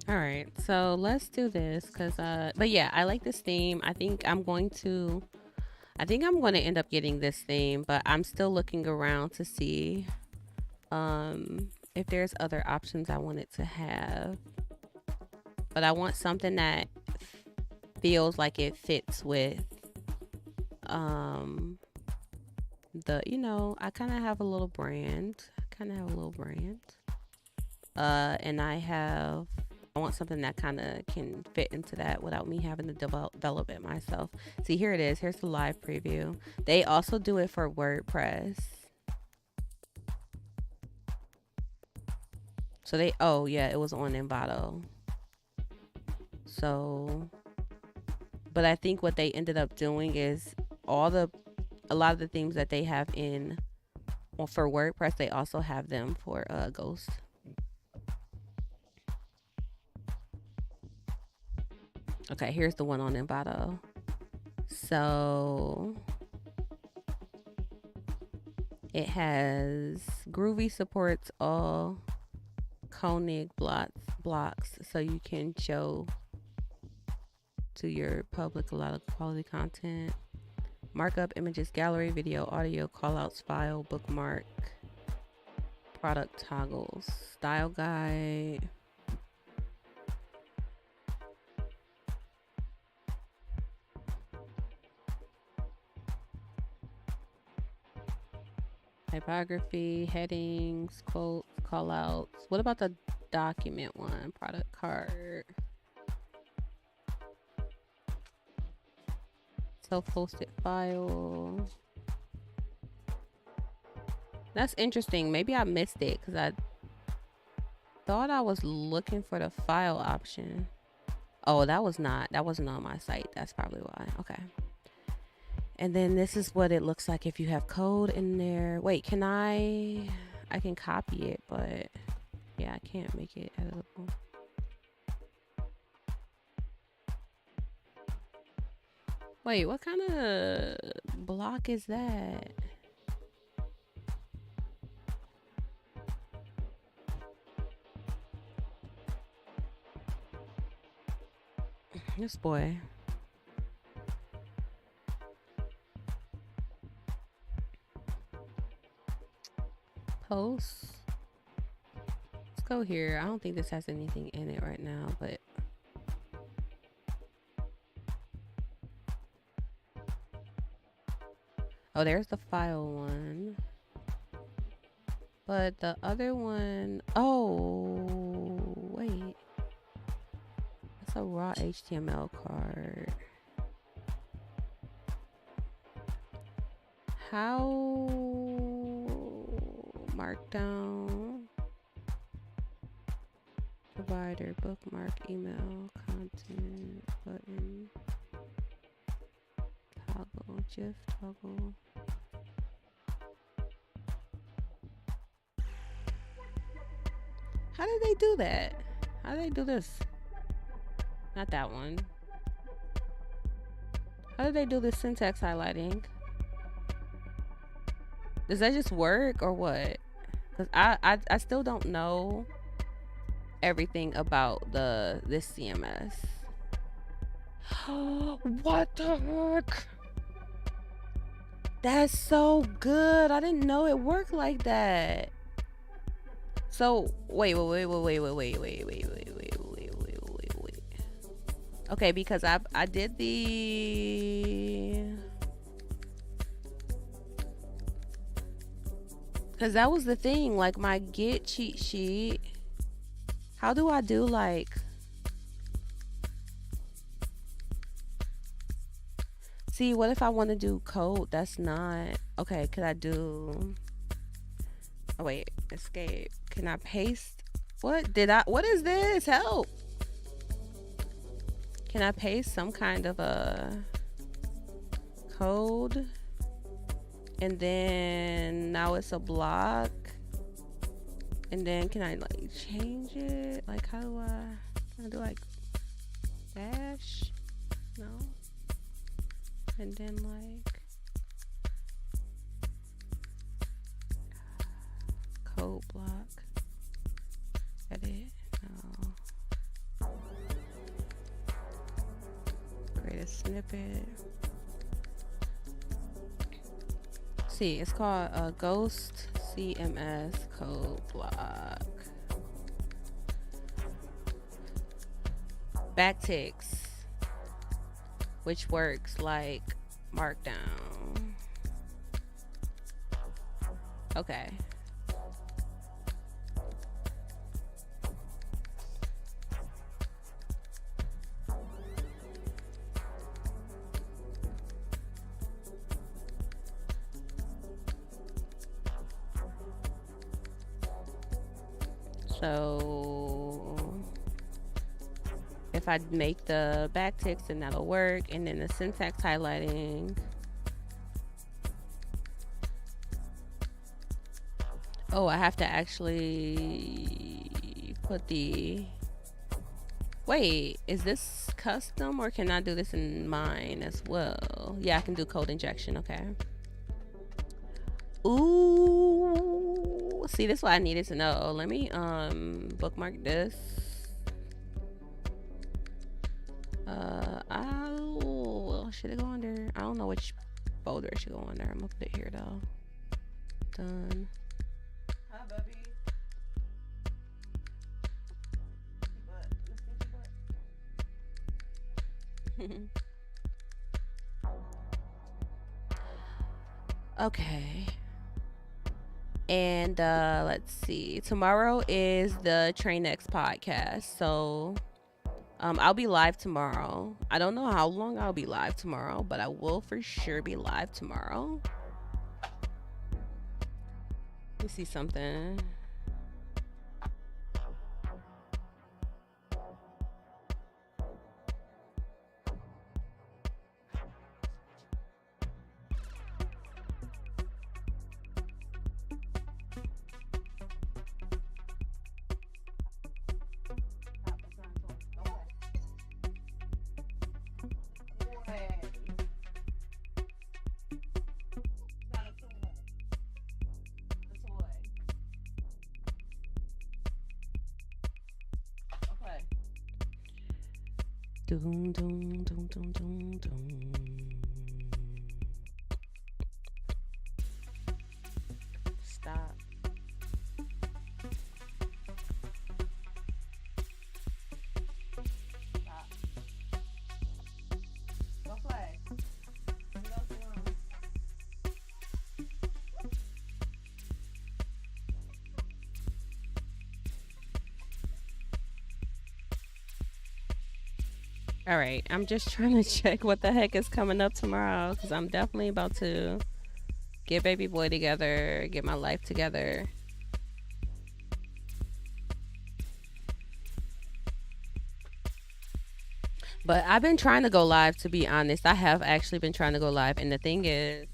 All right, so let's do this because but yeah, I like this theme. I think I'm going to end up getting this theme, but I'm still looking around to see if there's other options I wanted to have. But I want something that feels like it fits with the, you know, I kind of have a little brand. And I want something that kind of can fit into that without me having to develop it myself. See, here it is. Here's the live preview. They also do it for WordPress. So oh yeah, it was on Envato. So, but I think what they ended up doing is a lot of the themes that they have for WordPress, they also have them for Ghost. Okay, here's the one on Envato. So it has Groovy supports all Koenig blocks, so you can show to your public a lot of quality content. Markup, images, gallery, video, audio, callouts, file, bookmark, product toggles, style guide. Typography, headings, quotes, callouts. What about the document one? Product card. Self-hosted file. That's interesting. Maybe I missed it because I thought I was looking for the file option. Oh, that wasn't on my site. That's probably why. Okay. And then this is what it looks like if you have code in there. Wait, I can copy it, but yeah, I can't make it editable. Wait, what kind of block is that? This boy. Posts. Let's go here. I don't think this has anything in it right now, but Oh, there's the file one. But the other one, oh, wait. That's a raw HTML card. How markdown provider bookmark email content button toggle GIF toggle. How did they do that? How did they do this? Not that one. How did they do this syntax highlighting? Does that just work or what? Because I still don't know everything about this CMS. What the heck? That's so good. I didn't know it worked like that. So wait. Okay, because I did the, because that was the thing, like my Git cheat sheet. How do I do like, see, what if I want to do code that's not, okay, could I do, oh wait, escape. Can I paste? What is this? Help. Can I paste some kind of a code? And then now it's a block. And then can I like change it? Like how do can I do like dash? No. And then like code block. Edit. No. Create a snippet. See, it's called Ghost CMS code block. Backticks, which works like markdown. Okay. So if I make the backticks, then that'll work. And then the syntax highlighting. Oh, I have to actually put the, wait, is this custom or can I do this in mine as well? Yeah, I can do code injection. Okay. Ooh, see, this is what I needed to know. Let me bookmark this. Should it go under? I don't know which folder it should go under. I'm gonna put it here though. Done. Hi, Bubby. Okay. And let's see. Tomorrow is the Train X podcast. So I'll be live tomorrow. I don't know how long I'll be live tomorrow, but I will for sure be live tomorrow. Let me see something. Doom, doom, doom, doom, doom, doom. Stop. Stop. Go play. Go to the room. All right, I'm just trying to check what the heck is coming up tomorrow because I'm definitely about to get baby boy together, get my life together. But I've been trying to go live, to be honest. I have actually been trying to go live, and the thing is,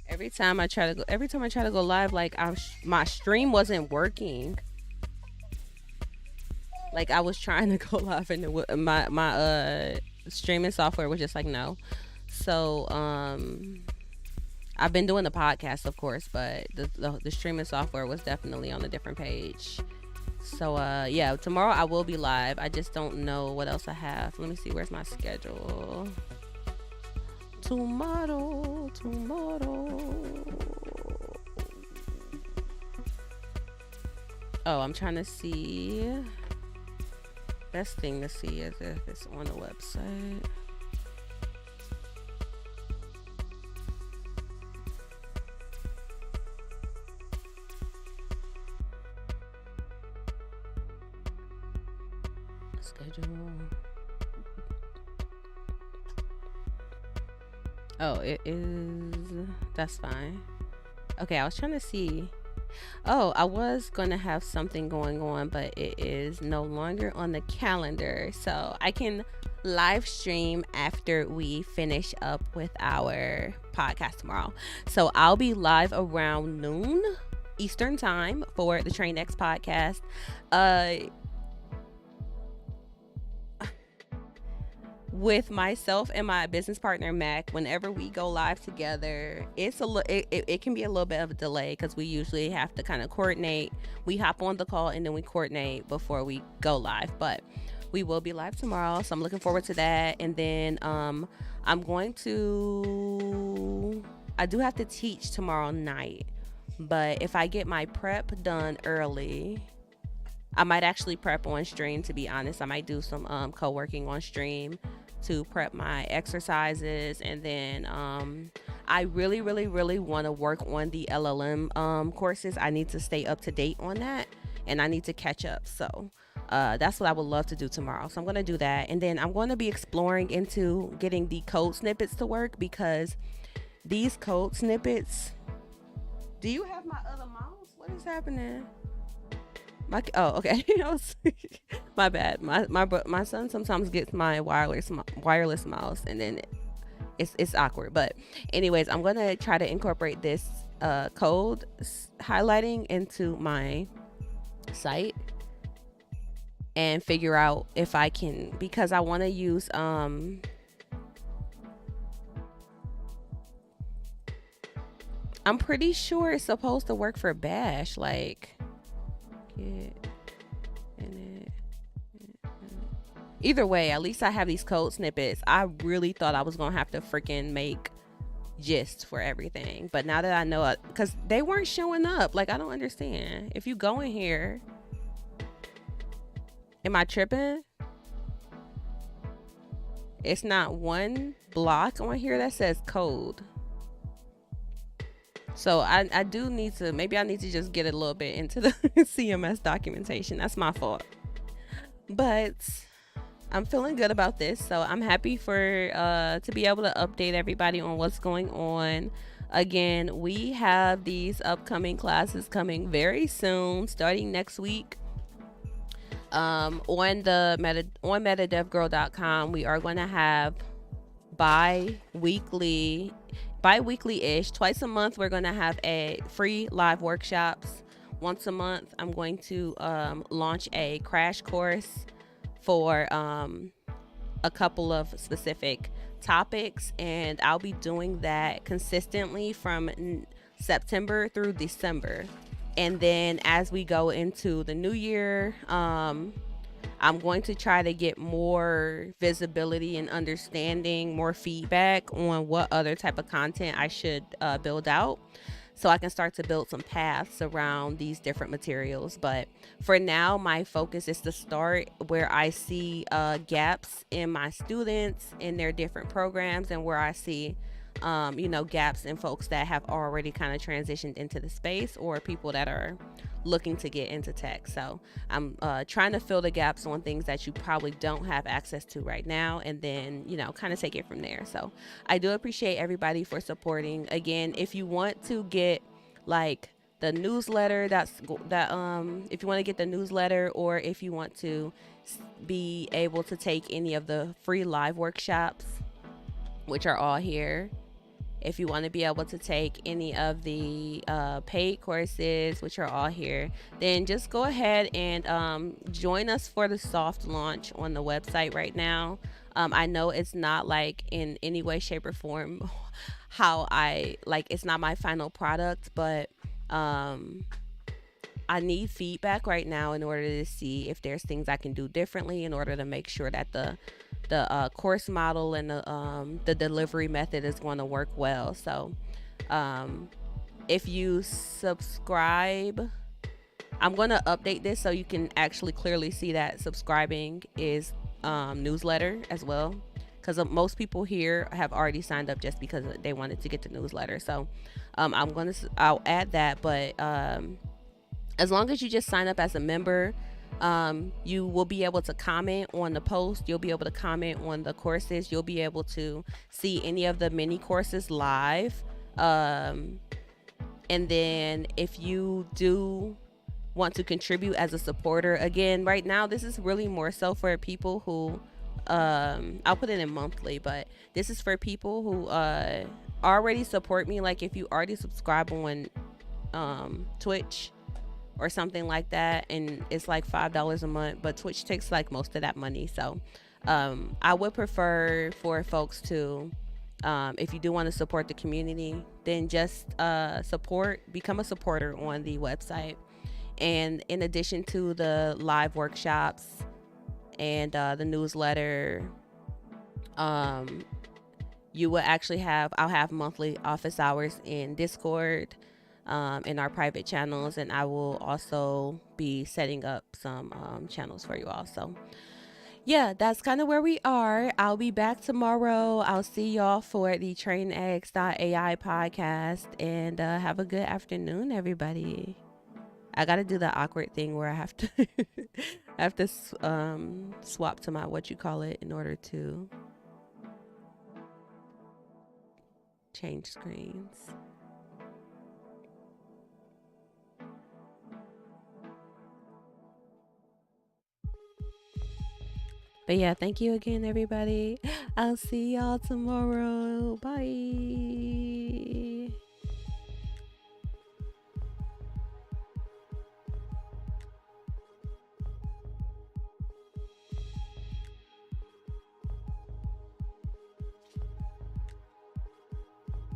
every time I try to go live, like my stream wasn't working. Like I was trying to go live, and my streaming software was just like no. So I've been doing the podcast, of course, but the streaming software was definitely on a different page. So yeah, tomorrow I will be live. I just don't know what else I have. Let me see, where's my schedule? Tomorrow. Oh, I'm trying to see. Best thing to see is if it's on the website. Schedule. Oh, it is. That's fine. Okay, I was trying to see. Oh, I was going to have something going on, but it is no longer on the calendar. So I can live stream after we finish up with our podcast tomorrow. So I'll be live around noon Eastern time for the Train X podcast. With myself and my business partner Mac, whenever we go live together, it can be a little bit of a delay because we usually have to kind of coordinate. We hop on the call and then we coordinate before we go live, but we will be live tomorrow, so I'm looking forward to that. And then I do have to teach tomorrow night, but if I get my prep done early, I might actually prep on stream, to be honest. I might do some co-working on stream to prep my exercises. And then I really want to work on the LLM courses. I need to stay up to date on that, and I need to catch up. So that's what I would love to do tomorrow. So I'm going to do that. And then I'm going to be exploring into getting the code snippets to work, because these code snippets... Do you have my other mouse? What is happening? Okay. My bad. My son sometimes gets my wireless mouse, and then it's awkward. But anyways, I'm gonna try to incorporate this code highlighting into my site and figure out if I can, because I want to use I'm pretty sure it's supposed to work for Bash, like either way, at least I have these code snippets. I really thought I was gonna have to freaking make gist for everything, but now that I know it, because they weren't showing up, like I don't understand. If you go in here, am I tripping? It's not one block on here that says code. So I do need to, maybe I need to just get a little bit into the CMS documentation. That's my fault. But I'm feeling good about this. So I'm happy to be able to update everybody on what's going on. Again, we have these upcoming classes coming very soon, starting next week. On MetaDevGirl.com, we are going to have bi-weekly-ish, twice a month, we're going to have a free live workshops. Once a month, I'm going to launch a crash course for a couple of specific topics, and I'll be doing that consistently from September through December. And then as we go into the new year, I'm going to try to get more visibility and understanding, more feedback on what other type of content I should build out, so I can start to build some paths around these different materials. But for now, my focus is to start where I see gaps in my students in their different programs, and where I see gaps in folks that have already kind of transitioned into the space or people that are looking to get into tech. So I'm trying to fill the gaps on things that you probably don't have access to right now, and then kind of take it from there. So I do appreciate everybody for supporting. Again, if you want to get like the newsletter, if you want to get the newsletter, or if you want to be able to take any of the free live workshops, which are all here, if you want to be able to take any of the paid courses, which are all here, then just go ahead and join us for the soft launch on the website right now. I know it's not like in any way, shape, or form how it's not my final product, but I need feedback right now in order to see if there's things I can do differently in order to make sure that the course model and the delivery method is going to work well. So if you subscribe, I'm going to update this so you can actually clearly see that subscribing is newsletter as well, because most people here have already signed up just because they wanted to get the newsletter. So I'll add that, but as long as you just sign up as a member, you will be able to comment on the post. You'll be able to comment on the courses. You'll be able to see any of the mini courses live. And then if you do want to contribute as a supporter, again, right now, this is really more so for people who, I'll put it in monthly, but this is for people who already support me. Like if you already subscribe on Twitch or something like that, and it's like $5 a month, but Twitch takes like most of that money. So I would prefer for folks to, if you do want to support the community, then just become a supporter on the website. And in addition to the live workshops and the newsletter, you will actually I'll have monthly office hours in Discord, in our private channels, and I will also be setting up some channels for you all. So yeah, that's kind of where we are. I'll be back tomorrow. I'll see y'all for the TrainX.ai podcast, and have a good afternoon, everybody. I gotta do the awkward thing where I have to I have to swap to my in order to change screens. But yeah, thank you again, everybody. I'll see y'all tomorrow. Bye.